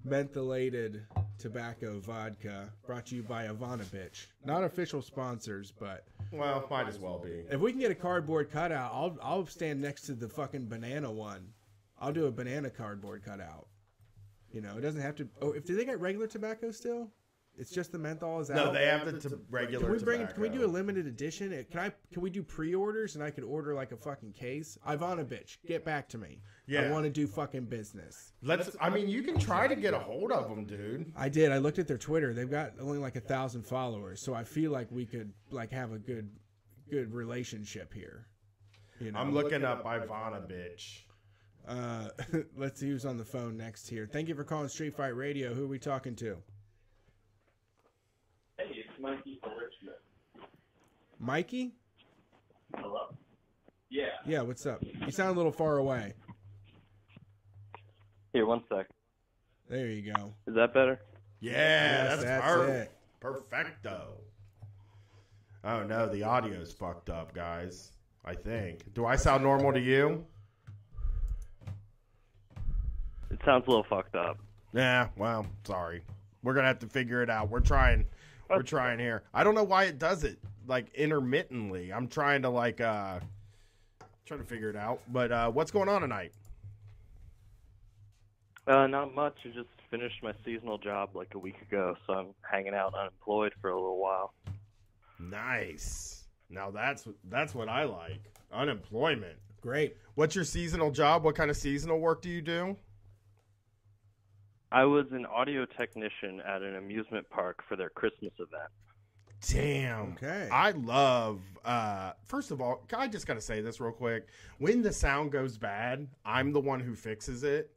mentholated tobacco vodka, brought to you by Ivanovich. Not official sponsors, but Well, might as well be. if we can get a cardboard cutout, I'll stand next to the fucking banana one. I'll do a banana cardboard cutout. It doesn't have to. Oh, do they got regular tobacco still? It's just the menthol is out. No, they have the regular tobacco. Can we do a limited edition? Can we do pre-orders and I could order like a fucking case? Ivanovich, get back to me. Yeah. I want to do fucking business. You can try to get a hold of them, dude. I did. I looked at their Twitter. They've got only like 1,000 followers, so I feel like we could like have a good relationship here. I'm looking up Ivanovich. Let's see who's on the phone next here. Thank you for calling Street Fight Radio. Who are we talking to? Hey, it's Mikey from Richmond. Mikey? Hello? Yeah. Yeah, what's up? You sound a little far away. Here, one sec. There you go. Is that better? Yeah, Yes, that's that's perfect. it. Perfecto. Oh no, the audio's fucked up, guys. I think. Do I sound normal to you? It sounds a little fucked up. Yeah, well, sorry. We're gonna have to figure it out. We're trying here. I don't know why it does it like intermittently. I'm trying to figure it out. But what's going on tonight? Not much. I just finished my seasonal job like a week ago, so I'm hanging out unemployed for a little while. Nice. Now that's what I like. Unemployment. Great. What's your seasonal job? What kind of seasonal work do you do? I was an audio technician at an amusement park for their Christmas event. Damn. Okay. I love, first of all, I just got to say this real quick. When the sound goes bad, I'm the one who fixes it.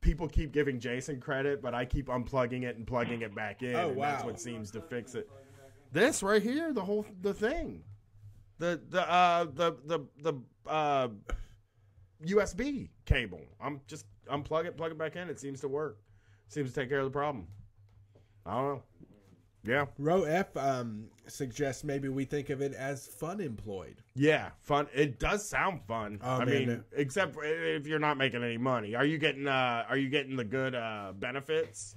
People keep giving Jason credit, but I keep unplugging it and plugging it back in. Oh, and wow. That's what seems to fix it. This right here, the thing. The USB cable. I'm just unplug it, plug it back in. It seems to work. Seems to take care of the problem. I don't know. Yeah. Row F suggests maybe we think of it as fun employed. Yeah, fun. It does sound fun. Oh, I man. mean, except if you're not making any money. Are you getting the good benefits?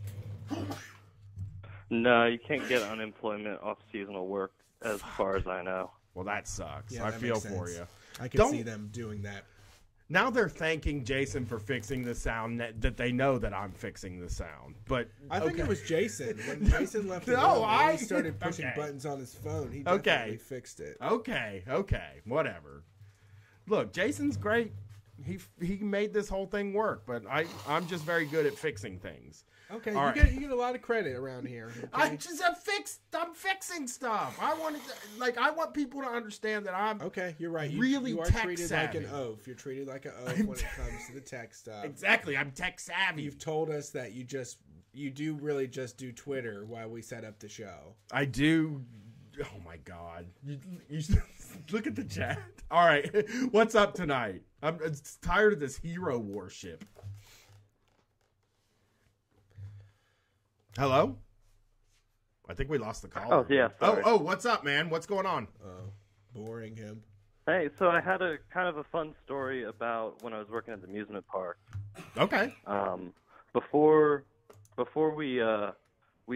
No, you can't get unemployment off seasonal work, as far as I know. Well, that sucks. Yeah, I that feel makes for sense. you. I can see them doing that. Now they're thanking Jason for fixing the sound that they know that I'm fixing the sound. But I think it was Jason. When Jason left the No, room, I- he started pushing okay. buttons on his phone. He definitely fixed it. Okay, whatever. Look, Jason's great. He made this whole thing work, but I'm just very good at fixing things. Okay, All you right. get a lot of credit around here. Okay? I'm fixing stuff. I want people to understand that I'm okay. You're right. really you are tech treated savvy. like an oaf. You're treated like an oaf when it comes to the tech stuff. Exactly. I'm tech savvy. You've told us that you do really just do Twitter while we set up the show. I do. Oh my God! You look at the chat. All right, what's up tonight? I'm tired of this hero worship. Hello? I think we lost the call. Oh, yeah, sorry. Oh, what's up, man? What's going on? Boring him. Hey, so I had a kind of a fun story about when I was working at the amusement park. Okay. Before we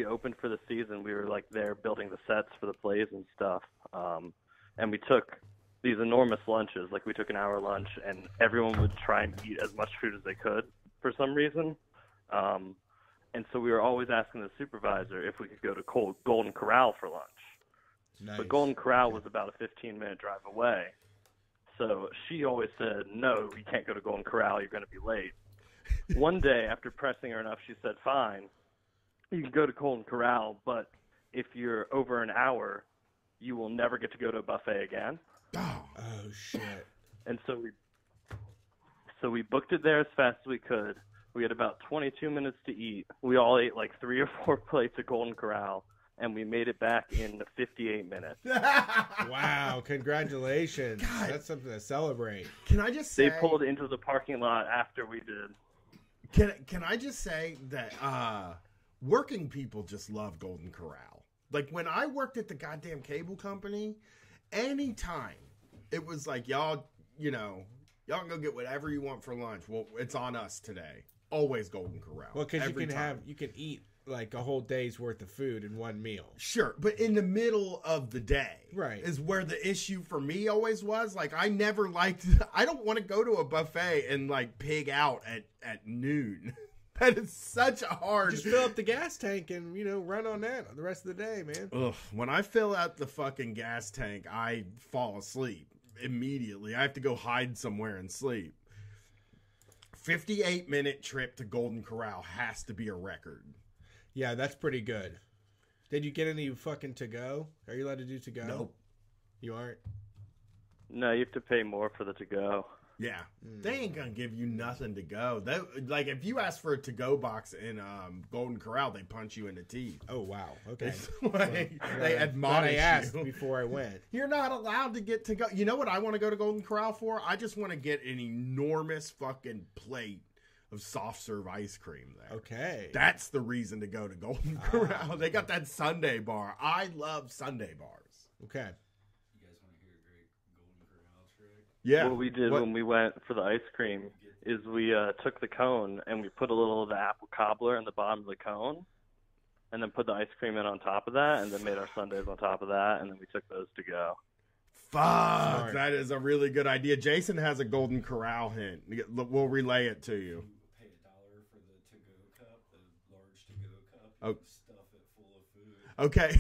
opened for the season, we were like there building the sets for the plays and stuff. And we took these enormous lunches. Like we took an hour lunch, and everyone would try and eat as much food as they could for some reason. And so we were always asking the supervisor if we could go to Golden Corral for lunch. Nice. But Golden Corral was about a 15-minute drive away. So she always said, no, you can't go to Golden Corral. You're going to be late. One day, after pressing her enough, she said, fine, you can go to Golden Corral, but if you're over an hour, you will never get to go to a buffet again. Oh, shit. And so we booked it there as fast as we could. We had about 22 minutes to eat. We all ate like 3 or 4 plates of Golden Corral, and we made it back in 58 minutes. Wow, congratulations. That's something to celebrate. Can I just say They pulled into the parking lot after we did. Can I just say that working people just love Golden Corral. Like when I worked at the goddamn cable company, anytime it was like y'all can go get whatever you want for lunch. Well, it's on us today. Always Golden Corral. Well, because Every time. you can eat like a whole day's worth of food in one meal. Sure, but in the middle of the day, right, is where the issue for me always was. Like I never liked. I don't want to go to a buffet and like pig out at noon. That is such a hard. Just fill up the gas tank and run on that the rest of the day, man. Ugh, when I fill out the fucking gas tank, I fall asleep immediately. I have to go hide somewhere and sleep. 58-minute trip to Golden Corral has to be a record. Yeah, that's pretty good. Did you get any fucking to go? Are you allowed to do to go? Nope. You aren't? No, you have to pay more for the to go. Yeah, they ain't gonna give you nothing to go. They, like if you ask for a to-go box in Golden Corral, they punch you in the teeth. Oh wow, okay. It's like, they admonish I asked you before I went. You're not allowed to get to go. You know what I want to go to Golden Corral for? I just want to get an enormous fucking plate of soft serve ice cream there. Okay, that's the reason to go to Golden Corral. They got that Sunday bar. I love Sunday bars. Okay. Yeah. What we did when we went for the ice cream is we took the cone and we put a little of the apple cobbler in the bottom of the cone and then put the ice cream in on top of that and then made our sundaes on top of that and then we took those to go. Fuck, Smart. that is a really good idea. Jason has a Golden Corral hint. We'll relay it to you. Pay $1 for the to-go cup, the large to-go cup. Oh. Stuff it full of food. Okay.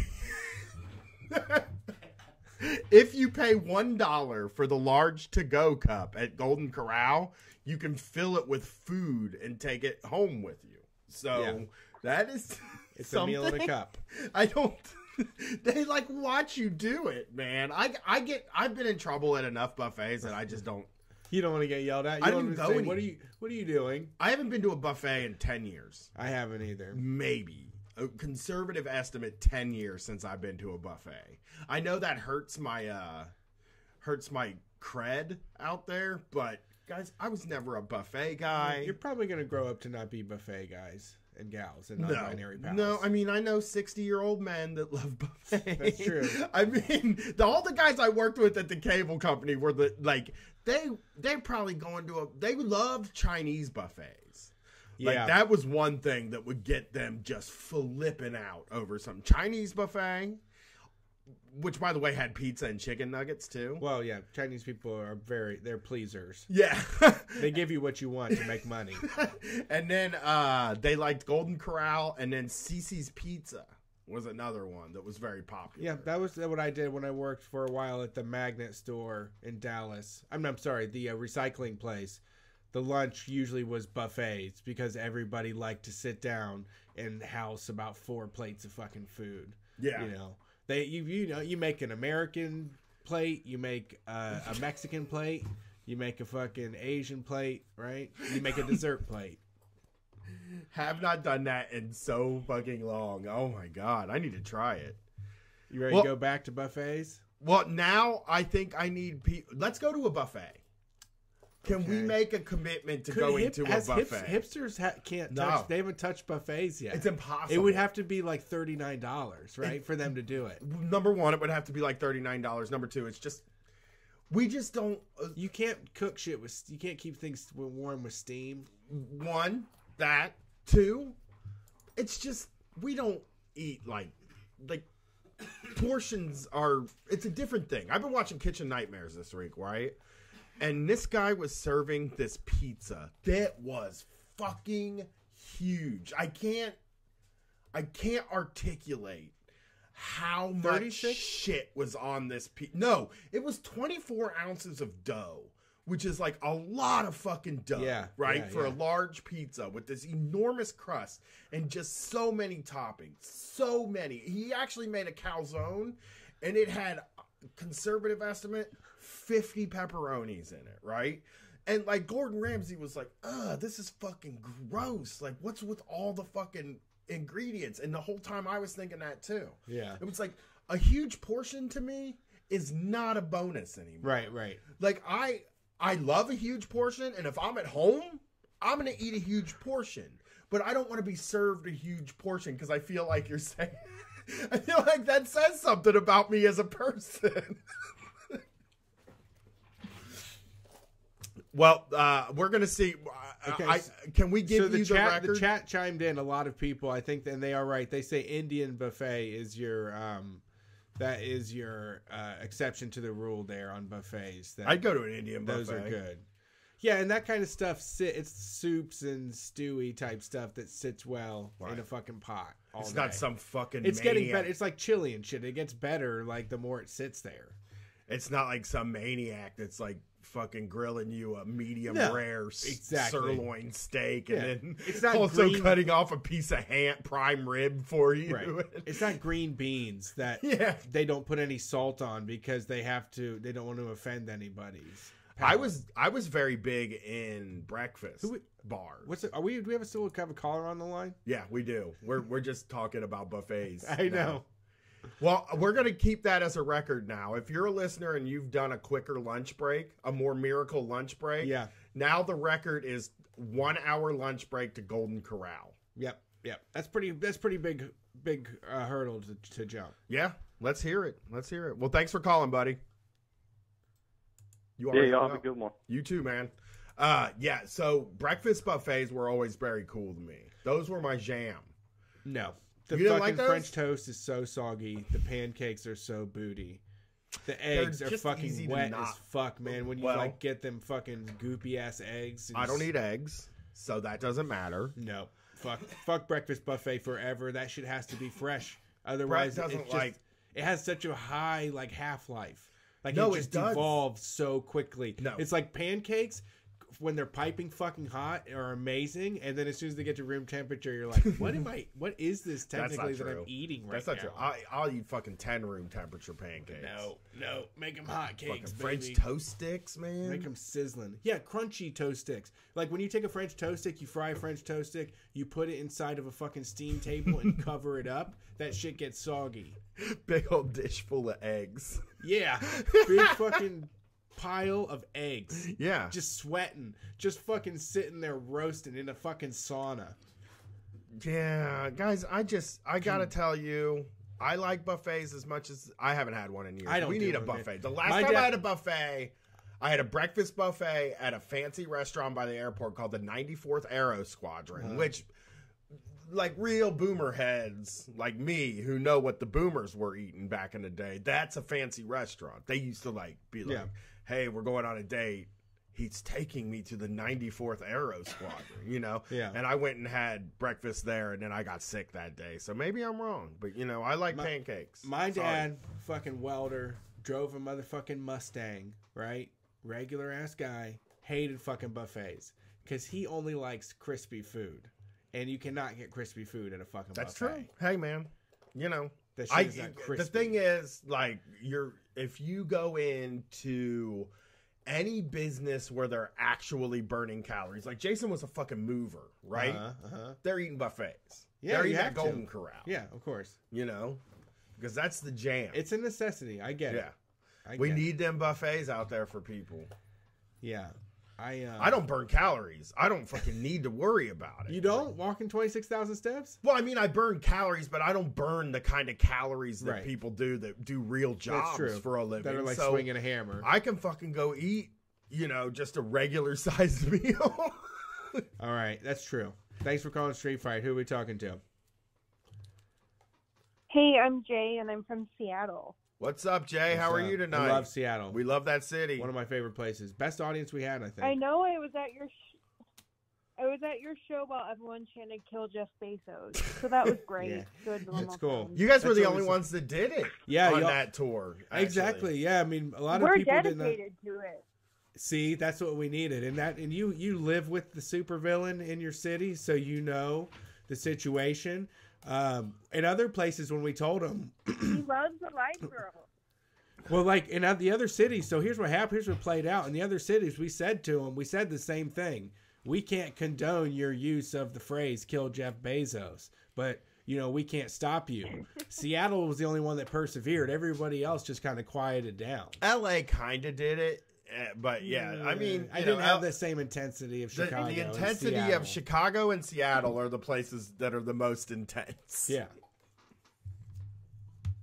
if you pay $1 for the large to-go cup at Golden Corral, you can fill it with food and take it home with you. So that is It's something. a meal in a cup. I don't. They like watch you do it, man. I've been in trouble at enough buffets that I just don't. You don't want to get yelled at. You I don't didn't want go to say, any- what are you doing? I haven't been to a buffet in 10 years. I haven't either. Maybe. A conservative estimate, 10 years since I've been to a buffet. I know that hurts my cred out there, but guys, I was never a buffet guy. You're probably going to grow up to not be buffet guys and gals and non-binary pals. No, I mean, I know 60-year-old men that love buffets. That's true. I mean, all the guys I worked with at the cable company were they're probably going to they loved Chinese buffets. Like, Yeah. that was one thing that would get them just flipping out over some Chinese buffet, which, by the way, had pizza and chicken nuggets, too. Well, yeah, Chinese people are they're pleasers. Yeah. They give you what you want to make money. And then they liked Golden Corral, and then Cece's Pizza was another one that was very popular. Yeah, that was what I did when I worked for a while at the Magnet store in Dallas. I'm sorry, the recycling place. The lunch usually was buffets because everybody liked to sit down and house about 4 plates of fucking food. Yeah. You know, you make an American plate, you make a Mexican plate, you make a fucking Asian plate, right? You make a dessert plate. Have not done that in so fucking long. Oh my god, I need to try it. You ready to go back to buffets? Well, now I think I need let's go to a buffet. Can we make a commitment to going to a buffet? Hipsters can't No. touch. They haven't touched buffets yet. It's impossible. It would have to be like $39, right, for them to do it. Number one, it would have to be like $39. Number two, it's just we just don't. You can't cook shit with. You can't keep things warm with steam. One, that. Two, it's just we don't eat like portions are. It's a different thing. I've been watching Kitchen Nightmares this week, right? And this guy was serving this pizza that was fucking huge. I can't articulate how much 36? shit was on this pizza. No, it was 24 ounces of dough, which is like a lot of fucking dough, right? For a large pizza with this enormous crust and just so many toppings. So many. He actually made a calzone, and it had, conservative estimate, 50 pepperonis in it, right? And like Gordon Ramsay was like, this is fucking gross. Like, what's with all the fucking ingredients? And the whole time I was thinking that too. Yeah. It was like a huge portion to me is not a bonus anymore. Right. Like I love a huge portion, and if I'm at home, I'm going to eat a huge portion. But I don't want to be served a huge portion because I feel like you're saying I feel like that says something about me as a person. Well, we're going to see. Okay, Can we give so you the record? The chat chimed in. A lot of people, I think, and they are right. They say Indian buffet is your exception to the rule there on buffets. I'd go to an Indian buffet. Those are good. Yeah, and that kind of stuff. It's soups and stewy type stuff that sits well in a fucking pot. It's not some fucking. It's maniac. getting better. It's like chili and shit. It gets better like the more it sits there. It's not like some maniac that's like fucking grilling you a medium rare sirloin steak and then it's not also green, cutting off a piece of prime rib for you. Right. It's not green beans that they don't put any salt on because they don't want to offend anybody's palate. I was very big in breakfast bars. Do we still have a caller on the line? Yeah, we do. We're just talking about buffets. I know. Well, we're going to keep that as a record now. If you're a listener and you've done a quicker lunch break, a more miracle lunch break, now the record is 1 hour lunch break to Golden Corral. Yep. That's pretty big hurdle to jump. Yeah, let's hear it. Well, thanks for calling, buddy. Y'all have a good one. You too, man. So breakfast buffets were always very cool to me. Those were my jam. No. The you didn't fucking like those? French toast is so soggy. The pancakes are so booty. The eggs are fucking wet as fuck, man. When you get them fucking goopy ass eggs. I don't eat eggs, so that doesn't matter. No. Fuck breakfast buffet forever. That shit has to be fresh. Otherwise, it has such a high half life. Like No, it just it does. devolves so quickly. No. It's like pancakes when they're piping fucking hot are amazing, and then as soon as they get to room temperature, you're like, what is this That's technically not that true. I'm eating right That's not now? true. I'll eat fucking 10 room temperature pancakes. No, make them hot cakes, Fucking French baby. toast sticks, man. Make them sizzling. Yeah, crunchy toast sticks. Like when you take a French toast stick, you fry a French toast stick, you put it inside of a fucking steam table and cover it up. That shit gets soggy. Big old dish full of eggs. Yeah, big fucking pile of eggs. Yeah. Just sweating. Just fucking sitting there roasting in a fucking sauna. Yeah, guys, I gotta tell you, I like buffets as much as I haven't had one in years. I don't We do need a them, man. buffet. The last My time dad- I had a buffet, I had a breakfast buffet at a fancy restaurant by the airport called the 94th Aero Squadron, which, like real boomer heads like me who know what the boomers were eating back in the day, that's a fancy restaurant. They used to like be like, Yeah. hey, we're going on a date. He's taking me to the 94th Aero Squadron, you know? Yeah. And I went and had breakfast there, and then I got sick that day. So maybe I'm wrong, but, you know, I like pancakes. My Sorry. dad, fucking welder, drove a motherfucking Mustang, right? Regular ass guy, hated fucking buffets because he only likes crispy food, and you cannot get crispy food at a fucking That's buffet. true. Hey, man, you know, That shit is not the crispy. thing is, like, if you go into any business where they're actually burning calories, like Jason was a fucking mover, right? They're eating buffets. Yeah, they're you eating at have to. Golden Corral. Yeah, of course. You know, because that's the jam. It's a necessity. I get it. Yeah. We need them buffets out there for people. Yeah. I don't burn calories. I don't fucking need to worry about it. You don't? Walking 26,000 steps? Well, I mean, I burn calories, but I don't burn the kind of calories that Right. people do that do real jobs true. for a living. That are like So swinging a hammer. I can fucking go eat, you know, just a regular sized meal. All right. That's true. Thanks for calling Street Fight. Who are we talking to? Hey, I'm Jay, and I'm from Seattle. What's up, Jay? How are What's you up? tonight? We love Seattle. We love that city. One of my favorite places. Best audience we had, I think. I know I was at your show while everyone chanted "Kill Jeff Bezos," so that was great. Yeah. Good, That's normal cool. fun. You guys were That's the always only ones that did it Yeah, on y'all- that tour. actually. Exactly. Yeah. I mean, a lot of We're people did not. dedicated to it. See, that's what we needed, and you live with the supervillain in your city, so you know the situation. In other places, when we told them, He loves the light girl. well, like in the other cities. So here's what happened. Here's what played out in the other cities. We said to them, we said the same thing. We can't condone your use of the phrase "kill Jeff Bezos," but you know we can't stop you. Seattle was the only one that persevered. Everybody else just kind of quieted down. LA kind of did it, but yeah, I mean, I you didn't know, have the same intensity of Chicago. The and intensity Seattle. of Chicago and Seattle are the places that are the most intense. Yeah.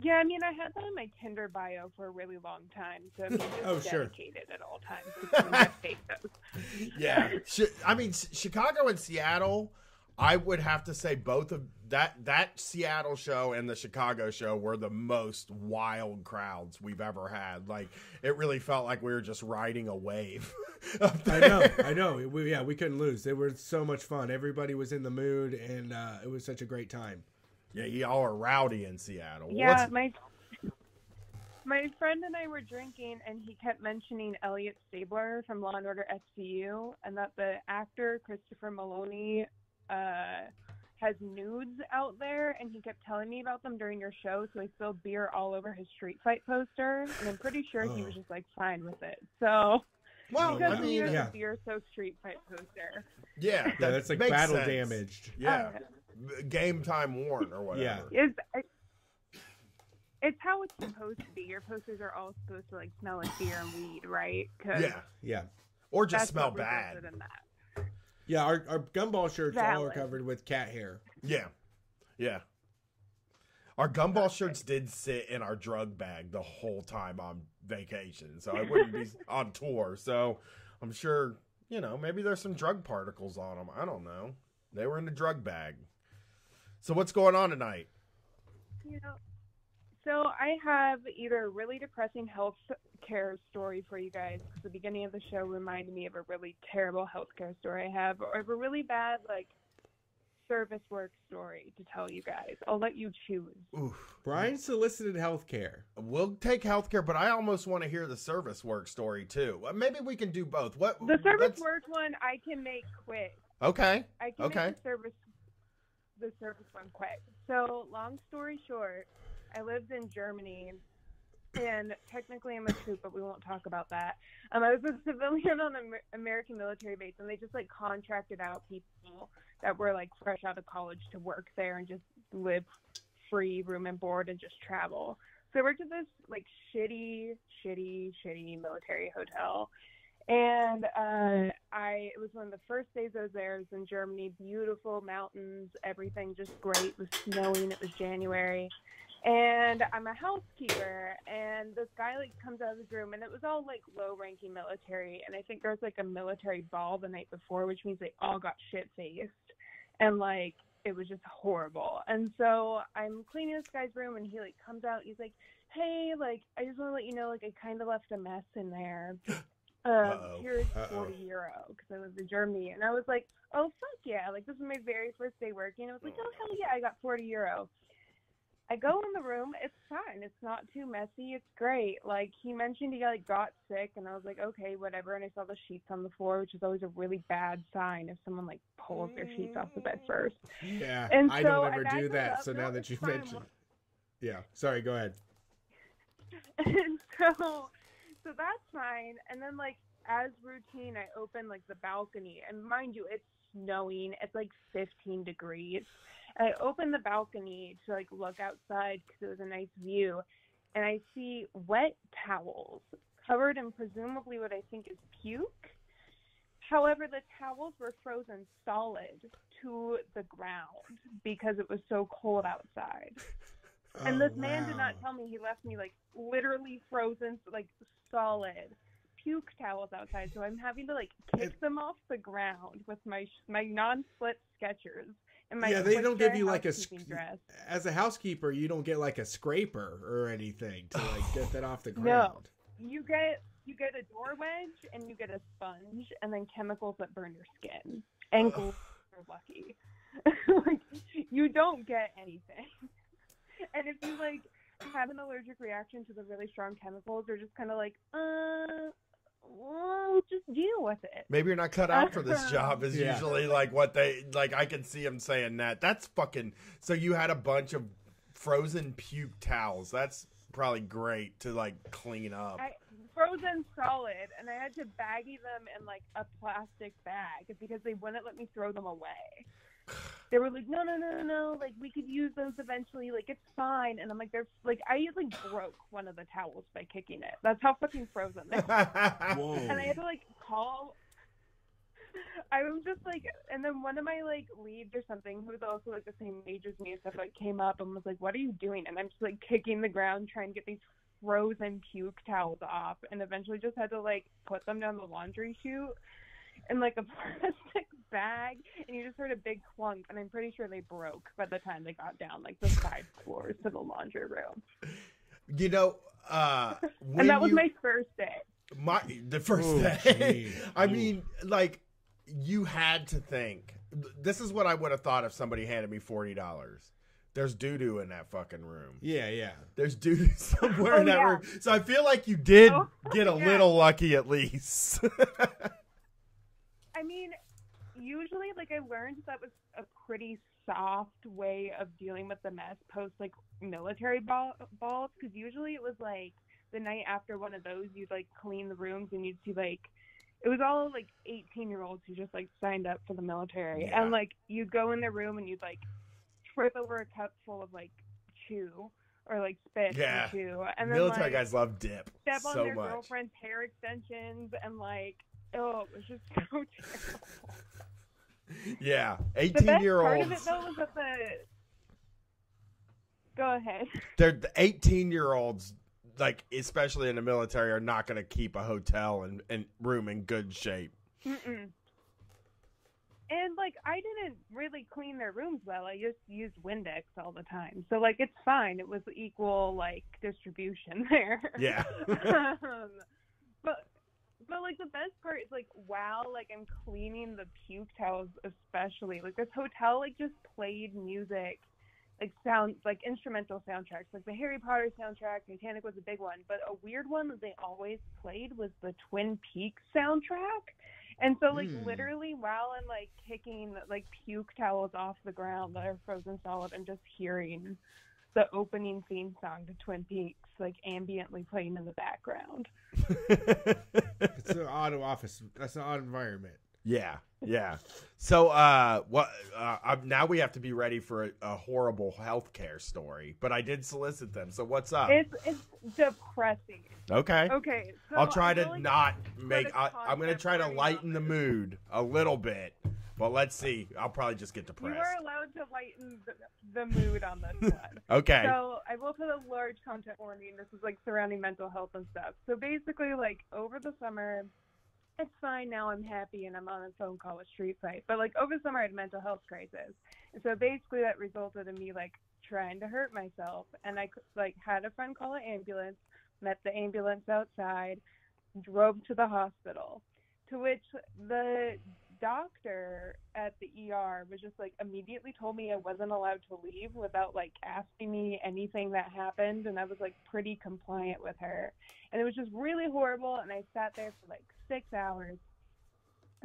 Yeah, I mean, I had that in my Tinder bio for a really long time, so I'm just Oh, sure. dedicated at all times to Killing Jeff Bezos. Yeah. I mean, Chicago and Seattle, I would have to say both of that Seattle show and the Chicago show were the most wild crowds we've ever had. Like, it really felt like we were just riding a wave. up there. I know. We couldn't lose. They were so much fun. Everybody was in the mood, and it was such a great time. Yeah, y'all are rowdy in Seattle. Yeah, my friend and I were drinking, and he kept mentioning Elliot Stabler from Law & Order SVU, and that the actor Christopher Maloney has nudes out there, and he kept telling me about them during your show, so I spilled beer all over his Street Fight poster, and I'm pretty sure he was just, like, fine with it. So, Well, because I mean, he has yeah. a beer-soaked Street Fight poster. Yeah, Yeah, that's like makes battle sense. damaged. Yeah. Game time worn or whatever. It's how it's supposed to be. Your posters are all supposed to like smell like beer and weed, right? 'Cause Yeah. Or just that's smell what bad. resulted in that. Yeah, our gumball shirts all are Valid. covered with cat hair. Yeah. Yeah. Our gumball shirts did sit in our drug bag the whole time on vacation, so I wouldn't be on tour. So I'm sure, you know, maybe there's some drug particles on them. I don't know. They were in the drug bag. So what's going on tonight? You know, so I have either a really depressing health care story for you guys, because the beginning of the show reminded me of a really terrible health care story I have, or I have a really bad like service work story to tell you guys. I'll let you choose. Oof. Brian solicited healthcare. We'll take healthcare, but I almost want to hear the service work story too. Maybe we can do both. What The service work one I can make quick. Okay. I can Okay. make the service one quick. So, long story short, I lived in Germany, and technically I'm a troop, but we won't talk about that. I was a civilian on an American military base, and they just like contracted out people that were like fresh out of college to work there and just live free, room and board, and just travel. So I worked at this like shitty military hotel. And it was one of the first days I was there. It was in Germany, beautiful mountains, everything just great. It was snowing, it was January. And I'm a housekeeper, and this guy like comes out of his room, and it was all like low-ranking military. And I think there was like a military ball the night before, which means they all got shit-faced. And like, it was just horrible. And so I'm cleaning this guy's room, and he like comes out, he's like, hey, like, I just want to let you know, like, I kind of left a mess in there. Here's €40 because I lived in Germany, and I was like, oh fuck yeah, like this is my very first day working. I was like, oh hell yeah, I got €40. I go in the room, it's fine, it's not too messy, it's great. Like he mentioned he like got sick, and I was like, okay, whatever. And I saw the sheets on the floor, which is always a really bad sign if someone like pulls their sheets off the bed first. Yeah, and I so don't ever backed do it that. up. So No, now that it's you've fine. mentioned, yeah, sorry, go ahead. And so that's fine. And then like as routine, I open like the balcony, and mind you, it's snowing. It's like 15 degrees. And I open the balcony to like look outside because it was a nice view, and I see wet towels covered in presumably what I think is puke. However, the towels were frozen solid to the ground because it was so cold outside. And this man did not tell me. He left me like literally frozen, like solid puke towels outside. So I'm having to like kick them off the ground with my non-split Skechers and my They don't give you like a housekeeping dress. as a housekeeper. You don't get like a scraper or anything to like get that off the No, ground. you get a door wedge and you get a sponge and then chemicals that burn your skin. And glue if you're lucky. Like you don't get anything. And if you like have an allergic reaction to the really strong chemicals, they're just kind of like, well, just deal with it. Maybe you're not cut out for this job is Yeah. usually like what they like. I can see him saying that. That's fucking. So you had a bunch of frozen puke towels. That's probably great to like clean up. Frozen solid, and I had to baggie them in like a plastic bag because they wouldn't let me throw them away. They were like, no, like we could use those eventually, like it's fine. And I'm like, they're like, I like broke one of the towels by kicking it. That's how fucking frozen they were. And I had to like call. I was just like, and then one of my like leads or something, who was also like the same age as me and stuff, like came up and was like, what are you doing? And I'm just like kicking the ground trying to get these frozen puke towels off, and eventually just had to like put them down the laundry chute in like a plastic bag, and you just heard a big clunk, and I'm pretty sure they broke by the time they got down like the 5 floors to the laundry room. You know, and that was my first day. The first day. I mean, like, you had to think. This is what I would have thought if somebody handed me $40. There's doo-doo in that fucking room. Yeah. There's doo-doo somewhere in that room. So I feel like you did get a little lucky at least. I mean, usually, like, I learned that was a pretty soft way of dealing with the mess post, like, military balls, because usually it was, like, the night after one of those, you'd, like, clean the rooms, and you'd see, like, it was all, like, 18-year-olds who just, like, signed up for the military. Yeah. And, like, you'd go in their room, and you'd, like, trip over a cup full of, like, chew, or, like, spit and chew. And then, military like, guys love dip step on so their much. girlfriend's hair extensions, and, like, oh, it was just so terrible. Yeah, The best part of it, 18-year-olds. though, was that Go ahead. They're the 18-year-olds, like, especially in the military, are not going to keep a hotel and room in good shape. Mm-mm. And, like, I didn't really clean their rooms well. I just used Windex all the time. So, like, it's fine. It was equal, like, distribution there. Yeah. But But like the best part is like while like I'm cleaning the puke towels, especially like this hotel like just played music, like sound like instrumental soundtracks, like the Harry Potter soundtrack. Titanic was a big one, but a weird one that they always played was the Twin Peaks soundtrack. And so like literally while I'm like kicking like puke towels off the ground that are frozen solid, I'm just hearing the opening theme song to Twin Peaks like ambiently playing in the background. It's an odd office. That's an odd environment. Yeah. So, now we have to be ready for a horrible healthcare story. But I did solicit them. So what's up? It's depressing. Okay. Okay. So I'll try to like not make. I'm going to try to lighten the mood a little bit. But let's see. I'll probably just get depressed. You are allowed to lighten the mood on this one. Okay. So I will put a large content warning. This is like surrounding mental health and stuff. So basically, like over the summer, it's fine now. I'm happy and I'm on a phone call with Street Fight. But like over the summer, I had a mental health crisis, and so basically that resulted in me like trying to hurt myself. And I like had a friend call an ambulance, met the ambulance outside, drove to the hospital, to which the doctor at the ER was just like immediately told me I wasn't allowed to leave without like asking me anything that happened, and I was like pretty compliant with her, and it was just really horrible. And I sat there for like 6 hours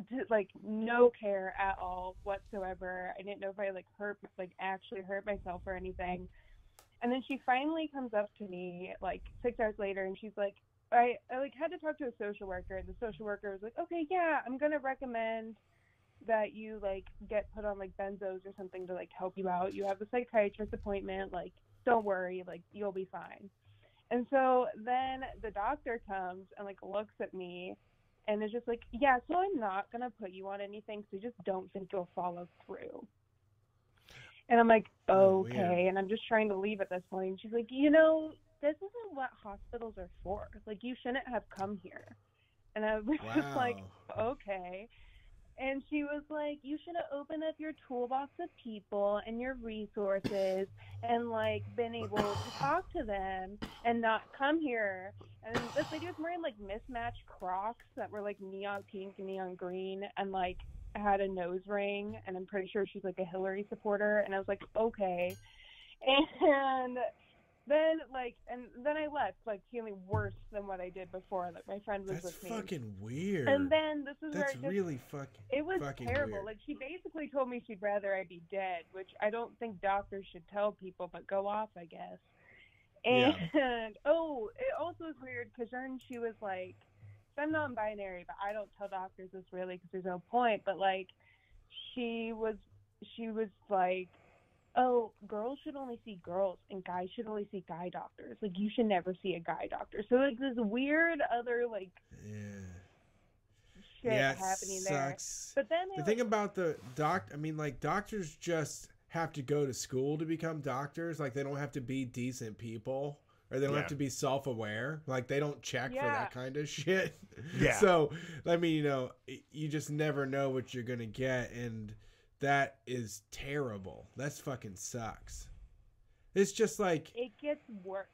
to like no care at all whatsoever. I didn't know if I actually hurt myself or anything. And then she finally comes up to me like 6 hours later, and she's like, I like had to talk to a social worker, and the social worker was like, okay, yeah, I'm gonna recommend that you like get put on like benzos or something to like help you out. You have a psychiatrist appointment, like don't worry, like you'll be fine. And so then the doctor comes and like looks at me and is just like, yeah, so I'm not gonna put you on anything, so just don't think you'll follow through. And I'm like, okay, and I'm just trying to leave at this point. And she's like, you know, this isn't what hospitals are for. Like, you shouldn't have come here. And I was just like, okay. And she was like, you should have opened up your toolbox of people and your resources and, like, been able to talk to them and not come here. And this lady was wearing, like, mismatched Crocs that were, like, neon pink and neon green and, like, had a nose ring. And I'm pretty sure she's, like, a Hillary supporter. And I was like, okay. And then I left, like, feeling worse than what I did before. Like, my friend was with me. That's fucking weird. And then this is where it was fucking terrible. Weird. Like, she basically told me she'd rather I be dead, which I don't think doctors should tell people, but go off, I guess. And it also is weird because then she was like, I'm non-binary, but I don't tell doctors this really because there's no point. But like, she was like, oh, girls should only see girls and guys should only see guy doctors. Like, you should never see a guy doctor. So, like, this weird other, like, shit happening sucks. there. But then the thing about the doctors just have to go to school to become doctors. Like, they don't have to be decent people. Or they don't have to be self-aware. Like, they don't check for that kind of shit. Yeah. So, I mean, you know, you just never know what you're going to get, and that is terrible. That's fucking sucks. It's just like it gets worse.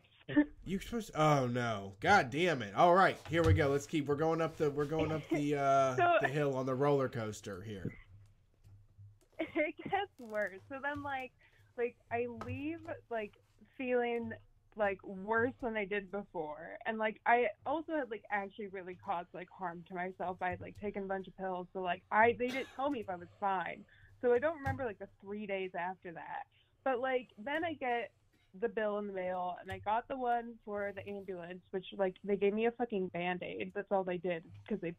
You supposed to, oh no. God damn it. All right, here we go. We're going up the the hill on the roller coaster here. It gets worse. So then like I leave like feeling like worse than I did before, and like I also had like actually really caused like harm to myself. I had like taken a bunch of pills, so like they didn't tell me if I was fine. So I don't remember like the 3 days after that. But like then I get the bill in the mail, and I got the one for the ambulance, which like they gave me a fucking Band-Aid. That's all they did because they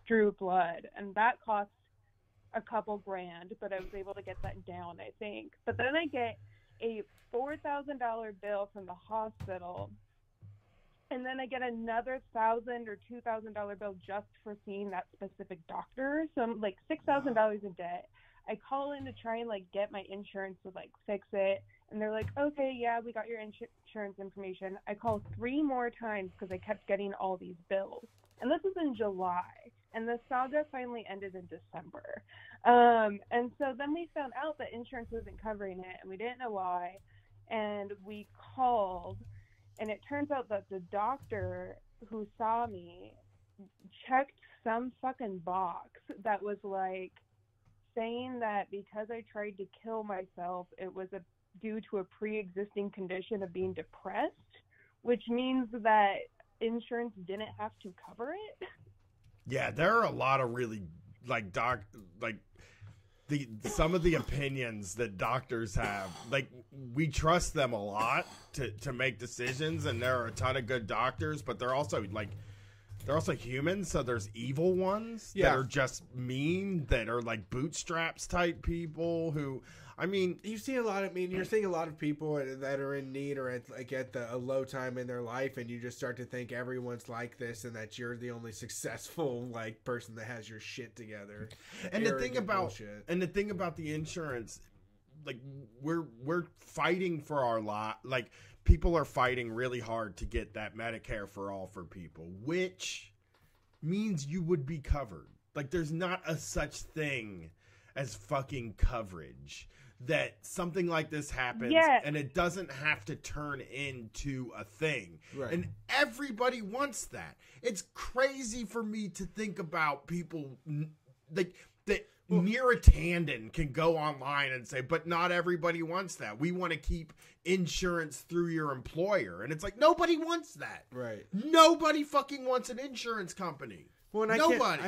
drew blood, and that cost a couple grand, but I was able to get that down, I think. But then I get a $4,000 bill from the hospital, and then I get another $1,000 or $2,000 bill just for seeing that specific doctor. So I'm like $6,000 in debt. I call in to try and like get my insurance to like fix it, and they're like, okay, yeah, we got your insurance information. I call 3 more times because I kept getting all these bills, and this is in July, and the saga finally ended in December. And so then we found out that insurance wasn't covering it, and we didn't know why, and we called, and it turns out that the doctor who saw me checked some fucking box that was like saying that because I tried to kill myself, it was due to a pre-existing condition of being depressed, which means that insurance didn't have to cover it. Yeah, there are a lot of really some of the opinions that doctors have. Like, we trust them a lot to make decisions, and there are a ton of good doctors, but they're also humans, so there's evil ones that are just mean, that are like bootstraps type people who, I mean, you're seeing a lot of people that are in need or at a low time in their life, and you just start to think everyone's like this, and that you're the only successful like person that has your shit together. And the thing about the insurance, like we're fighting for our lot. Like, people are fighting really hard to get that Medicare for all for people, which means you would be covered. Like, there's not a such thing as fucking coverage. That something like this happens, and it doesn't have to turn into a thing. Right. And everybody wants that. It's crazy for me to think about people like that. Neera Tanden can go online and say, but not everybody wants that. We want to keep insurance through your employer. And it's like, nobody wants that. Right. Nobody fucking wants an insurance company. Well, and nobody.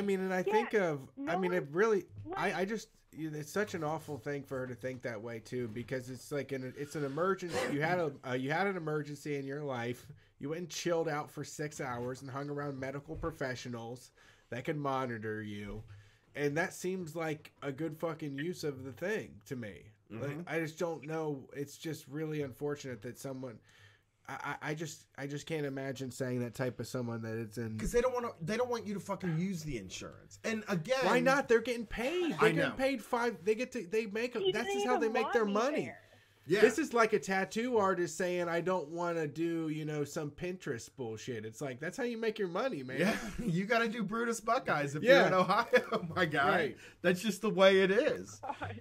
I just, it's such an awful thing for her to think that way too, because it's like it's an emergency. You had an emergency in your life. You went and chilled out for 6 hours and hung around medical professionals that could monitor you, and that seems like a good fucking use of the thing to me. Mm-hmm. Like, I just don't know. It's just really unfortunate that someone. I just can't imagine saying that type of someone that it's in, because they don't want you to fucking use the insurance. And again, why not? They're getting paid. They're getting paid This is how they make their money. Yeah. This is like a tattoo artist saying, I don't want to do, some Pinterest bullshit. It's like, that's how you make your money, man. Yeah, you got to do Brutus Buckeyes if you're in Ohio, my guy. Right. That's just the way it is. God.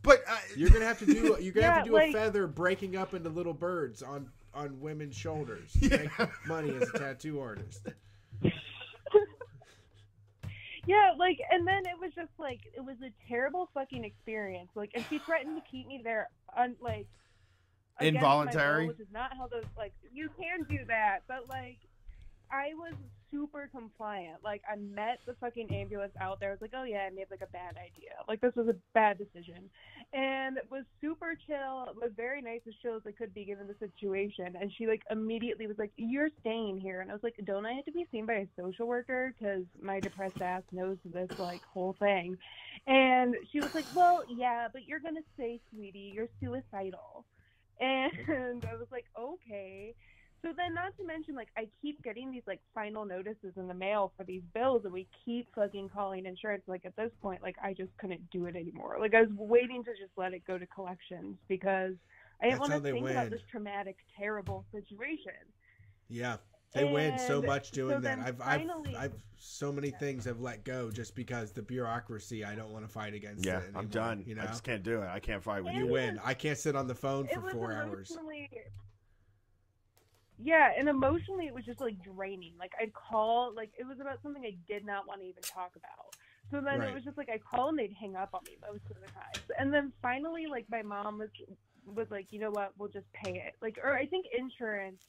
But you're gonna have to do a feather breaking up into little birds on women's shoulders to make money as a tattoo artist. Yeah, like, and then it was just like, it was a terrible fucking experience. Like, and she threatened to keep me there, involuntary, which is not how those, like, you can do that, but like, I was super compliant. Like, I met the fucking ambulance out there. I was like, oh yeah, I made like a bad idea. Like, this was a bad decision. And it was super chill. It was very nice, as chill as I could be given the situation. And she like immediately was like, you're staying here. And I was like, don't I have to be seen by a social worker? Because my depressed ass knows this like whole thing. And she was like, well, yeah, but you're going to stay, sweetie. You're suicidal. And I was like, okay. So then, not to mention, like, I keep getting these, like, final notices in the mail for these bills, and we keep fucking calling insurance. Like, at this point, like, I just couldn't do it anymore. Like, I was waiting to just let it go to collections because I didn't want to think about this traumatic, terrible situation. Yeah. They win so much doing that. I've so many things have let go just because the bureaucracy. I don't want to fight against it anymore. I'm done. I just can't do it. I can't fight with you. You win. I can't sit on the phone for 4 hours. Yeah, and emotionally it was just like draining. Like, I'd call, like, it was about something I did not want to even talk about. So then it was just like I'd call and they'd hang up on me most of the time. And then finally, like, my mom was like, you know what, we'll just pay it. Like, or I think insurance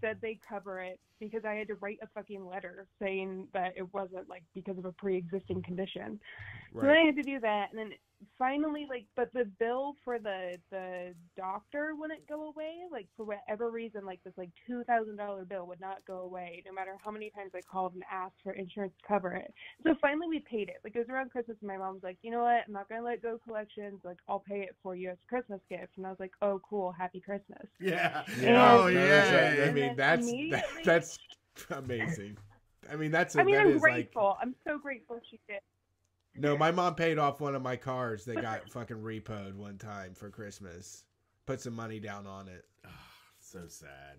said they cover it because I had to write a fucking letter saying that it wasn't like because of a pre-existing condition. Right. So then I had to do that, and then finally, like, but the bill for the doctor wouldn't go away. Like, for whatever reason, like, this like $2,000 bill would not go away no matter how many times I called and asked for insurance to cover it. So finally we paid it. Like, it was around Christmas, and my mom was like, you know what, I'm not gonna let go collections, like, I'll pay it for you as a Christmas gift. And I was like, oh cool, happy Christmas. Yeah. Oh yeah. I mean, that's amazing. I mean, I'm grateful. Like, I'm so grateful she did. No, my mom paid off one of my cars that got fucking repoed one time for Christmas. Put some money down on it. Oh, so sad.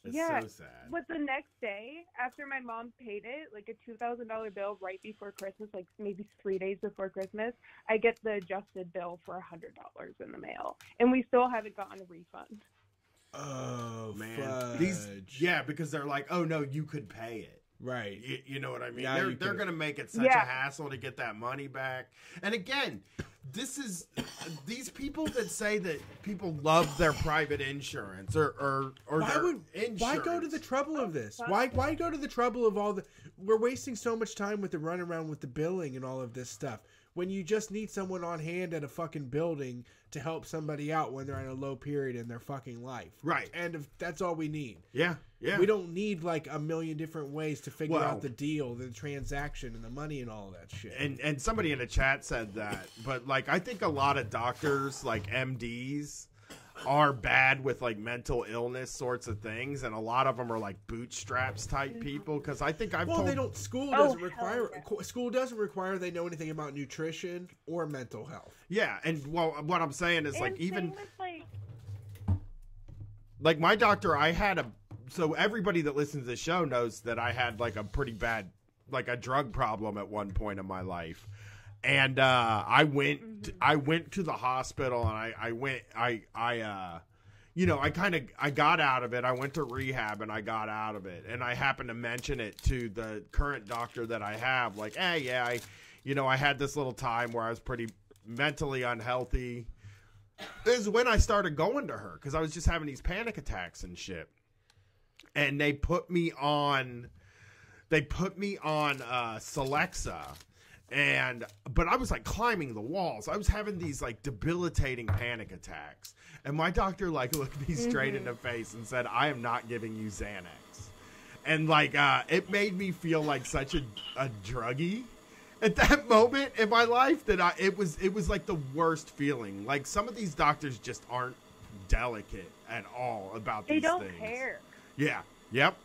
So sad. But the next day, after my mom paid it, like a $2,000 bill right before Christmas, like maybe 3 days before Christmas, I get the adjusted bill for $100 in the mail. And we still haven't gotten a refund. Oh, man. Fudge. Because they're like, oh no, you could pay it. Right. You know what I mean? Now They're you they're can- going to make it such Yeah. a hassle to get that money back. And again, this is these people that say that people love their private insurance or Why their would insurance. why go to the trouble of this? Why go to the trouble of all the? We're wasting so much time with the runaround with the billing and all of this stuff when you just need someone on hand at a fucking building to help somebody out when they're in a low period in their fucking life. Right. And if that's all we need. Yeah. Yeah. We don't need like a million different ways to figure Well- out the deal, the transaction, and the money and all that shit. And somebody in the chat said that, but like I think a lot of doctors, like MDs, are bad with like mental illness sorts of things, and a lot of them are like bootstraps type people. Because I think I've well, told they don't. School doesn't require. School doesn't require they know anything about nutrition or mental health. Yeah, and well, what I'm saying is like And even same with, like my doctor, I had a so everybody that listens to the show knows that I had like a pretty bad like a drug problem at one point in my life. And I went to the hospital and I got out of it. I went to rehab and I got out of it. And I happened to mention it to the current doctor that I have, like, hey, yeah, I had this little time where I was pretty mentally unhealthy. This is when I started going to her because I was just having these panic attacks and shit. And they put me on Celexa. But I was like climbing the walls. I was having these like debilitating panic attacks. And my doctor like looked me straight in the face and said, I am not giving you Xanax. And like, it made me feel like such a druggie at that moment in my life that it was like the worst feeling. Like some of these doctors just aren't delicate at all about these they don't things. care. Yeah. Yep.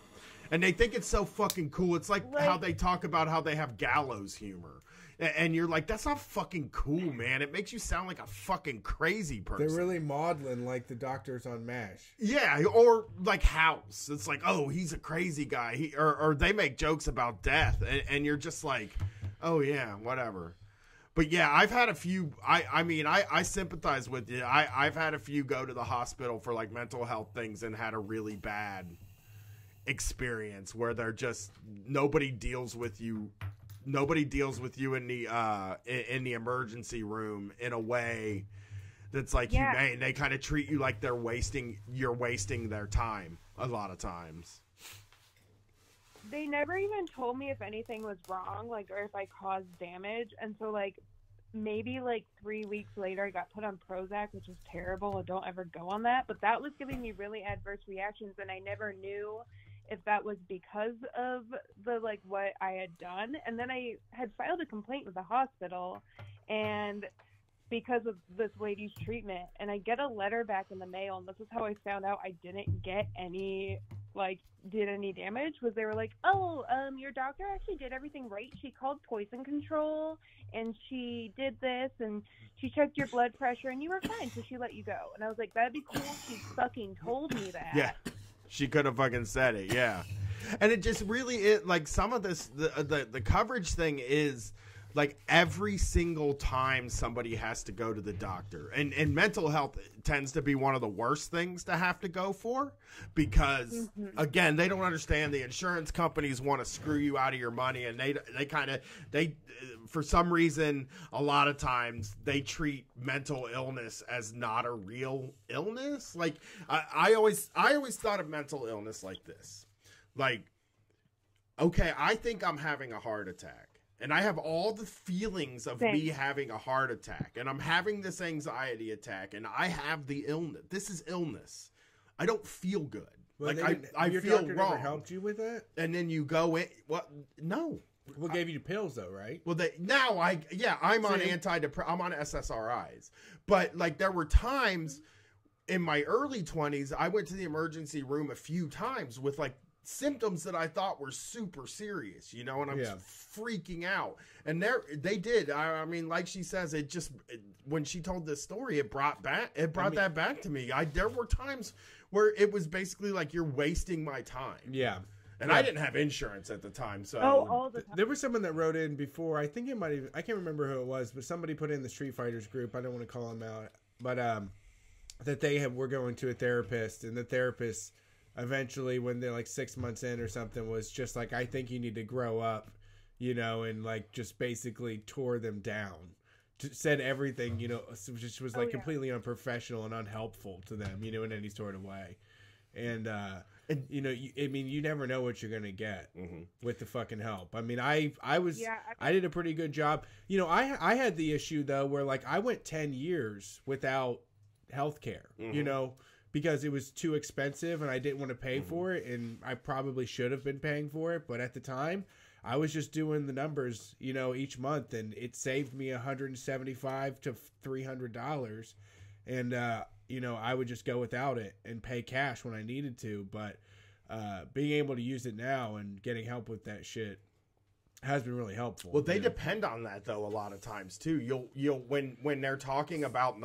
And they think it's so fucking cool. It's like how they talk about how they have gallows humor. And you're like, that's not fucking cool, man. It makes you sound like a fucking crazy person. They're really maudlin like the doctors on MASH. Yeah, or like House. It's like, oh, he's a crazy guy. Or they make jokes about death. And you're just like, oh, yeah, whatever. But yeah, I've had a few. I sympathize with you. I've had a few go to the hospital for like mental health things and had a really bad experience where they're just nobody deals with you in the emergency room in a way that's like humane. They kind of treat you like you're wasting their time a lot of times. They never even told me if anything was wrong, like, or if I caused damage. And so, like, maybe like 3 weeks later, I got put on Prozac, which was terrible. And don't ever go on that. But that was giving me really adverse reactions, and I never knew if that was because of the like what I had done. And then I had filed a complaint with the hospital, and because of this lady's treatment, and I get a letter back in the mail, and this is how I found out I didn't get any did any damage, was they were like, oh, your doctor actually did everything right. She called poison control and she did this and she checked your blood pressure and you were fine, so she let you go. And I was like, that'd be cool if she fucking told me that. Yeah, she could have fucking said it. Yeah, and it just really like some of this the coverage thing is like every single time somebody has to go to the doctor, and mental health tends to be one of the worst things to have to go for because again, they don't understand the insurance companies want to screw you out of your money, and they for some reason a lot of times they treat mental illness as not a real illness. Like I always thought of mental illness like this, like, okay, I think I'm having a heart attack. And I have all the feelings of me having a heart attack. And I'm having this anxiety attack. And I have the illness. This is illness. I don't feel good. Well, I your feel doctor wrong. never helped you with that? And then you go in. What? No. What gave you pills, though, right? Well, I'm on I'm on SSRIs. But, like, there were times in my early 20s, I went to the emergency room a few times with, like, symptoms that I thought were super serious, and I'm freaking out. And they did. I mean, like she says, when she told this story, it brought that back to me. There were times where it was basically like, you're wasting my time. Yeah. And I didn't have insurance at the time, so all the time. There was someone that wrote in before. I think it might have. I can't remember who it was, but somebody put in the Street Fighters group. I don't want to call them out, but that they were going to a therapist, and the therapist eventually when they're like 6 months in or something was just like, I think you need to grow up, you know, and like just basically tore them down. Said everything, you know, just was like completely unprofessional and unhelpful to them, you know, in any sort of way. And you know, you never know what you're gonna get with the fucking help. I mean, I did a pretty good job. You know, I had the issue though where like I went 10 years without health care, you know, because it was too expensive and I didn't want to pay for it, and I probably should have been paying for it, but at the time I was just doing the numbers, you know, each month, and it saved me $175 to $300, and you know, I would just go without it and pay cash when I needed to. But being able to use it now and getting help with that shit has been really helpful. Well, they depend on that though a lot of times too. You'll when they're talking about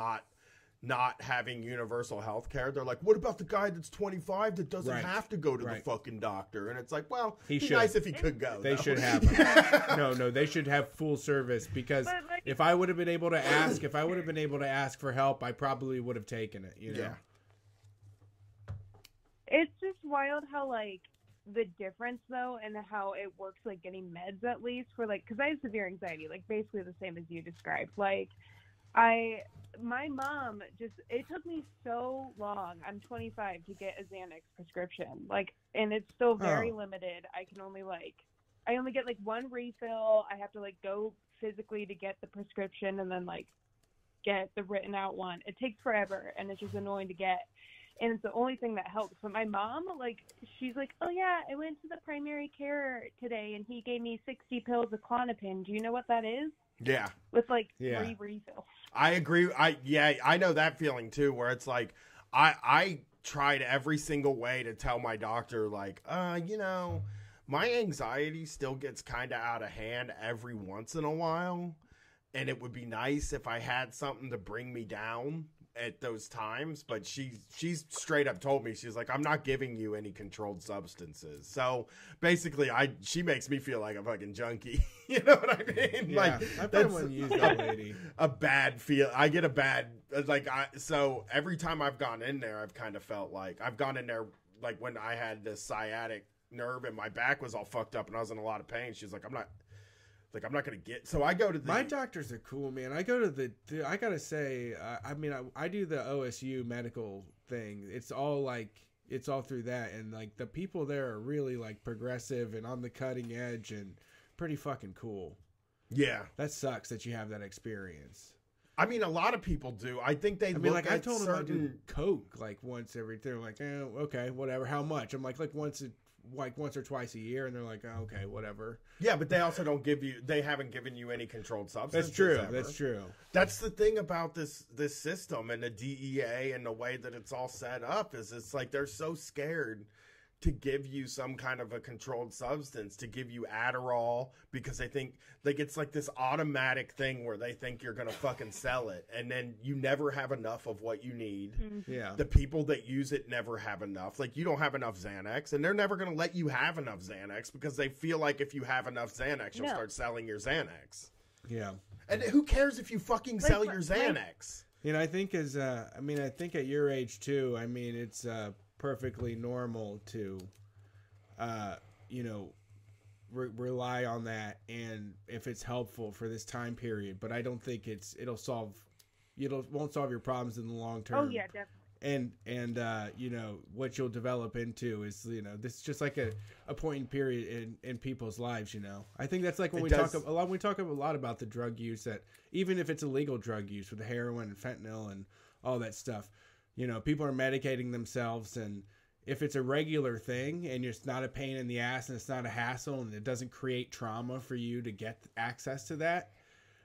not having universal health care, they're like, what about the guy that's 25 that doesn't have to go to the fucking doctor? And it's like, well, he be should. Nice if he could go. They though. should have him. No, they should have full service, because if I would have been able to ask for help, I probably would have taken it, you know? Yeah. It's just wild how, like, the difference, though, and how it works, like, getting meds, at least, for, like, because I have severe anxiety, like, basically the same as you described. Like, my mom it took me so long, I'm 25, to get a Xanax prescription. Like, and it's still very limited. I only get, like, one refill. I have to, like, go physically to get the prescription and then, like, get the written out one. It takes forever, and it's just annoying to get. And it's the only thing that helps. But my mom, like, she's like, oh, yeah, I went to the primary care today, and he gave me 60 pills of Klonopin. Do you know what that is? Yeah. With, like, 3 refills. I agree. I know that feeling, too, where it's like, I tried every single way to tell my doctor, like, you know, my anxiety still gets kind of out of hand every once in a while, and it would be nice if I had something to bring me down at those times. But she's straight up told me, she's like, I'm not giving you any controlled substances. So basically she makes me feel like a fucking junkie. You know what I mean? Yeah, like, I that's want to use that lady. A bad feel. I get a bad, like, so every time I've gone in there, I've kind of felt like I've gone in there, like when I had this sciatic nerve and my back was all fucked up and I was in a lot of pain. She's like, I'm not going to get, so I go to my doctors are cool, man. I go to I gotta say, I mean, I do the OSU medical thing. It's all through that. And like the people there are really like progressive and on the cutting edge and pretty fucking cool. Yeah. That sucks that you have that experience. I mean, a lot of people do. I think they look like, at I told them I do certain... coke like once every, they're like, okay, whatever. How much? I'm like once or twice a year, and they're like, oh, okay, whatever. Yeah, but they also they haven't given you any controlled substances. That's true. Ever. That's true. That's the thing about this system and the DEA and the way that it's all set up is it's like they're so scared to give you some kind of a controlled substance, to give you Adderall, because they think like it's like this automatic thing where they think you're gonna fucking sell it, and then you never have enough of what you need. Yeah. The people that use it never have enough. Like, you don't have enough Xanax, and they're never gonna let you have enough Xanax because they feel like if you have enough Xanax, you'll start selling your Xanax. Yeah. And who cares if you fucking sell your Xanax? You know, I think I think at your age too, I mean, it's perfectly normal to, you know, rely on that, and if it's helpful for this time period. But I don't think it won't solve your problems in the long term. Oh yeah, definitely. And you know, what you'll develop into is, you know, this is just like a point in period in people's lives. You know, I think that's like when we talk a lot about the drug use, that even if it's illegal drug use with the heroin and fentanyl and all that stuff, you know, people are medicating themselves, and if it's a regular thing and it's not a pain in the ass and it's not a hassle and it doesn't create trauma for you to get access to that,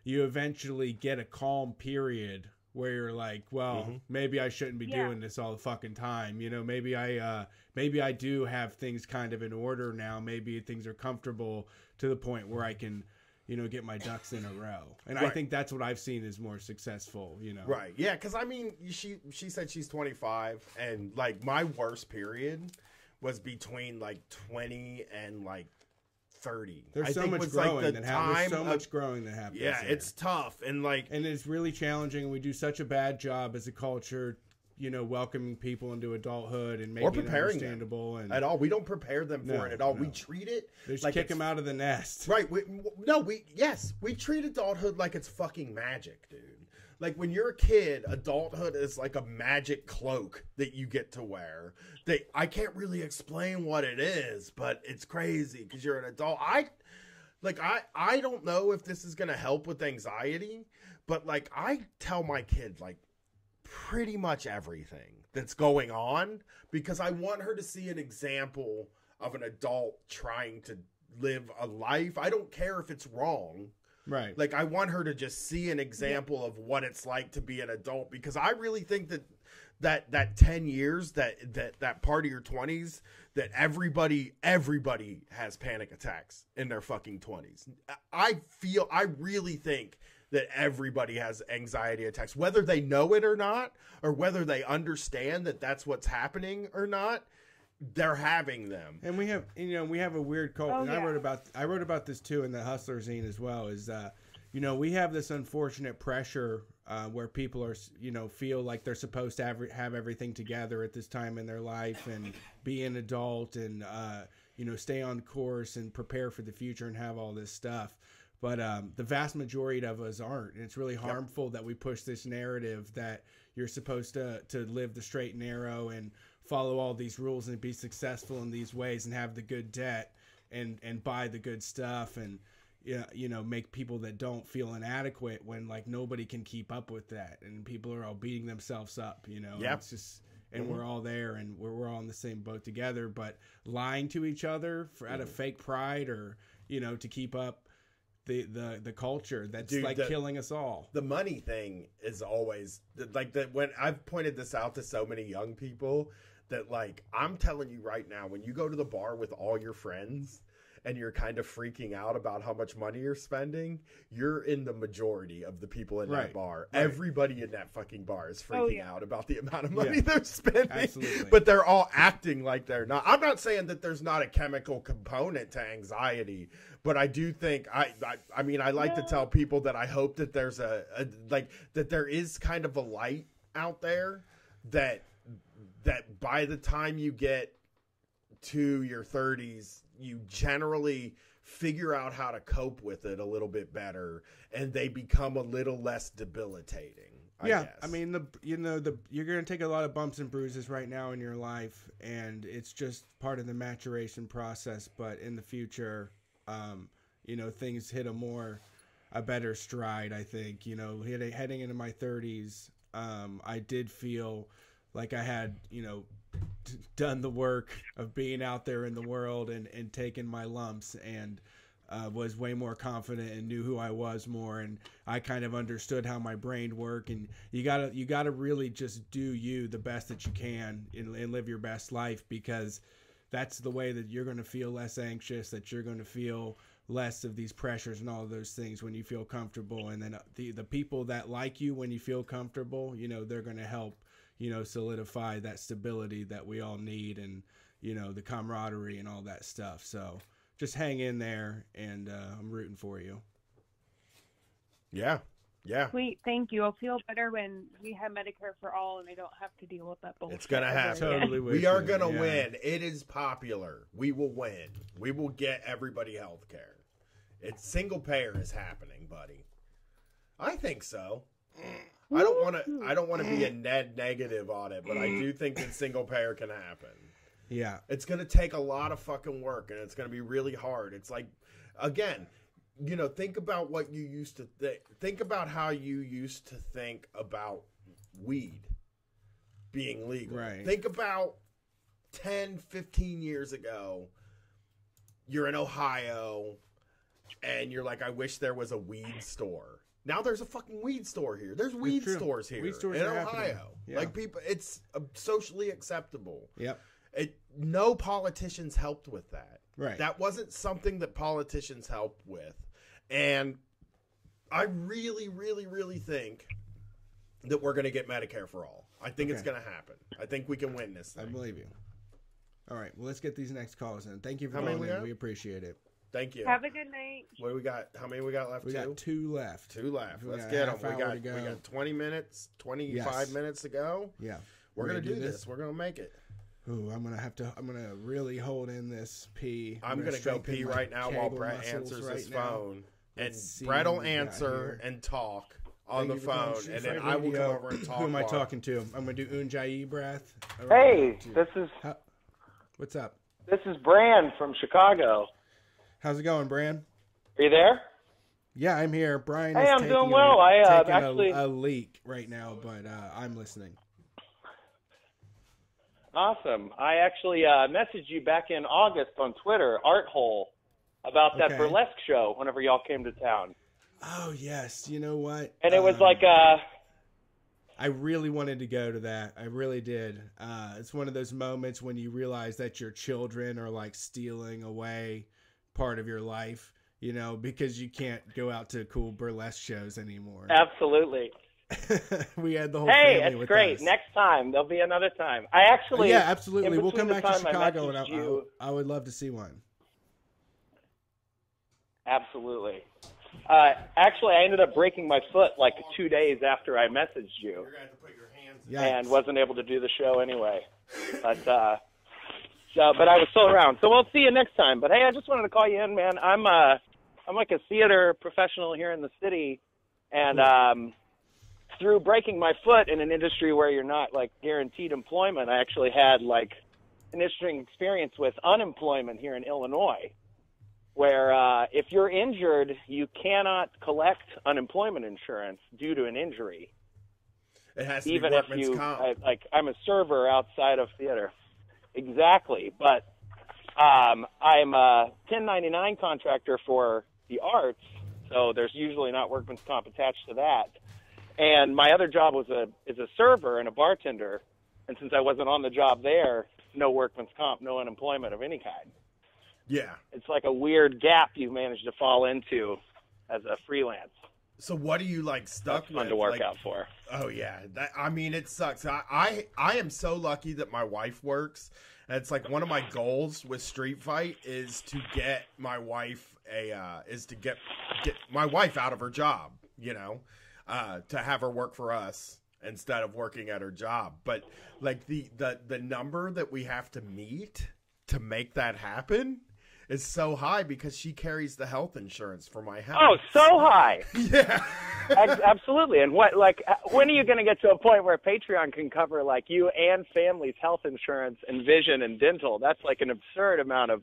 you eventually get a calm period where you're like, well, maybe I shouldn't be doing this all the fucking time. You know, maybe I do have things kind of in order now. Maybe things are comfortable to the point where I can, you know, get my ducks in a row. And I think that's what I've seen is more successful, you know. Right. Yeah, because I mean, she said she's 25, and like my worst period was between like 20 and like 30. There's so much growing that happens. Yeah, it's tough, and it's really challenging, and we do such a bad job as a culture, welcoming people into adulthood and making or it preparing understandable them and at all. We don't prepare them for No, it at all. no. We treat it just like kick it's- them out of the nest. Right. We treat adulthood like it's fucking magic, dude. Like when you're a kid, adulthood is like a magic cloak that you get to wear. I can't really explain what it is, but it's crazy because you're an adult. I don't know if this is gonna help with anxiety, but like I tell my kid like pretty much everything that's going on because I want her to see an example of an adult trying to live a life. I don't care if it's wrong. Right. Like I want her to just see an example of what it's like to be an adult because I really think that 10 years, that part of your 20s, that everybody has panic attacks in their fucking 20s. I really think that everybody has anxiety attacks, whether they know it or not, or whether they understand that that's what's happening or not. They're having them. And we have a weird cult. Oh, and yeah. I wrote about this too in the Hustler zine as well. Is we have this unfortunate pressure where people are feel like they're supposed to have everything together at this time in their life and be an adult and stay on course and prepare for the future and have all this stuff. But the vast majority of us aren't. And it's really harmful that we push this narrative that you're supposed to live the straight and narrow and follow all these rules and be successful in these ways and have the good debt and buy the good stuff and make people that don't feel inadequate when like nobody can keep up with that and people are all beating themselves up. It's just and we're all there and we're all in the same boat together, but lying to each other out of fake pride or to keep up the culture that's killing us all. The money thing is always like that. When I've pointed this out to so many young people that like, I'm telling you right now, when you go to the bar with all your friends and you're kind of freaking out about how much money you're spending, you're in the majority of the people in that bar. Right. Everybody in that fucking bar is freaking out about the amount of money Yeah. they're spending. Absolutely. But they're all acting like they're not. I'm not saying that there's not a chemical component to anxiety, but I do think I like to tell people that I hope that there's that there is kind of a light out there that by the time you get to your 30s, you generally figure out how to cope with it a little bit better and they become a little less debilitating. I guess. I mean, you're going to take a lot of bumps and bruises right now in your life, and it's just part of the maturation process. But in the future, things hit a better stride, I think. Heading into my 30s, I did feel like I had, done the work of being out there in the world and taking my lumps and was way more confident and knew who I was more, and I kind of understood how my brain worked. And you gotta really just do you the best that you can and live your best life, because that's the way that you're going to feel less anxious, that you're going to feel less of these pressures and all of those things when you feel comfortable. And then the people that like you when you feel comfortable, they're going to help solidify that stability that we all need, and the camaraderie and all that stuff. So just hang in there, and I'm rooting for you. Yeah. Sweet, thank you. I'll feel better when we have Medicare for all and I don't have to deal with that bullshit. It's gonna happen. Totally we are gonna win. It is popular. We will win. We will get everybody health care. It's single payer is happening, buddy. I think so. I don't want to be a net negative on it, but I do think that single payer can happen. Yeah. It's going to take a lot of fucking work, and it's going to be really hard. It's like, again, think about what you used to think about how you used to think about weed being legal. Right. Think about 10, 15 years ago, you're in Ohio, and you're like, I wish there was a weed store. Now there's a fucking weed store here. There's weed stores here Weed stores in are Ohio. happening. Yeah. Like people, it's socially acceptable. Yep. No politicians helped with that. Right. That wasn't something that politicians helped with. And I really, really, really think that we're going to get Medicare for all. I think it's going to happen. I think we can win this thing. I believe you. All right. Well, let's get these next calls in. Thank you for How many calling we in. got? We appreciate it. Thank you. Have a good night. What do we got? How many we got left? We got 2 left. 2 left. We Let's got get a half them. hour to go. We got 20 minutes, 25 minutes to go. Yeah. We're gonna do this. We're gonna make it. Ooh, I'm gonna really hold in this pee. I'm gonna go pee right now while Brett answers his phone. And Brett will answer and talk on the phone, and then I will come over and talk. Who am I talking to? I'm gonna do Unjai breath. Hey, what's up? This is Bran from Chicago. How's it going, Bran? Are you there? Yeah, I'm here. Brian Hey, is I'm taking doing well. taking actually a leak right now, but I'm listening. Awesome. I actually messaged you back in August on Twitter, Arthole, about that Okay. burlesque show whenever y'all came to town. Oh yes, you know what? And it was like I really wanted to go to that. I really did. It's one of those moments when you realize that your children are like stealing away part of your life, you know, because you can't go out to cool burlesque shows anymore. Absolutely. We had the whole Hey, family it's with great. us. Next time. There'll be another time. I actually... Yeah, absolutely. in We'll come between back the to time I Chicago, and messaged I would love to see one. Absolutely. Actually, I ended up breaking my foot like 2 days after I messaged you. You're gonna have to put your hands in. And wasn't able to do the show anyway. But but I was still around. So we'll see you next time. But hey, I just wanted to call you in, man. I'm like a theater professional here in the city, and through breaking my foot in an industry where you're not like guaranteed employment, I actually had like an interesting experience with unemployment here in Illinois, where if you're injured, you cannot collect unemployment insurance due to an injury. It has to Even be if workman's you, comp. I'm a server outside of theater. Exactly. But I'm a 1099 contractor for the arts, so there's usually not workman's comp attached to that. And my other job is a server and a bartender. And since I wasn't on the job there, no workman's comp, no unemployment of any kind. Yeah. It's like a weird gap you managed to fall into as a freelance. So what are you like stuck with? Fun to work like, out for. Oh yeah, I mean it sucks. I am so lucky that my wife works. And it's like one of my goals with Street Fight is to get my wife get my wife out of her job. You know, to have her work for us instead of working at her job. But like the number that we have to meet to make that happen is so high because she carries the health insurance for my house. Oh, so high. Yeah. Absolutely. And when are you going to get to a point where Patreon can cover like you and family's health insurance and vision and dental? That's like an absurd amount of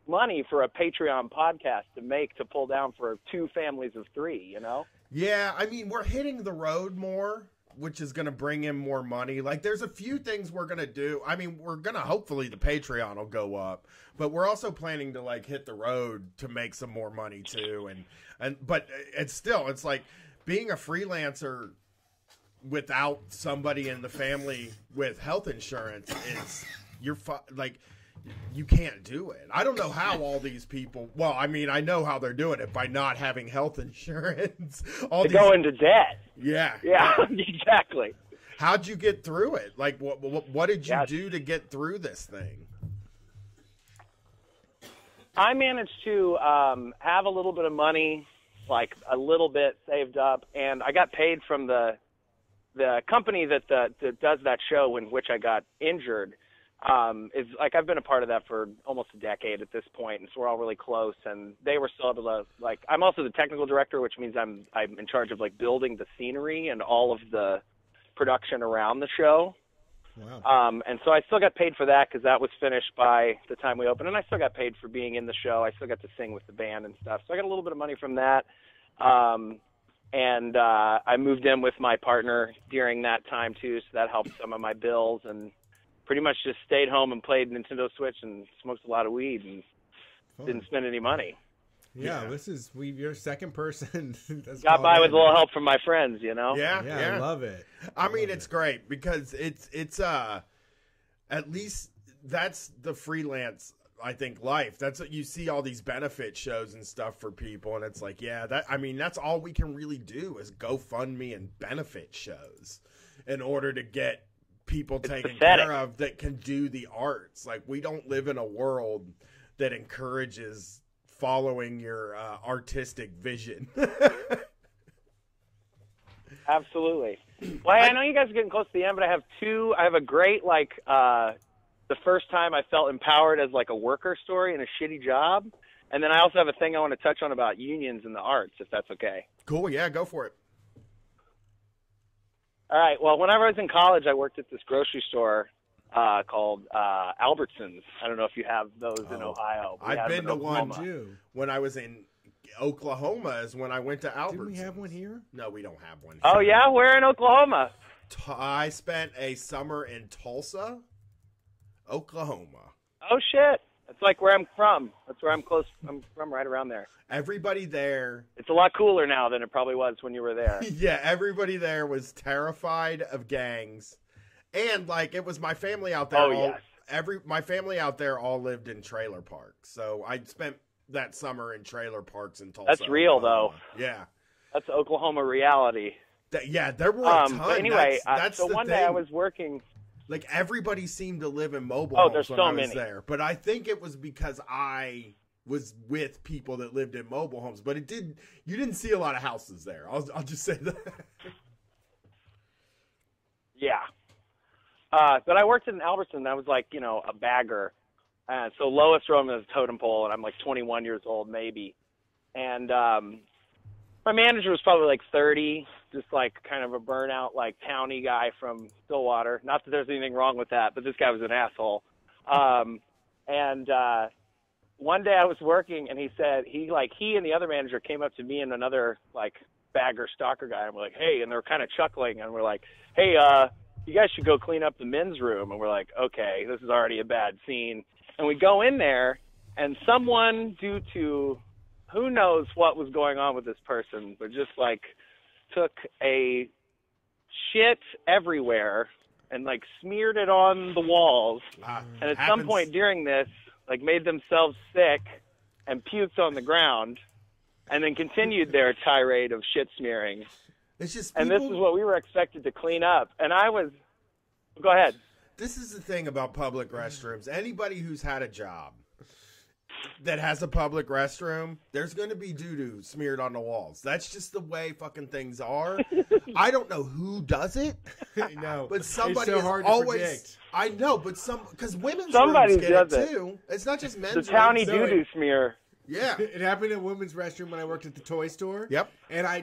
money for a Patreon podcast to pull down for 2 families of 3, you know? Yeah, I mean, we're hitting the road more, which is going to bring in more money. Like, there's a few things we're going to do. I mean, we're going to, hopefully the Patreon will go up, but we're also planning to like hit the road to make some more money too. But it's like being a freelancer without somebody in the family with health insurance you can't do it. I don't know how all these people, well, I mean, I know how they're doing it by not having health insurance. Go into debt. Yeah. Yeah, exactly. How'd you get through it? Like, what did you do to get through this thing? I managed to have a little bit of money, like a little bit saved up, and I got paid from the company that does that show in which I got injured. Is like I've been a part of that for almost a decade at this point, and so we're all really close. And they were still able to like. I'm also the technical director, which means I'm in charge of like building the scenery and all of the production around the show. Wow. And so I still got paid for that because that was finished by the time we opened, and I still got paid for being in the show. I still got to sing with the band and stuff, so I got a little bit of money from that. And I moved in with my partner during that time too, so that helped some of my bills, and pretty much just stayed home and played Nintendo Switch and smoked a lot of weed and didn't spend any money. Yeah, you're second person. That's got by with a little help from my friends, you know? Yeah. I love it. I mean, it's great because it's at least that's the freelance, I think, life. That's what you see, all these benefit shows and stuff for people, and it's like, that's all we can really do is GoFundMe and benefit shows in order to get people taken care of that can do the arts. Like, we don't live in a world that encourages following your artistic vision. Absolutely. Well, I know you guys are getting close to the end, but I have a great, like, the first time I felt empowered as, like, a worker story in a shitty job. And then I also have a thing I want to touch on about unions in the arts, if that's okay. Cool, yeah, go for it. All right. Well, whenever I was in college, I worked at this grocery store called Albertsons. I don't know if you have those in Ohio. I've been to one Oklahoma. when I was in Oklahoma. Is when I went to Albertsons. Didn't we have one here? No, we don't have one. Oh yeah, where in Oklahoma? I spent a summer in Tulsa, Oklahoma. Oh shit! That's like where I'm from. That's where I'm close. I'm from right around there. Everybody there. It's a lot cooler now than it probably was when you were there. Yeah, everybody there was terrified of gangs, and like it was my family out there. Oh, yes. My family out there all lived in trailer parks, so I spent that summer in trailer parks in Tulsa. That's real though. Yeah, that's Oklahoma reality. There were a ton. But anyway, that's so the one thing. day I was working. Like everybody seemed to live in mobile Oh, homes there's when so I was many. there, but I think it was because I was with people that lived in mobile homes. But you didn't see a lot of houses there. I'll just say that. Yeah. But I worked in Albertson. I was like, a bagger. So lowest room is a totem pole, and I'm like 21 years old, maybe. And my manager was probably like 30, just like kind of a burnout, like towny guy from Stillwater. Not that there's anything wrong with that, but this guy was an asshole. And one day I was working, and he said he and the other manager came up to me and another like bagger stalker guy, and we're like, hey, and they were kind of chuckling, and we're like, hey, you guys should go clean up the men's room. And we're like, okay, this is already a bad scene. And we go in there, and someone, due to who knows what was going on with this person, but just like took a shit everywhere and like smeared it on the walls. And at some point during this, like made themselves sick and puked on the ground, and then continued their tirade of shit smearing. It's just and this is what we were expected to clean up. And I was, go ahead. This is the thing about public restrooms. Anybody who's had a job that has a public restroom, there's going to be doo-doo smeared on the walls. That's just the way fucking things are. I don't know who does it. No, but somebody it's so is hard to always. predict. I know, but because women's Somebody rooms get does it it. too. It's not just men's. The towny rooms. doo-doo smear. Yeah. It happened in a women's restroom when I worked at the toy store. Yep. And I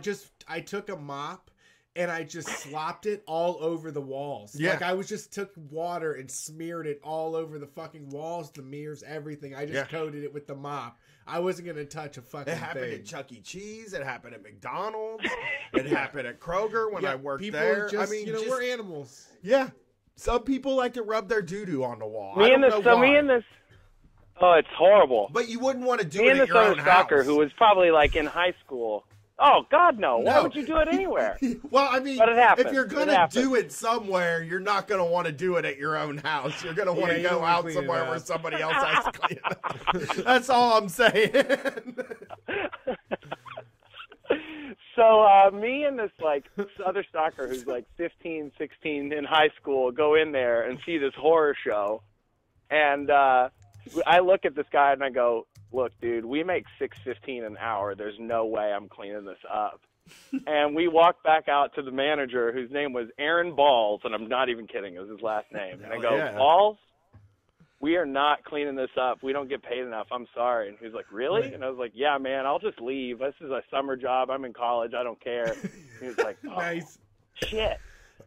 took a mop and I just slopped it all over the walls. Yeah. Like I took water and smeared it all over the fucking walls, the mirrors, everything. I just coated it with the mop. I wasn't going to touch a fucking It happened thing. at Chuck E. Cheese. It happened at McDonald's. It happened at Kroger when I worked people there. are just, I mean, we're animals. Yeah. Some people like to rub their doo-doo on the wall. Me and this, oh, it's horrible. But you wouldn't want to do me it and at this your other own stalker house. who was probably like in high school. Oh God, no! Why No. would you do it anywhere? Well, I mean, But it happens. if you're It going to happens. do it somewhere, you're not going to want to do it at your own house. You're going to want Yeah, to you don't go wanna out clean it somewhere up. where somebody else has to clean it up. That's all I'm saying. So me and this like other stalker who's like 15, 16 in high school go in there and see this horror show, and I look at this guy and I go, "Look, dude, we make $6.15 an hour. There's no way I'm cleaning this up." And we walked back out to the manager, whose name was Aaron Balls, and I'm not even kidding. It was his last name. And I go, yeah. "Balls, we are not cleaning this up. We don't get paid enough. I'm sorry." And he's like, "Really?" And I was like, "Yeah, man, I'll just leave. This is a summer job. I'm in college. I don't care." He was like, "Oh, Nice. shit."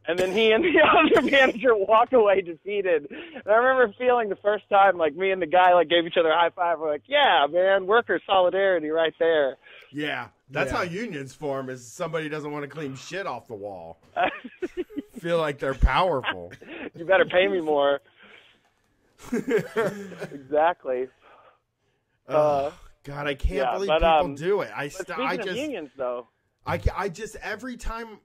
And then he and the other manager walk away defeated. And I remember feeling the first time, like me and the guy like gave each other a high five. We're like, "Yeah, man, worker solidarity right there." Yeah, that's how unions form. Is somebody doesn't want to clean shit off the wall. Feel like they're powerful. You better pay me more. Exactly. God, I can't believe people do it. But speaking of unions, though, I just every time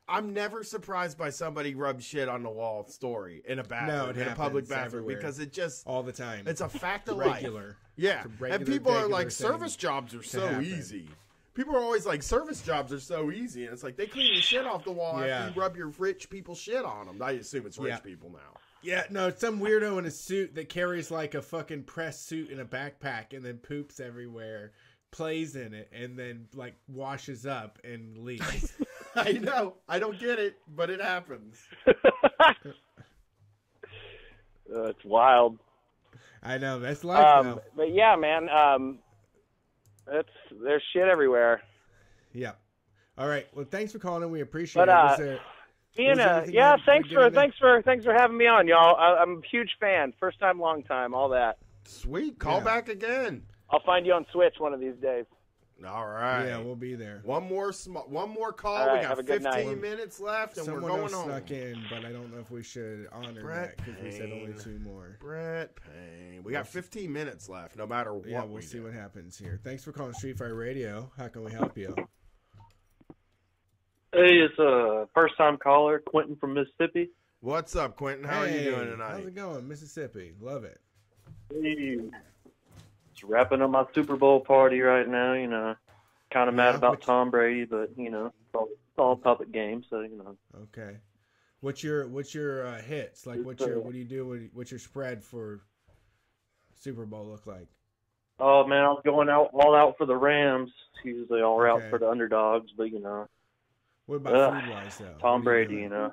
I'm never surprised by somebody rub shit on the wall story in a bathroom, No, it in a public happens bathroom, everywhere. because it just all the time. It's a fact of Regular. life. Yeah, It's a regular, and people are regular like, thing service jobs are to so happen. easy. People are always like, service jobs are so easy, and it's like they clean the shit off the wall Yeah. after you rub your rich people shit on them. I assume it's rich Yeah. people now. Yeah, no, it's some weirdo in a suit that carries like a fucking press suit in a backpack and then poops everywhere, plays in it, and then like washes up and leaves. I know. I don't get it, but it happens. It's wild. I know that's life though. But yeah, man, there's shit everywhere. Yeah. All right. Well, thanks for calling in. We appreciate But it. Was there anything yeah, that thanks we did for having me on, y'all. I'm a huge fan. First time, long time, all that. Sweet. Call back again. I'll find you on Switch one of these days. All right. Yeah, we'll be there. One more call. All right, we got have a good 15 night. minutes left, and Someone we're going else home. snuck in, but I don't know if we should honor Brett that because we said only Payne. 2 more. Brett Payne. We got 15 minutes left, no matter what. Yeah, we'll see what happens here. Thanks for calling Street Fight Radio. How can we help you? Hey, it's a first-time caller, Quentin from Mississippi. What's up, Quentin? How are you doing tonight? How's it going, Mississippi? Love it. Hey, just wrapping up my Super Bowl party right now. You know, kind of mad about Tom Brady, but you know, it's all a puppet game, so you know. Okay. What's your hits? Like what do you do? What's your spread for Super Bowl look like? Oh man, I was going all out for the Rams. Usually all out Okay. for the underdogs, but you know. What about food-wise, though? Tom What are you Brady, doing? you know.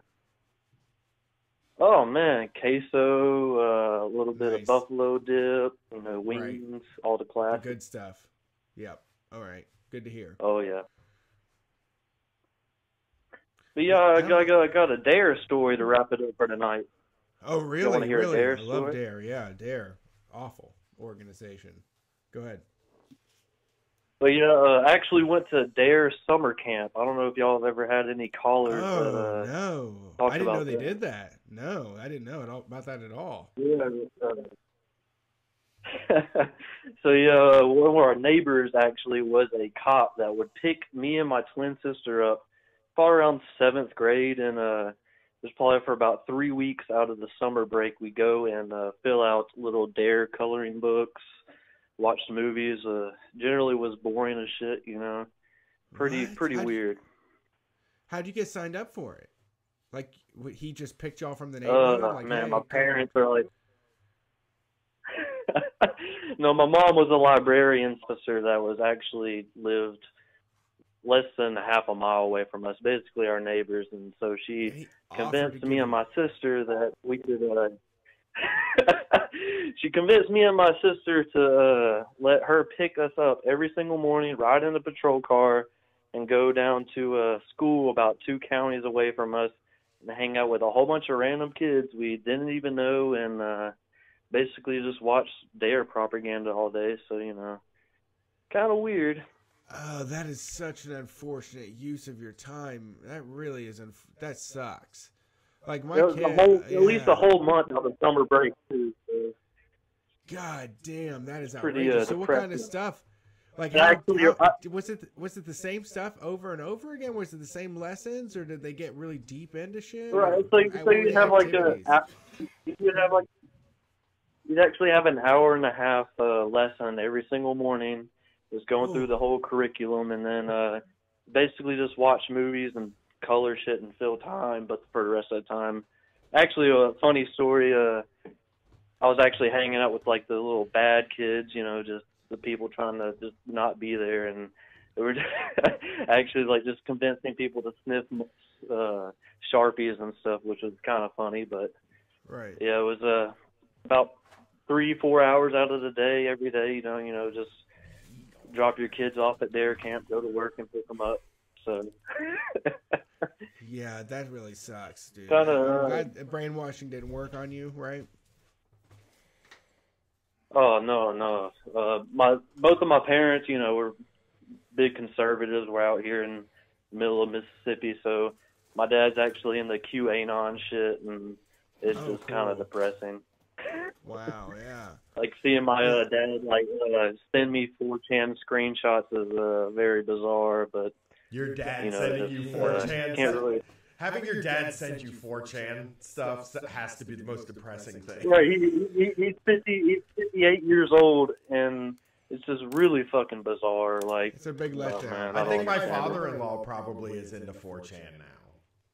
Oh man, queso, a little bit of buffalo dip, you know, wings, all the The classics. good stuff. Yep. All right. Good to hear. Oh yeah. But yeah, I got a Dare story to wrap it up for tonight. Oh, You really? wanna hear a Really? Dare I love story? Dare. Yeah, Dare. Awful organization. Go ahead. But yeah, I actually went to Dare summer camp. I don't know if y'all have ever had any callers Oh, that no. talked I didn't know about they that. did that. No, I didn't know about that at all. Yeah. So yeah, one of our neighbors actually was a cop that would pick me and my twin sister up probably around 7th grade, and it was probably for about 3 weeks out of the summer break. We go and fill out little Dare coloring books, watch the movies. Generally was boring as shit, you know. Pretty weird. How'd you get signed up for it? Like, he just picked y'all from the neighborhood? Like, Man, hey, my come parents are like. No, my mom was a librarian officer that was actually lived less than half a mile away from us, basically our neighbors, and so she convinced me and my sister that we could. She convinced me and my sister to let her pick us up every single morning, ride in the patrol car, and go down to a school about 2 counties away from us and hang out with a whole bunch of random kids we didn't even know, and basically just watch Dare propaganda all day. So, you know, kind of weird. Oh, that is such an unfortunate use of your time. That really is. That sucks. Like my It was kid, at least a whole month of the summer break, too. So. God damn, that is Pretty, outrageous. So what kind of depressing. stuff? Like, Yeah, actually, was it the same stuff over and over again? Was it the same lessons, or did they get really deep into shit? Right, Or so you'd have like you'd actually have an hour and a half lesson every single morning, just going through the whole curriculum, and then basically just watch movies and color shit and fill time, but for the rest of the time. Actually, a funny story, I was actually hanging out with like the little bad kids, you know, just the people trying to just not be there, and they were actually like just convincing people to sniff Sharpies and stuff, which was kind of funny, but right. Yeah, it was about 3-4 hours out of the day every day, you know, just drop your kids off at Dare camp, go to work and pick them up. So yeah, that really sucks, dude. Kinda, I'm glad brainwashing didn't work on you, right? Oh no. Both of my parents, you know, were big conservatives. We're out here in the middle of Mississippi, so my dad's actually in the QAnon shit, and it's just kind of depressing. Wow, yeah. Like seeing my dad like send me 4chan screenshots is very bizarre, but Your dad you know, sending just, you 4chan can't stuff. really. Having your dad send you 4chan stuff has to be the most depressing thing. Right, he's 58 years old, and it's just really fucking bizarre. Like it's a big letdown. Man, I think my don't understand it. father-in-law probably is into 4chan now.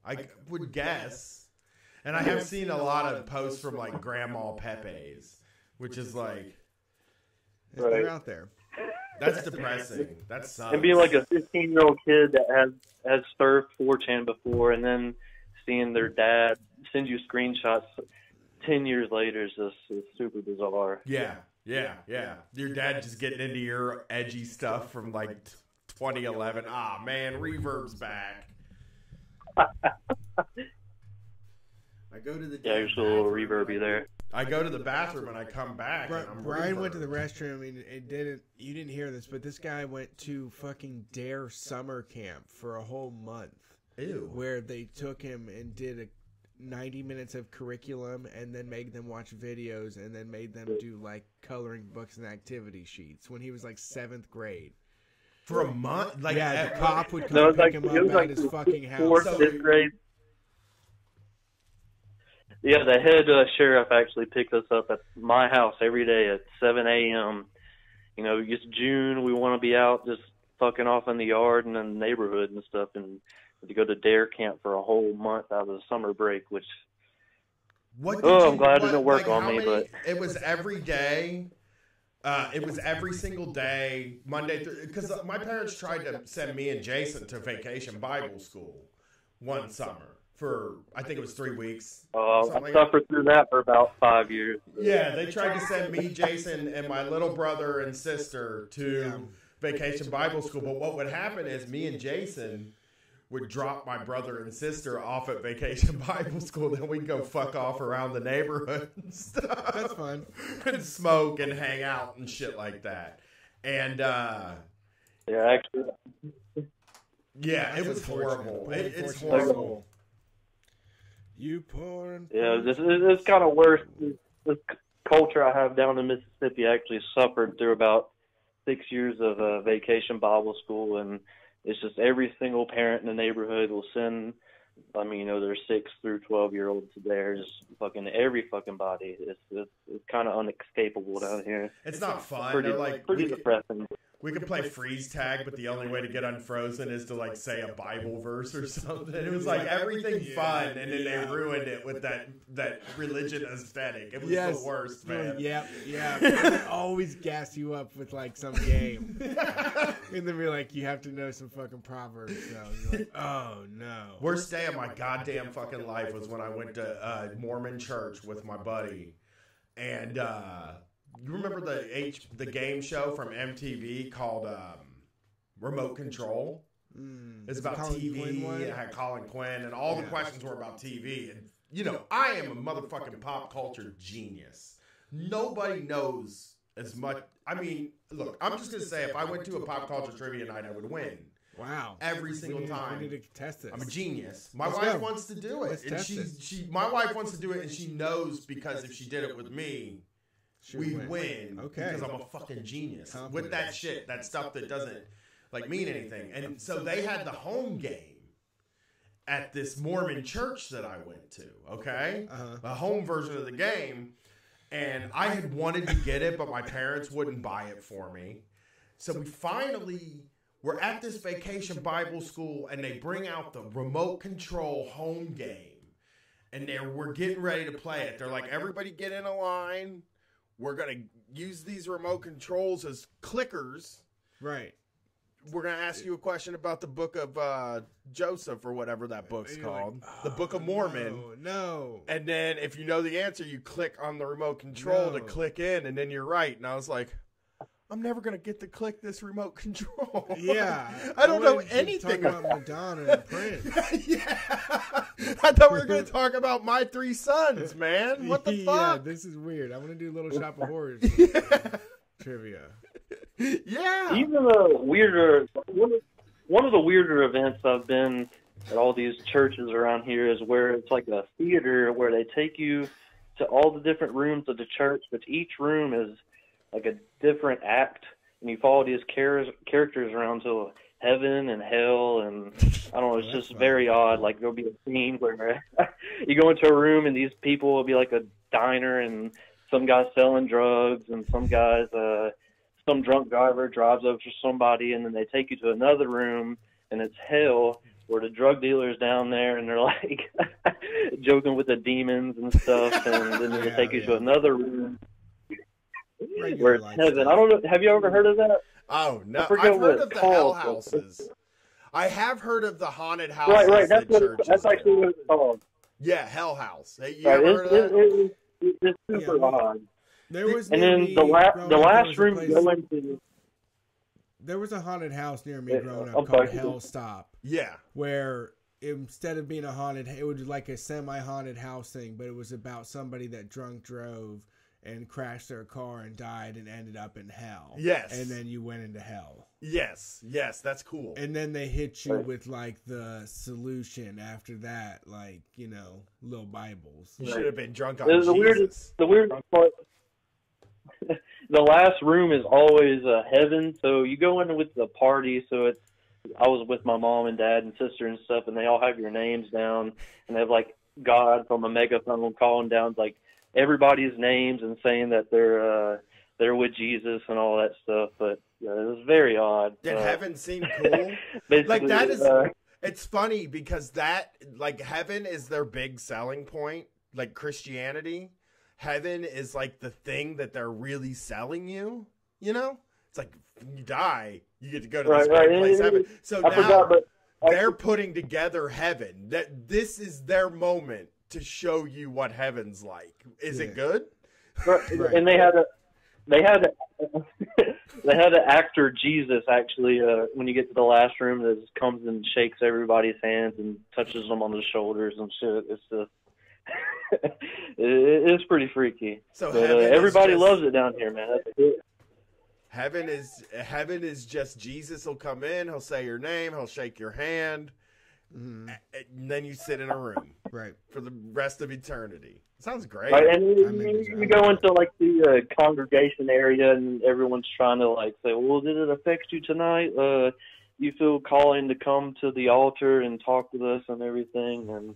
I would guess. And I have seen a lot of posts from like Grandma Pepe's, which is like They're out there. That's depressing. That sucks. And being like a 15-year-old kid that has surfed 4chan before, and then seeing their dad send you screenshots 10 years later is just super bizarre. Yeah. Your dad just getting into your edgy stuff from like 2011. Ah, man, Reverb's back. I go to the you're just a little reverby there. I go to the bathroom and I come back. And I'm Brian went to the restroom and you didn't hear this, but this guy went to fucking Dare summer camp for a whole month. Ew. Where they took him and did 90 minutes of curriculum and then made them watch videos and then made them do like coloring books and activity sheets when he was like 7th grade. For a month? Like, the cop would come pick him up at his fucking house. 4th, 5th grade. Yeah, the head sheriff actually picked us up at my house every day at 7 a.m. You know, it's June. We want to be out just fucking off in the yard and in the neighborhood and stuff, and to go to Dare camp for a whole month out of the summer break, which I'm glad it didn't work on me. But it was every day. It was every single day, Monday through, because my parents tried to send me and Jason to Vacation Bible School one summer for, I think it was 3 weeks. I suffered through that for about 5 years. Yeah, they tried to send me, Jason, and my little brother and sister to Vacation Bible School. But what would happen is me and Jason would drop my brother and sister off at Vacation Bible School. Then we'd go fuck off around the neighborhood and stuff. That's fun. And smoke and hang out and shit like that. And, yeah, actually. Yeah, it was horrible. It's horrible. You poor and yeah, it's kind of worse. This culture I have down in Mississippi actually suffered through about 6 years of Vacation Bible School, and it's just every single parent in the neighborhood will send, I mean, you know, their 6 through 12-year-olds there, just fucking every fucking body. It's kind of unescapable down here. It's not fun. Pretty, They're like, pretty depressing. We could play freeze tag, but the only way to get unfrozen is to like say a Bible verse or something. It was like everything fun, and then they ruined it with that religion aesthetic. It was the worst, man. Yeah. They always gas you up with like some game, and then be like, you have to know some fucking proverbs. So you're like, oh no. Worst day of my goddamn fucking life was when I went to Mormon church with my buddy, and. You remember the game show from MTV called Remote Control? It's about TV. It had Colin Quinn, and all the questions were about TV. And, you know, I am a motherfucking pop culture genius. Nobody knows as much. I mean, look, I'm just going to say if I went to a pop culture trivia night, I would win. Wow. Every single time. We need to test this. I'm a genius. My wife wants to do it. And my wife wants to do it, and she knows because if she did it with me, we win because I'm a fucking genius with that shit, that stuff that doesn't like mean anything. And so they had the home game at this Mormon church that I went to, okay? A home version of the game. And I had wanted to get it, but my parents wouldn't buy it for me. So we finally were at this Vacation Bible School, and they bring out the remote control home game. And we're getting ready to play it. They're like, everybody get in a line. We're going to use these remote controls as clickers. Right. We're going to ask you a question about the book of Joseph or whatever that book's called. The Book of Mormon. No. And then if you know the answer, you click on the remote control to click in, and then you're right. And I was like, I'm never going to get to click this remote control. Yeah. I don't know anything about Madonna and Prince. Yeah. I thought we were going to talk about My Three Sons, man. What the fuck? Yeah, this is weird. I want to do Little Shop of Horrors trivia. Yeah. Even one of the weirder events I've been at all these churches around here is where it's like a theater where they take you to all the different rooms of the church, but each room is like a different act, and you follow these characters around to heaven and hell, and I don't know, it's just very odd. Like there'll be a scene where you go into a room and these people will be like a diner, and some guy's selling drugs, and some drunk driver drives up to somebody, and then they take you to another room, and it's hell, where the drug dealer's down there, and they're like joking with the demons and stuff, and then they take you to another room where it's heaven. I don't know. Have you ever heard of that? Oh no, I forget I've heard what of the it's hell called. houses. I have heard of the haunted houses. Right. That's actually what it's called. Yeah, Hell House. Hey, you Right, ever heard of that? it's super odd. There was And near then me the growing up, there last was a room place- you go into. There was a haunted house near me Yeah, growing up I'm called sorry. Hell Stop. Yeah. Where instead of being a haunted, it was like a semi-haunted house thing, but it was about somebody that drunk drove and crashed their car and died and ended up in hell. Yes. And then you went into hell. Yes, that's cool. And then they hit you with like the solution after that, like, you know, little Bibles. You should have been drunk on The Jesus. weirdest part. The last room is always heaven, so you go in with the party. So I was with my mom and dad and sister and stuff, and they all have your names down, and they have like God from a megaphone calling down like everybody's names and saying that they're with Jesus and all that stuff. But yeah, it was very odd. Did heaven seem cool? basically, Like that is. It's funny because that like heaven is their big selling point. Like Christianity, heaven is like the thing that they're really selling you. You know, it's like when you die, you get to go to this great place, heaven. So I now forgot, but they're putting together heaven. That this is their moment to show you what heaven's like. Is it good? Right. And they had the actor Jesus actually when you get to the last room that just comes and shakes everybody's hands and touches them on the shoulders and shit. It's just it's pretty freaky. So but, heaven is everybody just- loves it down here, man. That's it. Heaven is just Jesus will come in, he'll say your name, he'll shake your hand, and then you sit in a room, right, for the rest of eternity. Sounds great. Right, and you go into like the congregation area, and everyone's trying to like say, "Well, did it affect you tonight? You feel calling to come to the altar and talk with us and everything." And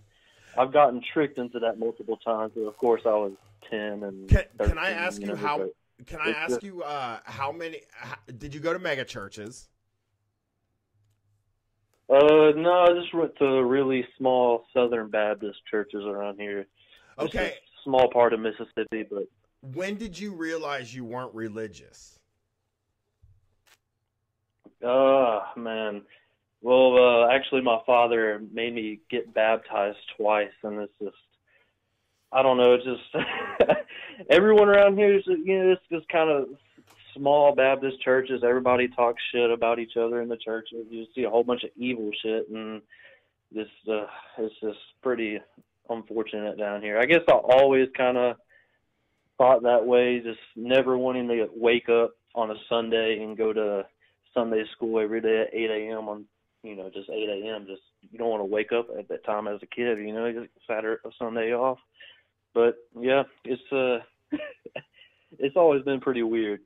I've gotten tricked into that multiple times. But of course, I was 10 and. Can I 13, ask you know, how? but Can I it's ask just- you how many? Did you go to mega churches? No, I just went to really small Southern Baptist churches around here. It's Okay. just a small part of Mississippi, but When did you realize you weren't religious? man. Well, actually, my father made me get baptized twice, and it's just, I don't know, it's just, everyone around here is, you know, it's just kind of small Baptist churches. Everybody talks shit about each other in the churches. You see a whole bunch of evil shit, and this, it's just pretty unfortunate down here. I guess I always kind of thought that way, just never wanting to wake up on a Sunday and go to Sunday school every day at 8 a.m. on, you know, just 8 a.m. Just, you don't want to wake up at that time as a kid, you know, you just Saturday or Sunday off. But yeah, it's it's always been pretty weird.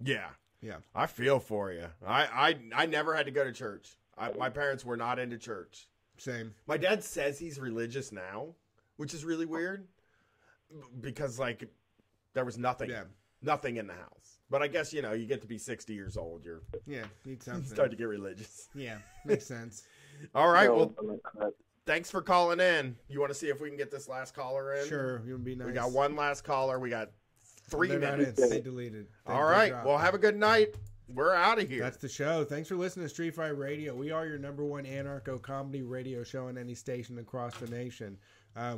Yeah, yeah. I feel for you. I never had to go to church. My parents were not into church. Same. My dad says he's religious now, which is really weird because like there was nothing in the house. But I guess, you know, you get to be 60 years old, you're need something. start to get religious. Yeah, makes sense. All right, No, well, thanks for calling in. You want to see if we can get this last caller in? Sure, it would be nice. We got one last caller. We got 3 They're not minutes. in. They deleted. All right. Well, have a good night. We're out of here. That's the show. Thanks for listening to Street Fight Radio. We are your #1 anarcho comedy radio show on any station across the nation.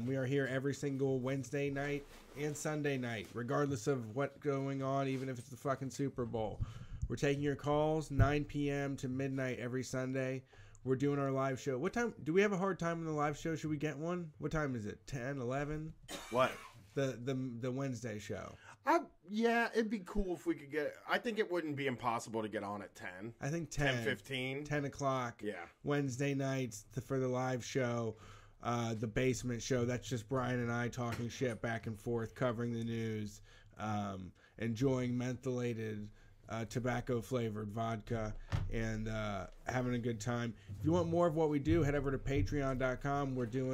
We are here every single Wednesday night and Sunday night, regardless of what's going on, even if it's the fucking Super Bowl. We're taking your calls 9 p.m. to midnight every Sunday. We're doing our live show. What time? Do we have a hard time in the live show? Should we get one? What time is it? 10, 11? What? The Wednesday show. Yeah, it'd be cool if we could get. I think it wouldn't be impossible to get on at 10. I think 10. 10:15. 10 o'clock. Yeah. Wednesday nights for the live show. The basement show. That's just Brian and I talking shit back and forth, covering the news, enjoying mentholated, tobacco-flavored vodka, and having a good time. If you want more of what we do, head over to patreon.com. We do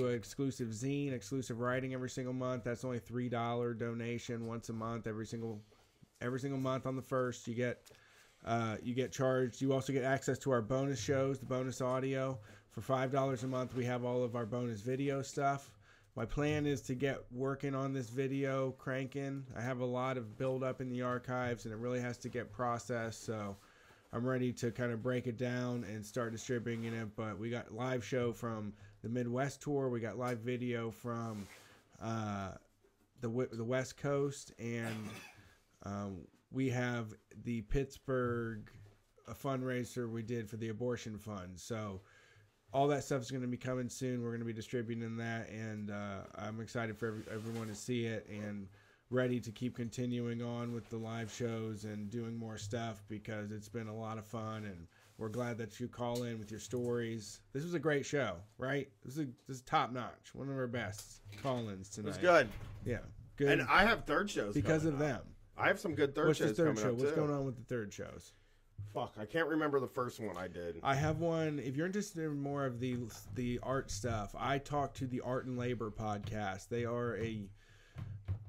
an exclusive zine, exclusive writing every single month. That's only $3 donation once a month. Every single month on the 1st, you get charged. You also get access to our bonus shows, the bonus audio. For $5 a month, we have all of our bonus video stuff. My plan is to get working on this video cranking. I have a lot of build up in the archives, and it really has to get processed. So I'm ready to kind of break it down and start distributing it. But we got live show from the Midwest tour. We got live video from the West Coast, and we have the Pittsburgh fundraiser we did for the abortion fund. So all that stuff is going to be coming soon. We're going to be distributing that, and I'm excited for everyone to see it and ready to keep continuing on with the live shows and doing more stuff because it's been a lot of fun, and we're glad that you call in with your stories. This was a great show, right? This is top notch. One of our best call-ins tonight. It was good. Yeah, good. And I have third shows because of coming them. up. I have some good third What's shows the third coming show? up, What's too. going on with the third shows? Fuck, I can't remember the first one I did. I have one. If you're interested in more of the art stuff, I talked to the Art and Labor podcast. They are a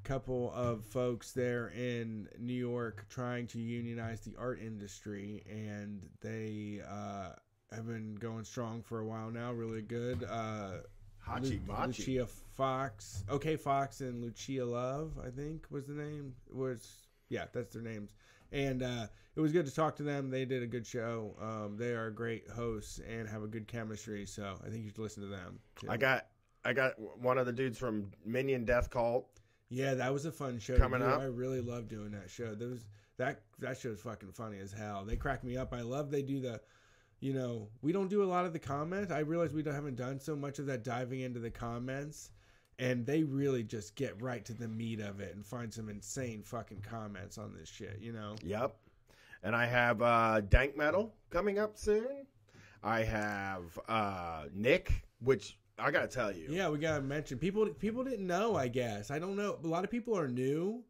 couple of folks there in New York trying to unionize the art industry, and they have been going strong for a while now. Really good. Hachi Machi. Lucia Fox, OK Fox, and Lucia Love, I think was the name. Yeah, that's their names. And it was good to talk to them. They did a good show. They are great hosts and have a good chemistry. So I think you should listen to them too. I got one of the dudes from Minion Death Cult. Yeah, that was a fun show Coming to do. up. I really loved doing that show. That show's fucking funny as hell. They crack me up. I love they do the, we don't do a lot of the comments. I realize we haven't done so much of that diving into the comments. And they really just get right to the meat of it and find some insane fucking comments on this shit, Yep. And I have Dank Metal coming up soon. I have Nick, which I got to tell you. Yeah, we got to mention. People didn't know, I guess. I don't know. A lot of people are new.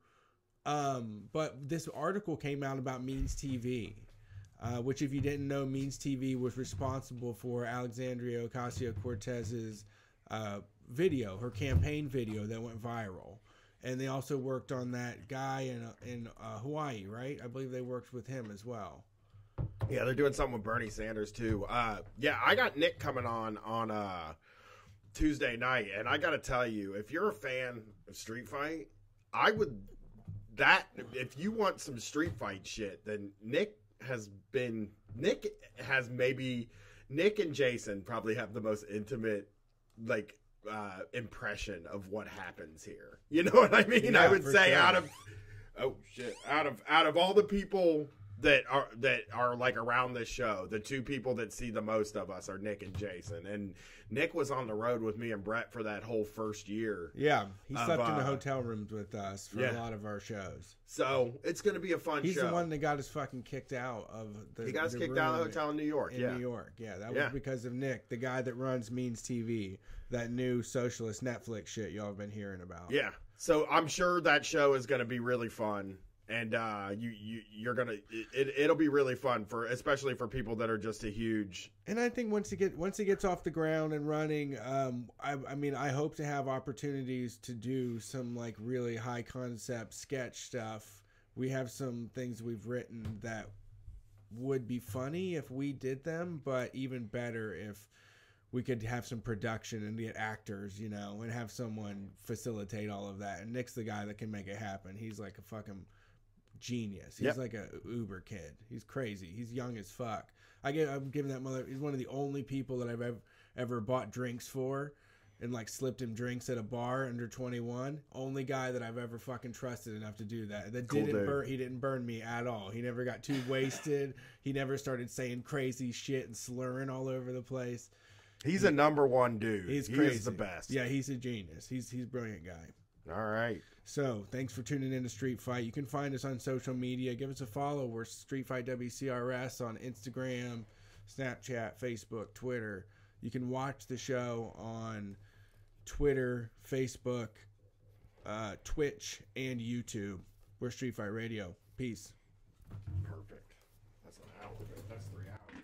But this article came out about Means TV, which if you didn't know, Means TV was responsible for Alexandria Ocasio-Cortez's video, her campaign video that went viral. And they also worked on that guy in Hawaii, right? I believe they worked with him as well. Yeah, they're doing something with Bernie Sanders too. Yeah, I got Nick coming on Tuesday night, and I got to tell you, if you're a fan of Street Fight, if you want some Street Fight shit, then Nick and Jason probably have the most intimate, impression of what happens here. You know what I mean? Yeah, I would say sure. out of all the people that are like around this show, the two people that see the most of us are Nick and Jason. And Nick was on the road with me and Brett for that whole first year. Yeah, he slept in the hotel rooms with us for yeah. a lot of our shows. So it's going to be a fun show. He's the one that got us fucking kicked out of the. He got us kicked out of the hotel in New York. In New York, yeah, that Yeah. was because of Nick, the guy that runs Means TV, that new socialist Netflix shit y'all have been hearing about. Yeah, so I'm sure that show is going to be really fun. And you're gonna it'll be really fun especially for people that are just a huge. And I think once it gets off the ground and running, I hope to have opportunities to do some really high concept sketch stuff. We have some things we've written that would be funny if we did them, but even better if we could have some production and get actors, and have someone facilitate all of that. And Nick's the guy that can make it happen. He's like a fucking genius. He's like a Uber kid. He's crazy. He's young as fuck. I'm giving that mother. He's one of the only people that I've ever bought drinks for, and slipped him drinks at a bar under 21. Only guy that I've ever fucking trusted enough to do that. He didn't burn me at all. He never got too wasted. He never started saying crazy shit and slurring all over the place. He's a number one dude. He's he crazy. is the best. Yeah, he's a genius. He's a brilliant guy. All right. So, thanks for tuning in to Street Fight. You can find us on social media. Give us a follow. We're Street Fight WCRS on Instagram, Snapchat, Facebook, Twitter. You can watch the show on Twitter, Facebook, Twitch, and YouTube. We're Street Fight Radio. Peace. Perfect. That's an hour. That's 3 hours.